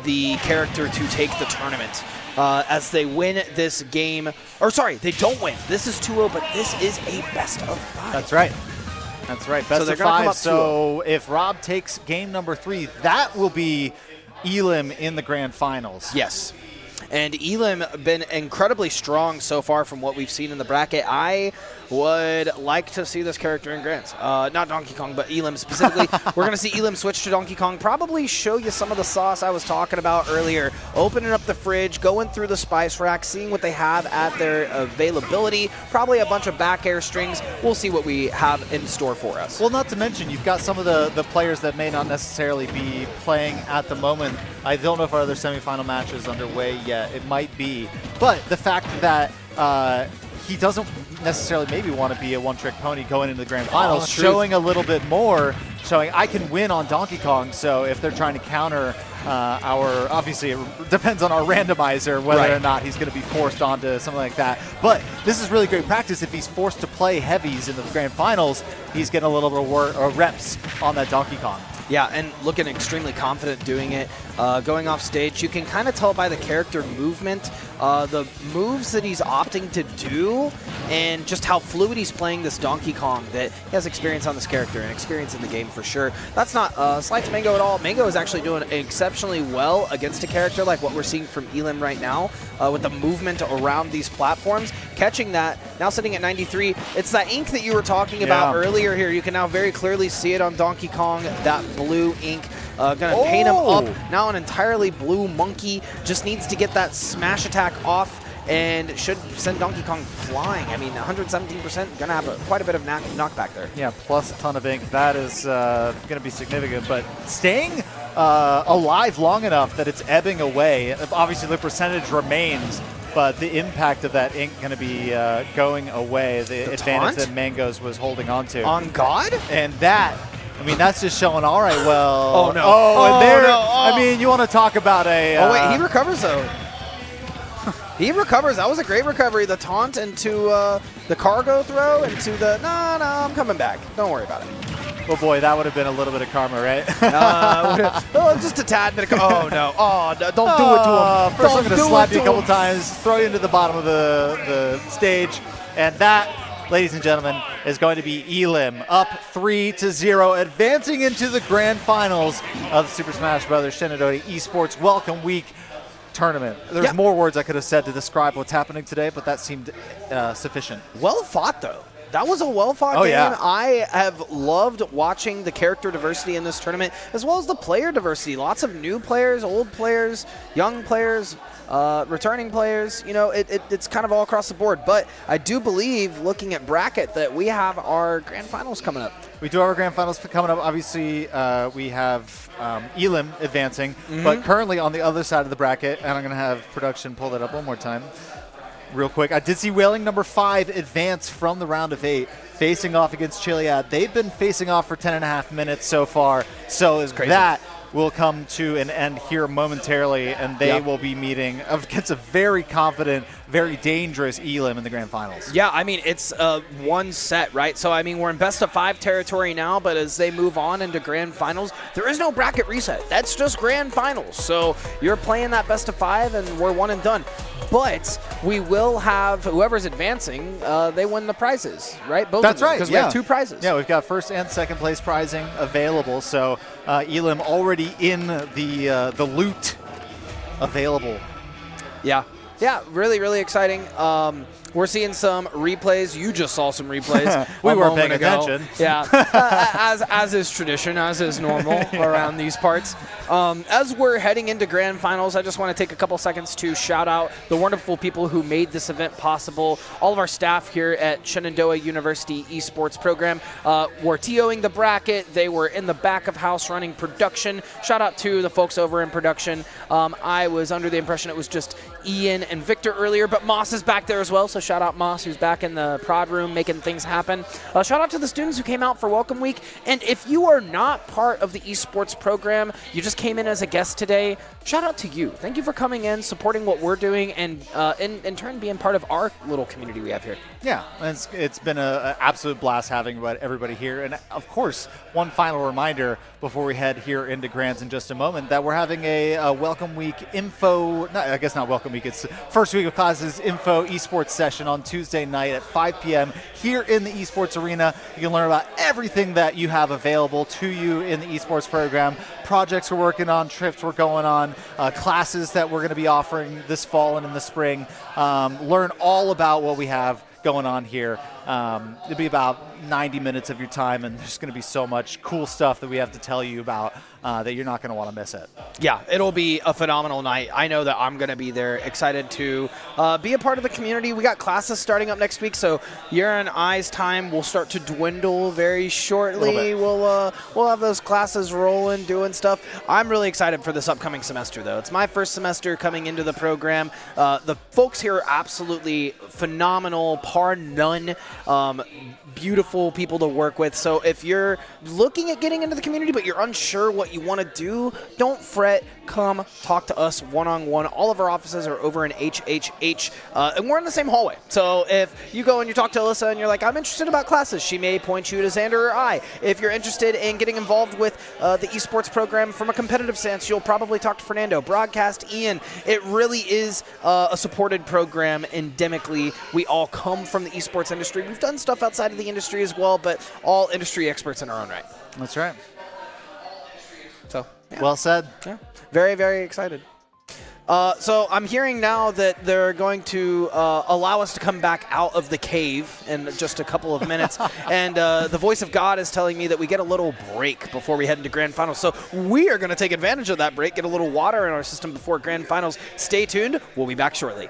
the character to take the tournament as they win this game. Or sorry, they don't win. This is 2-0, but this is a best of 5. That's right. That's right. Best of 5. So if Rob takes game number 3, that will be Elim in the grand finals. Yes. And Elam been incredibly strong so far from what we've seen in the bracket. I would like to see this character in Grants. Not Donkey Kong, but Elam specifically. We're going to see Elam switch to Donkey Kong, probably show you some of the sauce I was talking about earlier. Opening up the fridge, going through the spice rack, seeing what they have at their availability. Probably a bunch of back air strings. We'll see what we have in store for us. Well, not to mention, you've got some of the players that may not necessarily be playing at the moment. I don't know if our other semifinal match is underway yet. It might be. But the fact that he doesn't necessarily maybe want to be a one-trick pony going into the grand finals, showing a little bit more, showing I can win on Donkey Kong. So if they're trying to counter our, obviously it depends on our randomizer whether or not he's going to be forced onto something like that. But this is really great practice. If he's forced to play heavies in the grand finals, he's getting a little bit of reps on that Donkey Kong. Yeah, and looking extremely confident doing it. Going off stage, you can kind of tell by the character movement, the moves that he's opting to do, and just how fluid he's playing this Donkey Kong, that he has experience on this character and experience in the game for sure. That's not slight to Mango at all. Mango is actually doing exceptionally well against a character like what we're seeing from Elam right now, with the movement around these platforms. Catching that, now sitting at 93. It's that ink that you were talking about earlier here. You can now very clearly see it on Donkey Kong, that blue ink. Gonna paint him up. Now an entirely blue monkey. Just needs to get that smash attack off and should send Donkey Kong flying. I mean, 117%, gonna have quite a bit of knockback there. Yeah, plus a ton of ink. That is gonna be significant, but staying alive long enough that it's ebbing away. Obviously the percentage remains, but the impact of that ink going to be going away. The advantage that Mangoes was holding on to. On God? And that, I mean, that's just showing, all right, well. Oh, no. Oh, and there, no. Oh. I mean, you want to talk about a. Oh, wait, he recovers, though. He recovers. That was a great recovery. The taunt into the cargo throw into the, no, I'm coming back. Don't worry about it. Oh, boy, that would have been a little bit of karma, right? Just a tad bit of, oh, no. Oh, no, don't do it to him. First, I'm going to slap you a couple times, throw you into the bottom of the stage, and that, ladies and gentlemen, is going to be Elam up 3-0, advancing into the grand finals of the Super Smash Bros. Shenandoah Esports Welcome Week tournament. There's more words I could have said to describe what's happening today, but that seemed sufficient. Well fought, though. That was a well-fought game. Yeah. I have loved watching the character diversity in this tournament, as well as the player diversity. Lots of new players, old players, young players, returning players. You know, it's kind of all across the board. But I do believe, looking at bracket, that we have our grand finals coming up. We do have our grand finals coming up. Obviously, we have Elam advancing, but currently on the other side of the bracket, and I'm going to have production pull that up one more time real quick. I did see Wailing number 5 advance from the round of 8, facing off against Chiliad. They've been facing off for 10.5 minutes so far, so that will come to an end here momentarily, and they will be meeting against a very confident, very dangerous Elam in the grand finals. Yeah, I mean, it's one set, right? So, I mean, we're in best of 5 territory now, but as they move on into grand finals, there is no bracket reset. That's just grand finals. So you're playing that best of 5, and we're one and done. But we will have, whoever's advancing, they win the prizes, right? Both That's right, because we have 2 prizes. Yeah, we've got first and second place prizing available. So Elam already in the loot available. Yeah, really, really exciting. We're seeing some replays. You just saw some replays. We weren't paying attention. Yeah, as is tradition, as is normal around these parts. As we're heading into grand finals, I just want to take a couple seconds to shout out the wonderful people who made this event possible. All of our staff here at Shenandoah University Esports program were TOing the bracket. They were in the back of house running production. Shout out to the folks over in production. I was under the impression it was just Ian and Victor earlier, but Moss is back there as well, so shout out Moss, who's back in the prod room making things happen. Shout out to the students who came out for Welcome Week, and if you are not part of the esports program, you just came in as a guest today, shout out to you. Thank you for coming in, supporting what we're doing, and in turn being part of our little community we have here. Yeah, it's been an absolute blast having everybody here, and of course, one final reminder before we head here into Grands in just a moment, that we're having a Welcome Week info, I guess not Welcome week. It's first week of classes info esports session on Tuesday night at 5 p.m. here in the esports arena. You can learn about everything that you have available to you in the esports program, projects we're working on, trips we're going on, classes that we're going to be offering this fall and in the spring. Learn all about what we have going on here. It'll be about 90 minutes of your time, and there's going to be so much cool stuff that we have to tell you about that you're not going to want to miss it. Yeah, it'll be a phenomenal night. I know that I'm going to be there, excited to be a part of the community. We got classes starting up next week, so your and I's time will start to dwindle very shortly. We'll have those classes rolling, doing stuff. I'm really excited for this upcoming semester, though. It's my first semester coming into the program. The folks here are absolutely phenomenal, par none. Beautiful people to work with. So if you're looking at getting into the community but you're unsure what you want to do, don't fret. Come talk to us one-on-one. All of our offices are over in HHH, and we're in the same hallway. So if you go and you talk to Alyssa and you're like, I'm interested about classes, she may point you to Xander or I. If you're interested in getting involved with the esports program from a competitive sense, you'll probably talk to Fernando, Broadcast, Ian. It really is a supported program endemically. We all come from the esports industry. We've done stuff outside of the industry as well, but all industry experts in our own right. That's right. So, yeah. Well said. Yeah. Very, very excited. So I'm hearing now that they're going to allow us to come back out of the cave in just a couple of minutes. And the voice of God is telling me that we get a little break before we head into Grand Finals. So we are going to take advantage of that break, get a little water in our system before Grand Finals. Stay tuned. We'll be back shortly.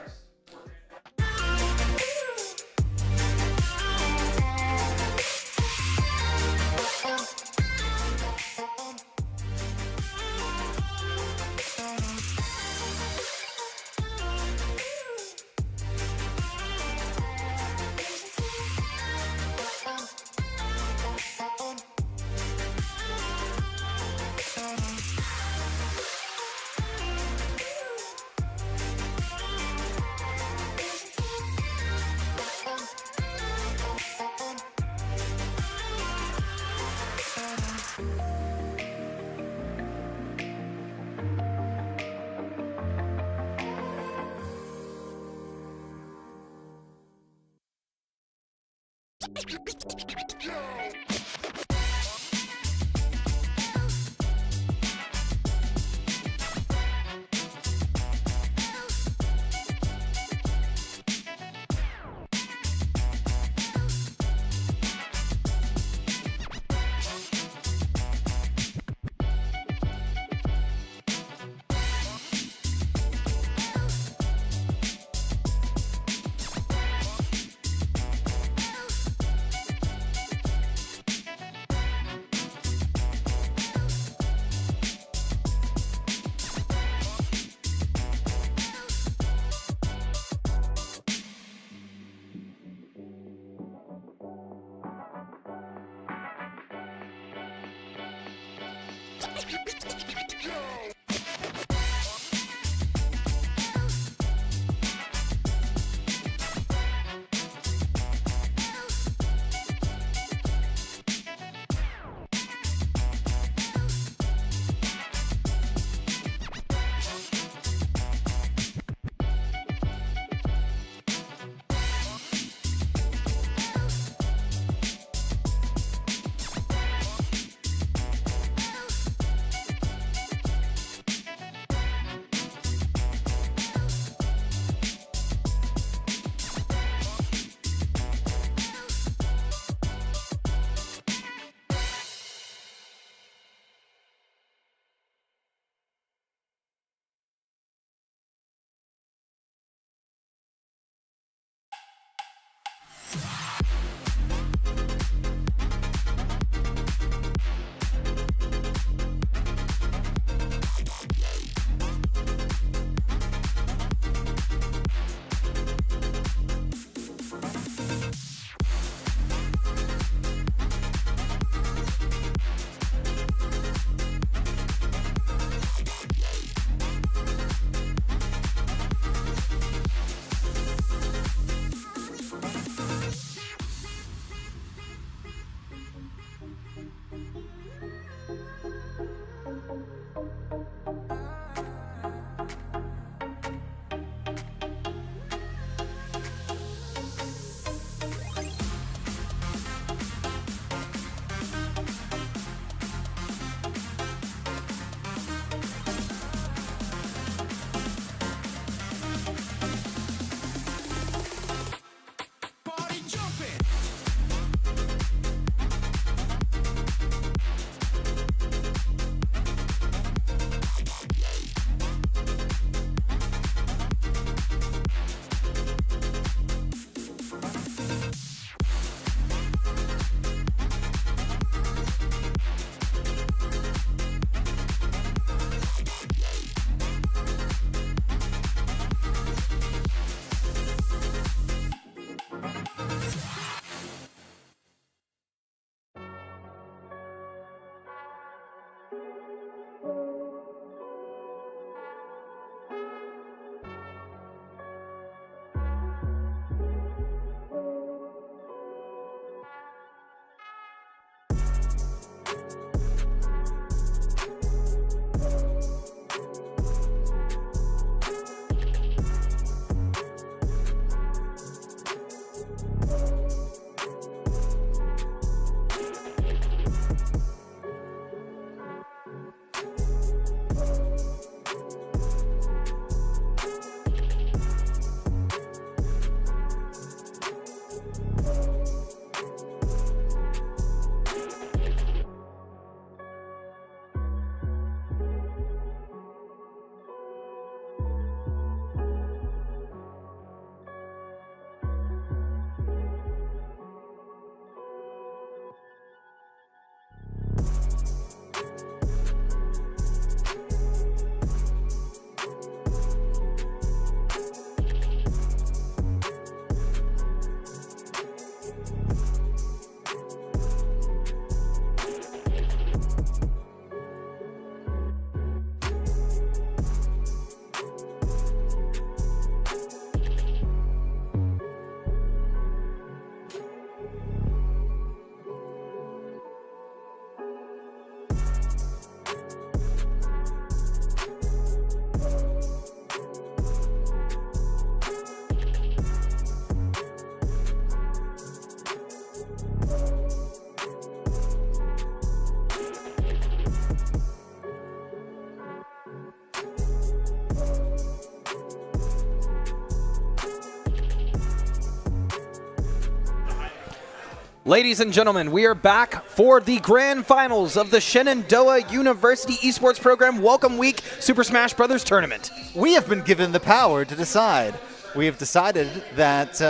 Ladies and gentlemen, we are back for the grand finals of the Shenandoah University Esports Program Welcome Week Super Smash Bros. Tournament. We have been given the power to decide. We have decided that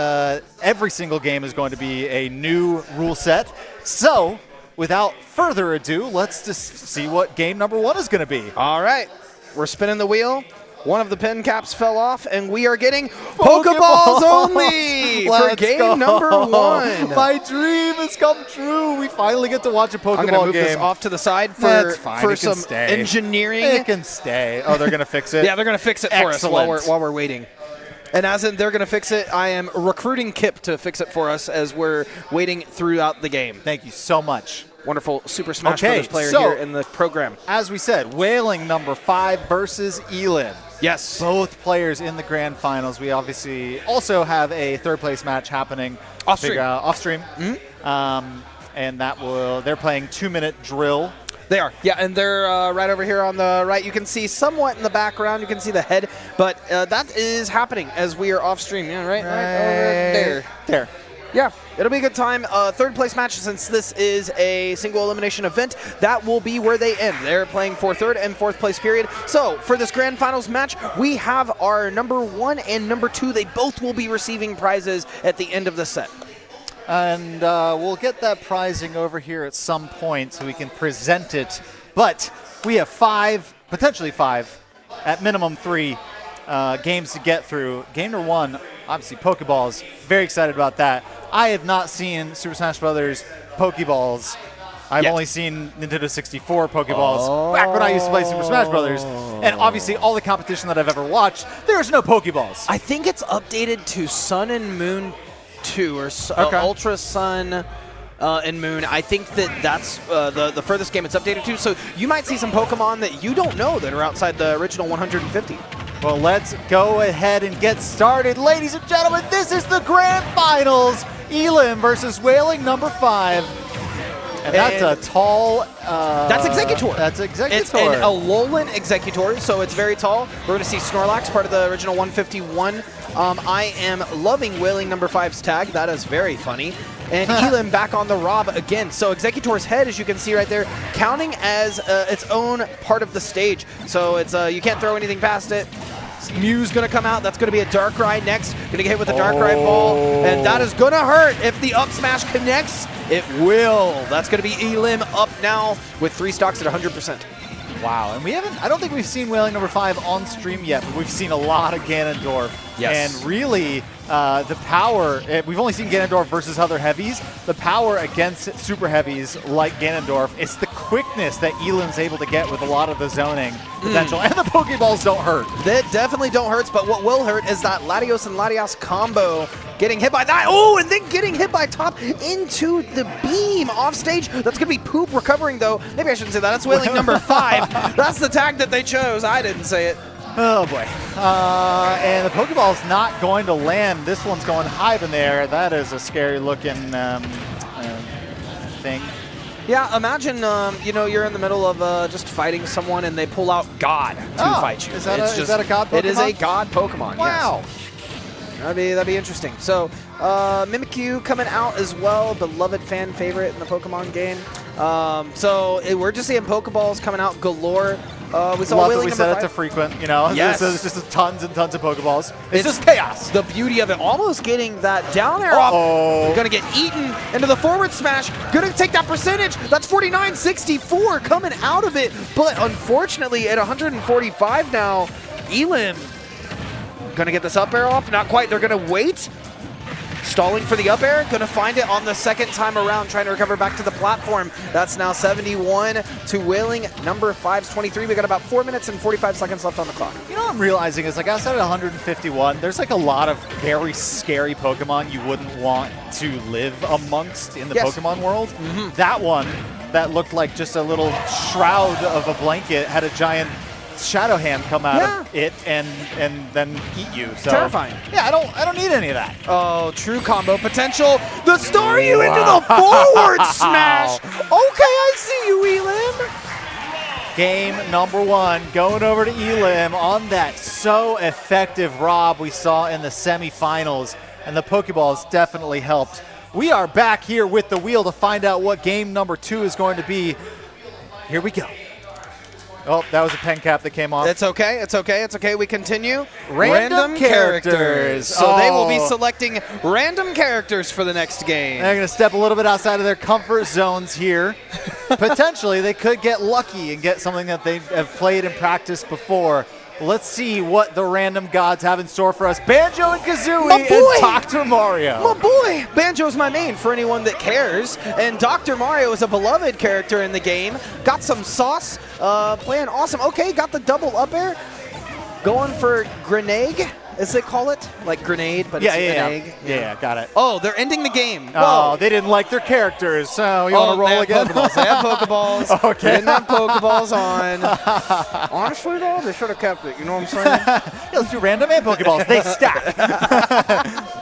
every single game is going to be a new rule set. So, without further ado, let's just see what game number 1 is going to be. All right, we're spinning the wheel. One of the pin caps fell off, and we are getting Pokeballs only for game number 1. My dream has come true. We finally get to watch a Pokeball game. I'm going to move this off to the side for some stay. engineering. It can stay. Oh, they're going to fix it? Yeah, they're going to fix it for us while we're waiting. And as in they're going to fix it, I am recruiting Kip to fix it for us as we're waiting throughout the game. Thank you so much. Wonderful Super Smash Bros. Player here in the program. As we said, Wailing number 5 versus Elim. Yes. Both players in the grand finals. We obviously also have a third place match happening off-stream. And they're playing 2-minute drill. They are, yeah, and they're right over here on the right. You can see somewhat in the background. You can see the head, but that is happening as we are off stream. Yeah, right over there. Yeah, it'll be a good time. Third place match, since this is a single elimination event, that will be where they end. They're playing for third and fourth place period. So for this grand finals match, we have our number 1 and number 2. They both will be receiving prizes at the end of the set. And we'll get that prizing over here at some point so we can present it. But we have 5, potentially 5, at minimum 3 games to get through. Game number 1, obviously Pokeballs. Very excited about that. I have not seen Super Smash Bros. Pokeballs. I've only seen Nintendo 64 Pokeballs back when I used to play Super Smash Bros. And obviously all the competition that I've ever watched, there's no Pokeballs. I think it's updated to Sun and Moon 2 or Ultra Sun and Moon. I think that's the furthest game it's updated to. So you might see some Pokemon that you don't know that are outside the original 150. Well, let's go ahead and get started. Ladies and gentlemen, this is the grand finals. Elim versus Wailing number 5. And that's a tall... that's Executor. That's Executor. It's an Alolan Executor, so it's very tall. We're going to see Snorlax, part of the original 151. I am loving Wailing number 5's tag. That is very funny. And Elim back on the Rob again. So Executor's head, as you can see right there, counting as its own part of the stage. So it's you can't throw anything past it. Mew's going to come out. That's going to be a Darkrai next. Going to get hit with a Darkrai ball. And that is going to hurt. If the up smash connects, it will. That's going to be Elim up now with 3 stocks at 100%. Wow, and I don't think we've seen Wailing number 5 on stream yet, but we've seen a lot of Ganondorf. Yes. And really, the power, we've only seen Ganondorf versus other heavies. The power against super heavies like Ganondorf, it's the quickness that Elim's able to get with a lot of the zoning potential. And the Pokeballs don't hurt. They definitely don't hurt, but what will hurt is that Latios and Latias combo. Getting hit by that. Oh, and then getting hit by top into the beam off stage. That's going to be Poop recovering, though. Maybe I shouldn't say that. That's Wailing number 5. That's the tag that they chose. I didn't say it. Oh, boy. And the Pokeball's not going to land. This one's going high in there. That is a scary-looking thing. Yeah, imagine, you're in the middle of just fighting someone, and they pull out God to fight you. Is that a God Pokemon? It is a God Pokemon, wow. Yes. That'd be interesting. So, Mimikyu coming out as well, beloved fan favorite in the Pokemon game. So we're just seeing Pokeballs coming out galore. We saw Wailing we number set 5. it to frequent, you know. Yes. There's just tons and tons of Pokeballs. It's just chaos. The beauty of it, almost getting that down air off. Gonna get eaten into the forward smash. Gonna take that percentage. That's 49-64 coming out of it. But unfortunately, at 145 now, Elim gonna get this up air off. Not quite. They're gonna wait. Stalling for the up air, gonna find it on the second time around, trying to recover back to the platform. That's now 71 to Wailing number 5's 23. We got about 4 minutes and 45 seconds left on the clock. You know what I'm realizing is, like, outside of 151, there's like a lot of very scary Pokemon you wouldn't want to live amongst in the Pokemon world. That one that looked like just a little shroud of a blanket had a giant shadow hand come out of it and then eat you. So terrifying. Yeah, I don't need any of that. Oh, true combo potential. The store you into the forward smash. Okay, I see you, Elim. Game number 1 going over to Elim on that so effective Rob we saw in the semifinals, and the Pokeballs definitely helped. We are back here with the wheel to find out what game number 2 is going to be. Here we go. Oh, that was a pen cap that came off. It's okay. It's okay. It's okay. We continue. Random characters. So they will be selecting random characters for the next game. They're going to step a little bit outside of their comfort zones here. Potentially, they could get lucky and get something that they have played and practiced before. Let's see what the random gods have in store for us. Banjo and Kazooie and Dr. Mario. My boy! Banjo's my main for anyone that cares. And Dr. Mario is a beloved character in the game. Got some sauce, playing awesome. Okay, got the double up air. Going for grenade, as they call it. Like grenade, but it's an egg. Yeah, got it. Oh, they're ending the game. Oh, Whoa. they didn't like their characters. So you want to roll again? Pokeballs. They have Pokeballs. Okay. They didn't have Pokeballs on. Honestly, though, they should have kept it. You know what I'm saying? Yeah, let's do random and Pokeballs. They stack.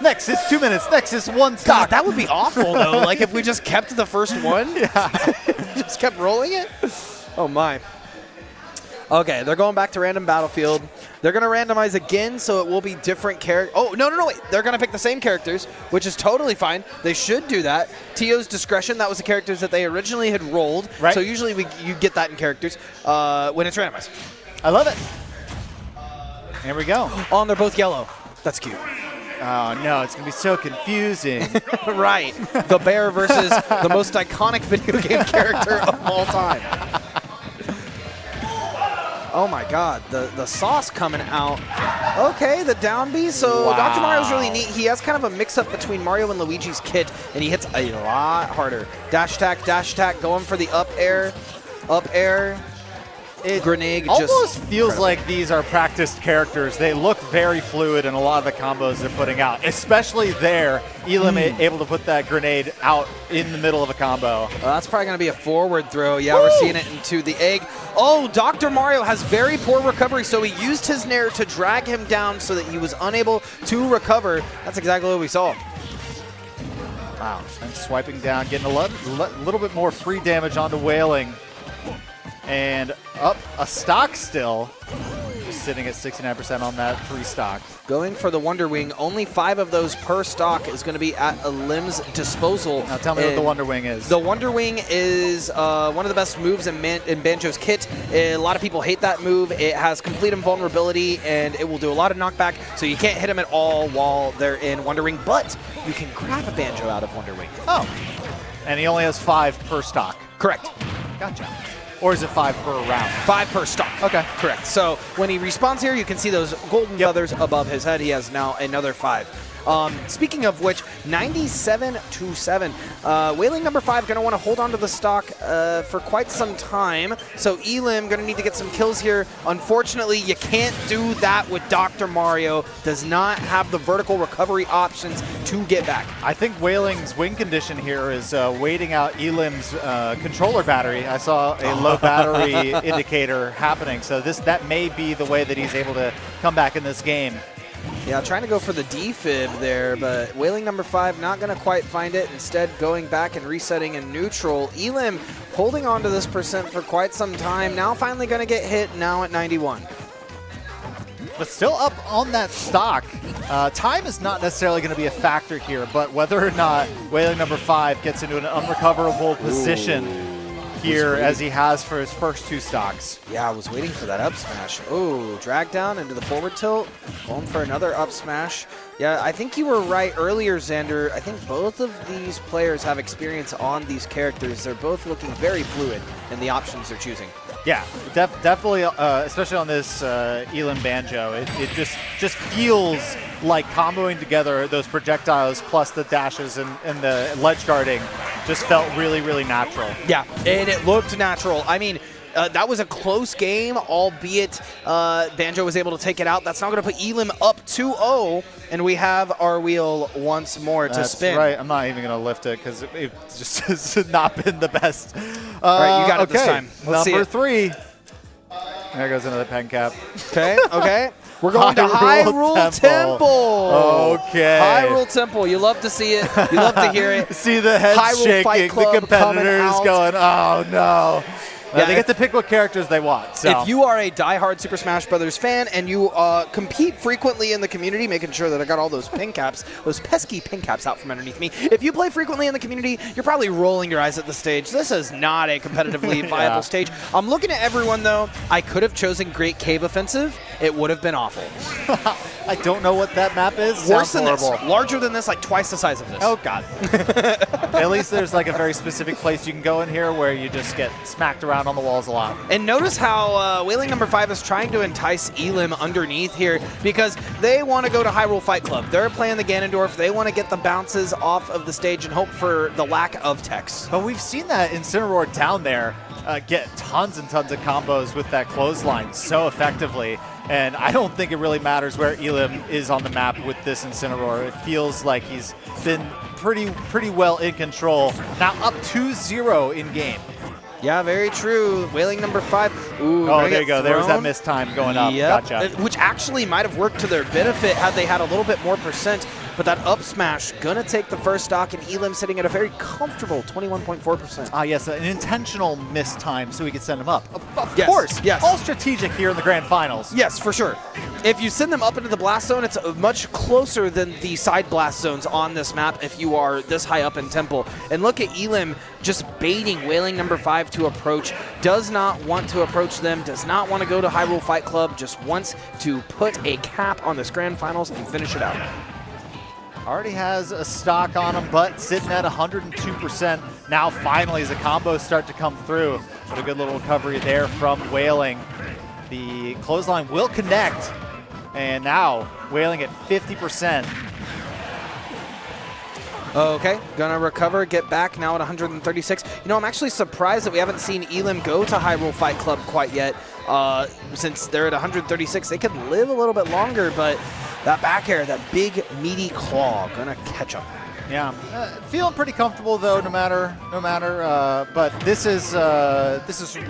Next is 2 minutes. Next is 1 God, stock. that would be awful, though. Like, if we just kept the first one? Yeah. Just kept rolling it? Oh, my. Okay, they're going back to random battlefield. They're going to randomize again, so it will be different characters. Oh, no, wait. They're going to pick the same characters, which is totally fine. They should do that. Tio's discretion, that was the characters that they originally had rolled. Right. So usually you get that in characters when it's randomized. I love it. Here we go. Oh, and they're both yellow. That's cute. Oh, no, it's going to be so confusing. Right. The bear versus the most iconic video game character of all time. Oh my God, the sauce coming out. Okay, the down B. So Wow. Dr. Mario's really neat. He has kind of a mix-up between Mario and Luigi's kit, and he hits a lot harder. Dash attack, going for the up air. Grenade Almost just feels incredible. like these are practiced characters. They look very fluid in a lot of the combos they're putting out, especially there. Elam able to put that grenade out in the middle of a combo. That's probably going to be a forward throw. Yeah, we're seeing it into the egg. Oh, Dr. Mario has very poor recovery, so he used his nair to drag him down so that he was unable to recover. That's exactly what we saw. Wow, and swiping down, getting a little bit more free damage onto Wailing. And up a stock still. Just sitting at 69% on that free stock. Going for the Wonder Wing. Only 5 of those per stock is going to be at Elim's disposal. Now tell me what the Wonder Wing is. The Wonder Wing is one of the best moves in Banjo's kit. A lot of people hate that move. It has complete invulnerability, and it will do a lot of knockback, so you can't hit them at all while they're in Wonder Wing, but you can grab a Banjo out of Wonder Wing. Oh. And he only has 5 per stock. Correct. Gotcha. Or is it 5 per round? 5 per stock. Okay. Correct. So when he respawns here, you can see those golden feathers above his head. He has now another 5. Speaking of which, 97-7. Wailing number 5 going to want to hold on to the stock for quite some time. So Elim going to need to get some kills here. Unfortunately, you can't do that with Dr. Mario. Does not have the vertical recovery options to get back. I think Wailing's win condition here is waiting out Elim's controller battery. I saw a low battery indicator happening, so that may be the way that he's able to come back in this game. Yeah, trying to go for the defib there, but Wailing number 5 not going to quite find it. Instead, going back and resetting in neutral. Elim holding on to this percent for quite some time. Now finally going to get hit, now at 91. But still up on that stock. Time is not necessarily going to be a factor here, but whether or not Wailing number 5 gets into an unrecoverable position here as he has for his first 2 stocks. Yeah, I was waiting for that up smash. Oh, drag down into the forward tilt. Going for another up smash. Yeah, I think you were right earlier, Xander. I think both of these players have experience on these characters. They're both looking very fluid in the options they're choosing. Yeah, definitely, especially on this Elam Banjo. It just feels like comboing together those projectiles plus the dashes and the ledge guarding just felt really, really natural. Yeah, and it looked natural. I mean, that was a close game, albeit Banjo was able to take it out. That's now going to put Elam up 2-0, and we have our wheel once more to spin. That's right. I'm not even going to lift it because it just has not been the best. All right, you got it this time. Let's Number see it. 3. There goes another pen cap. Okay. We're going to Hyrule Temple. Okay. Hyrule Temple. You love to see it. You love to hear it. See the heads Hyrule Fight shaking, the Club competitors coming going, oh no. Yeah, they get to pick what characters they want. So. If you are a diehard Super Smash Brothers fan and you compete frequently in the community, making sure that I got all those pin caps, those pesky pin caps out from underneath me. If you play frequently in the community, you're probably rolling your eyes at the stage. This is not a competitively viable stage. I'm looking at everyone, though. I could have chosen Great Cave Offensive. It would have been awful. I don't know what that map is. Worse Sounds than horrible. this. Larger than this, like twice the size of this. Oh, God. At least there's like a very specific place you can go in here where you just get smacked around on the walls a lot. And notice how Wailing number 5 is trying to entice Elim underneath here because they want to go to Hyrule Fight Club. They're playing the Ganondorf. They want to get the bounces off of the stage and hope for the lack of techs. But we've seen that Incineroar down there get tons and tons of combos with that clothesline so effectively. And I don't think it really matters where Elim is on the map with this Incineroar. It feels like he's been pretty well in control. Now up 2-0 in game. Yeah, very true. Wailing number 5. Ooh, oh, there you go. There was that missed time going up. Yep. Gotcha. Which actually might have worked to their benefit had they had a little bit more percent. But that up smash gonna take the first stock, and Elim sitting at a very comfortable 21.4%. Ah, yes, an intentional missed time so we could send him up. Of Yes, course. yes. All strategic here in the grand finals. Yes, for sure. If you send them up into the blast zone, it's much closer than the side blast zones on this map if you are this high up in Temple. And look at Elim just baiting Wailing number 5 to approach. Does not want to approach them, does not want to go to Hyrule Fight Club, just wants to put a cap on this grand finals and finish it out. Already has a stock on him, but sitting at 102%. Now finally as the combos start to come through. But a good little recovery there from Wailing. The clothesline will connect. And now Wailing at 50%. Okay, gonna recover, get back now at 136. You know, I'm actually surprised that we haven't seen Elim go to Hyrule Fight Club quite yet. Since they're at 136, they could live a little bit longer, but that back air, that big meaty claw, gonna catch them. Yeah, feeling pretty comfortable though, no matter. But this is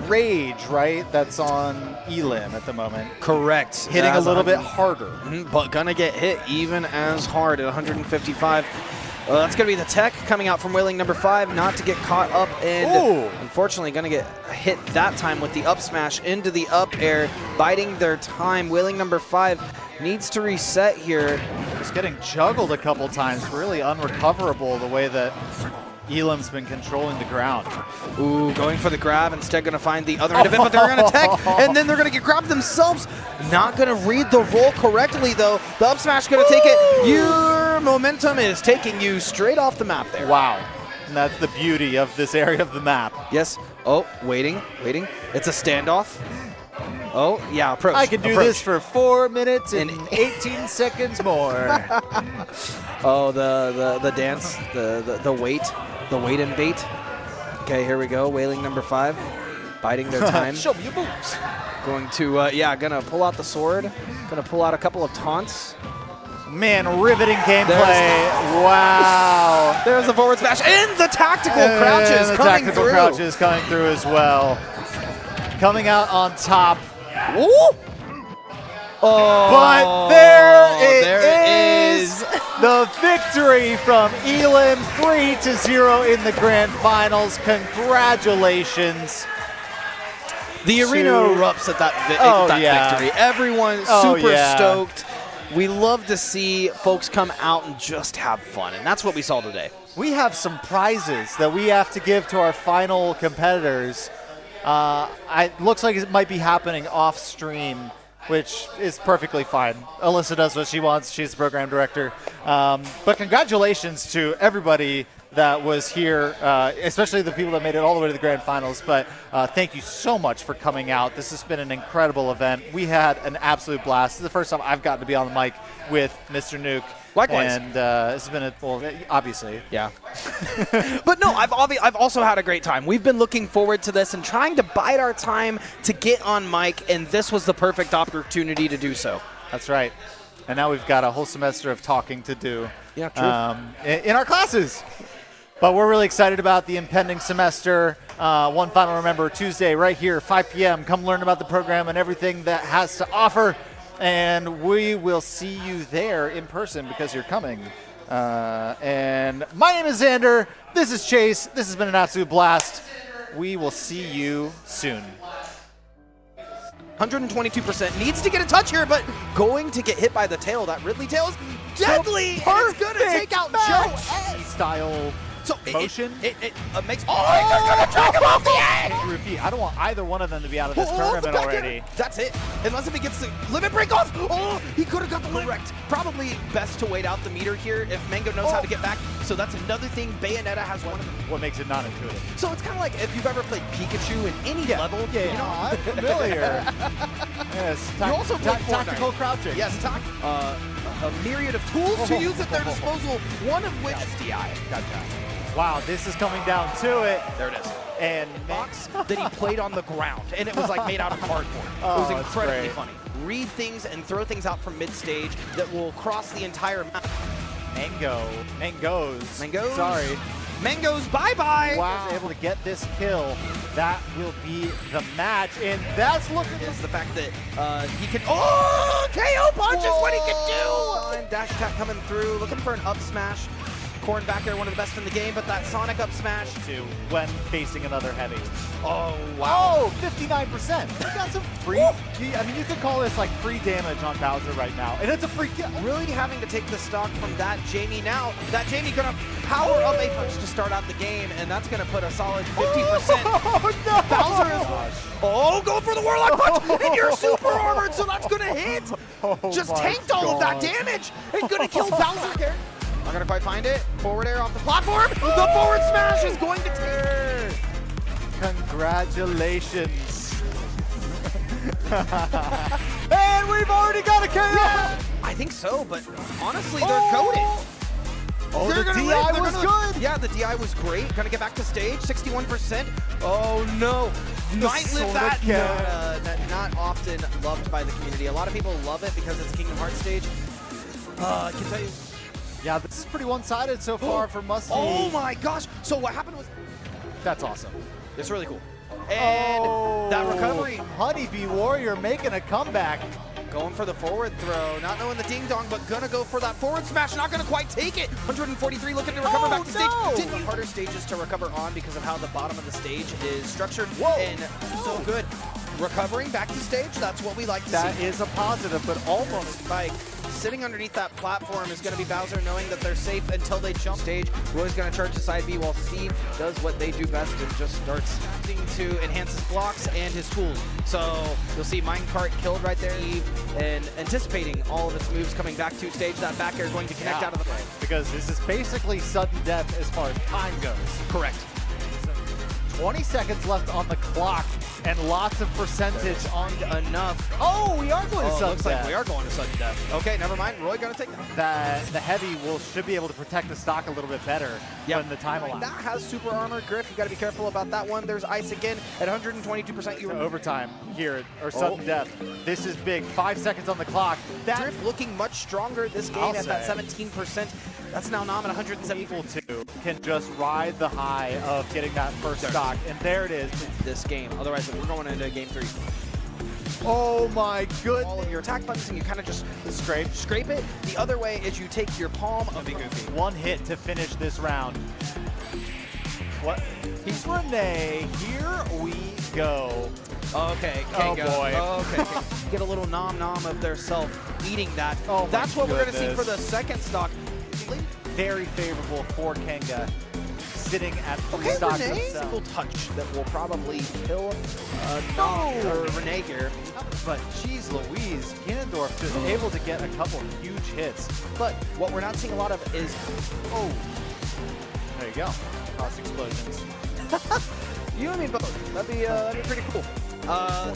Rage, right? That's on Elim at the moment. Correct. Hitting a little bit harder. But gonna get hit even as hard at 155. That's going to be the tech coming out from Wailing number 5, not to get caught up, and unfortunately going to get hit that time with the up smash into the up air, biding their time. Wailing number 5 needs to reset here. Just getting juggled a couple times, really unrecoverable the way that Elim's been controlling the ground. Ooh, going for the grab, instead going to find the other end of it, but they're going to tech, and then they're going to get grabbed themselves. Not going to read the roll correctly, though. The up smash going to take it. Your momentum is taking you straight off the map there. Wow. And that's the beauty of this area of the map. Yes. Oh, waiting. It's a standoff. Oh, yeah, approach. I can do this for 4 minutes and 18 seconds more. Oh, the dance, the wait and bait. Okay, here we go. Wailing number 5, biding their time. Show me your moves. Going to, gonna pull out the sword. Gonna pull out a couple of taunts. Man, riveting gameplay. Wow. There's the forward smash and the tactical crouches coming through. Crouches coming through as well. Coming out on top. Ooh. Oh, but there it is. The victory from Elim, 3-0 in the grand finals. Congratulations. The arena erupts at that victory. Everyone's super stoked. We love to see folks come out and just have fun, and that's what we saw today. We have some prizes that we have to give to our final competitors. It looks like it might be happening off stream, which is perfectly fine. Alyssa does what she wants. She's the program director. But congratulations to everybody that was here, especially the people that made it all the way to the grand finals. But thank you so much for coming out. This has been an incredible event. We had an absolute blast. This is the first time I've gotten to be on the mic with Mr. Nuke. Likewise. And this has been obviously. Yeah. But no, I've also had a great time. We've been looking forward to this and trying to bide our time to get on mic, and this was the perfect opportunity to do so. That's right. And now we've got a whole semester of talking to do. Yeah, true. In our classes. But we're really excited about the impending semester. One final remember, Tuesday right here, 5 p.m. Come learn about the program and everything that has to offer. And we will see you there in person because you're coming. And my name is Xander. This is Chase. This has been an absolute blast. we will see you soon. 122% needs to get a touch here, but going to get hit by the tail. That Ridley tail is deadly, and it's going to take out Joe. Style So motion. It makes. Oh, they're going to drag him off the edge! Kangaroo feet. I don't want either one of them to be out of this the tournament back already. air. That's it. Unless if he gets the limit break off. Oh, he could have got the correct. Probably best to wait out the meter here if Mango knows how to get back. So that's another thing. Bayonetta has one of them. What makes it not intuitive? So it's kind of like if you've ever played Pikachu in any level. Yeah, you know, I'm familiar. Yes, You also play Fortnite. tactical crouching. Yes, a myriad of tools to use at their disposal, one of which is DI. Gotcha. Wow, this is coming down to it. There it is. And Box that he played on the ground, and it was like made out of cardboard. Oh, it was that's incredibly great. funny. Read things and throw things out from mid-stage that will cross the entire map. Mangoes. Sorry. Mangoes, bye-bye. Wow. Was able to get this kill. That will be the match, and that's looking. Is the fact that he can. Oh, KO punch is what he can do. And dash attack coming through, looking for an up smash. Corn back air, one of the best in the game, but that Sonic up smash to when facing another heavy. Oh, wow. Oh, 59%. We got some free. I mean, you could call this like free damage on Bowser right now, and it's a free kill. Really having to take the stock from that Jamie now. That Jamie gonna power up a punch to start out the game, and that's gonna put a solid 50%. Oh, no. Bowser is. Oh, go for the Warlock punch, and you're super armored, so that's gonna hit. Oh, Just tanked all of that damage, and gonna kill Bowser here. Not gonna quite find it. Forward air off the platform. The forward smash is going to take. Congratulations. And we've already got a KO. Yeah. I think so, but honestly, they're coded. Oh, They're the gonna DI live. They're was gonna- good. Yeah, the DI was great. Gonna get back to stage, 61%. Oh no. Might live that. Not often loved by the community. A lot of people love it because it's Kingdom Hearts stage. I can tell you. Yeah, this is pretty one-sided so far for Musty. Oh my gosh. So what happened was. That's awesome. It's really cool. And that recovery. Honeybee Warrior making a comeback. Going for the forward throw, not knowing the ding dong, but gonna go for that forward smash, not gonna quite take it. 143 looking to recover back to stage. Didn't need harder stages to recover on because of how the bottom of the stage is structured. And so good. Recovering back to stage, that's what we like to see. That is a positive, but almost. Spike. Sitting underneath that platform is going to be Bowser knowing that they're safe until they jump stage. Roy's going to charge to side B while Steve does what they do best and just starts to enhance his blocks and his tools. So you'll see Minecart killed right there. Steve and anticipating all of its moves coming back to stage. That back air going to connect out of the play. Because this is basically sudden death as far as time goes. Correct. 20 seconds left on the clock and lots of percentage on Enough. Oh, we are going to sudden looks death. like we are going to sudden death. Okay, never mind. Roy going to take that. The heavy should be able to protect the stock a little bit better when the time allows. That has super armor. Griff, you got to be careful about that one. There's ice again at 122%. You Overtime here, or sudden death. This is big. 5 seconds on the clock. Drift looking much stronger this game at that 17%. That's now Nom at 170. Equal to can just ride the high of getting that first stock, and there it is. This game. Otherwise, we're going into game 3. Oh my goodness. All of your attack buttons, and you kind of just scrape it. The other way is you take your palm of the goofy. One hit to finish this round. What? He's Renee. Here we go. Okay, Oh Kanga. boy. Okay, get a little nom of their self eating that. Oh, that's what we're going to see goodness. for the second stock. Very favorable for Kanga, sitting at 3 stocks Renee, himself. single touch that will probably kill Nom or Renee here. But geez Louise, Ganondorf just able to get a couple huge hits. But what we're not seeing a lot of is, There you go. Cross explosions. you and me both. That'd be pretty cool.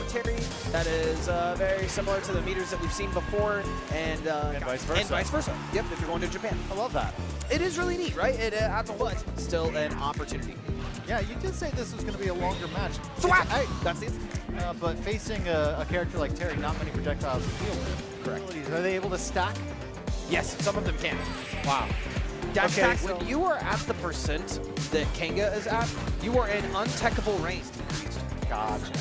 Terry, that is very similar to the meters that we've seen before, and vice versa. And vice versa. Yep, if you're going to Japan. I love that. It is really neat, right? It adds a lot. Still an opportunity. Yeah, you did say this was going to be a longer match. Thwack! Hey, That's it. but facing a character like Terry, not many projectiles to deal with. Correct. Are they able to stack? Yes, some of them can. Wow. Dash Okay, attack, so- when you are at the percent that Kanga is at, you are in untechable range. Gotcha.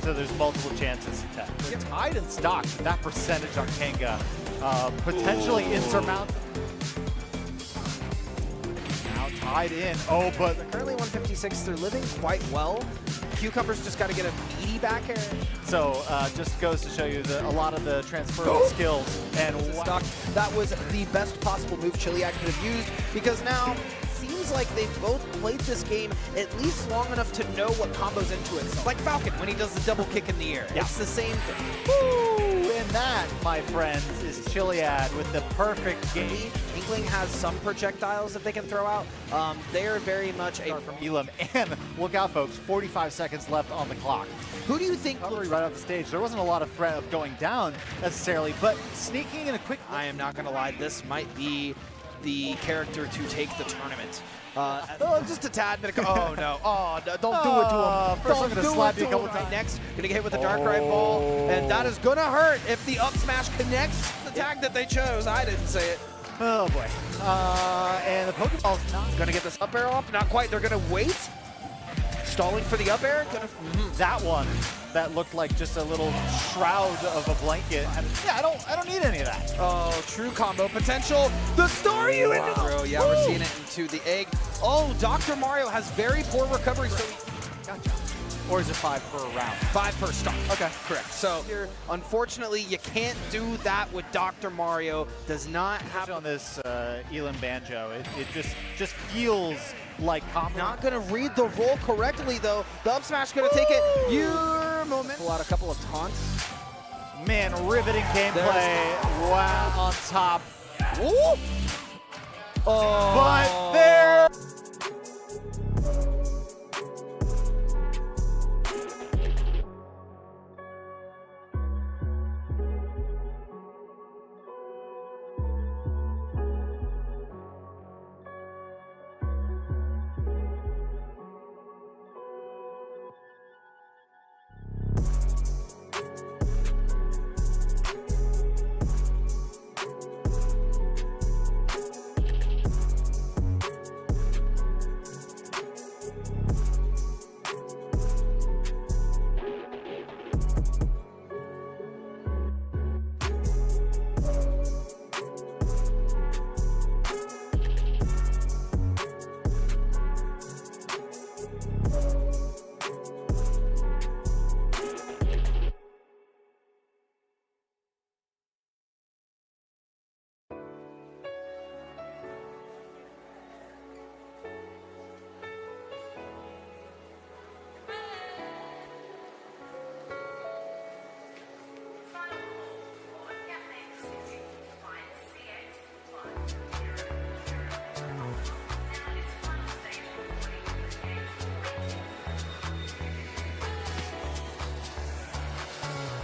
So there's multiple chances to tech. They're tied in stock, but that percentage on Kanga potentially insurmountable. Now tied in. Oh, but Currently 156, they're living quite well. Cucumber's just got to get a meaty back air. so just goes to show you a lot of the transferable skills. And Stock. That was the best possible move Chiliad could have used, because now seems like they've both played this game at least long enough to know what combos into it. Like Falcon when he does the double kick in the air. Yeah. It's the same thing. woo, and that, my friends, is Chiliad with the perfect game. Inkling has some projectiles that they can throw out. They are very much a... From Elam, and look out, folks, 45 seconds left on the clock. Who do you think... Recovery right off the stage. There wasn't a lot of threat of going down necessarily, but sneaking in a quick... I am not going to lie, this might be the character to take the tournament. Just a tad bit. Oh no! Oh, no, don't do it to him. First, I'm Don't gonna do slap it you a to couple him. times. Right next, gonna get hit with the Darkrai ball, and that is gonna hurt if the up smash connects the tag that they chose. I didn't say it. Oh boy. And the Pokeball's not Gonna get this up air off. Not quite. They're gonna wait. Stalling for the up air. that one that looked like just a little shroud of a blanket. Yeah, I don't need any of that. Oh, true combo potential. The story you into the... Yeah, we're seeing it into the egg. Oh, Dr. Mario has very poor recovery, so he... Gotcha. Or is it 5 per round? 5 per stock. Okay. Correct. So, unfortunately, you can't do that with Dr. Mario. Does not have... On this Elam Banjo, it just feels like combo. Not going to read the roll correctly, though. The up smash going to take it. Your moment. Pull out a couple of taunts. Man, riveting gameplay. Wow, on top. Ooh. Oh. But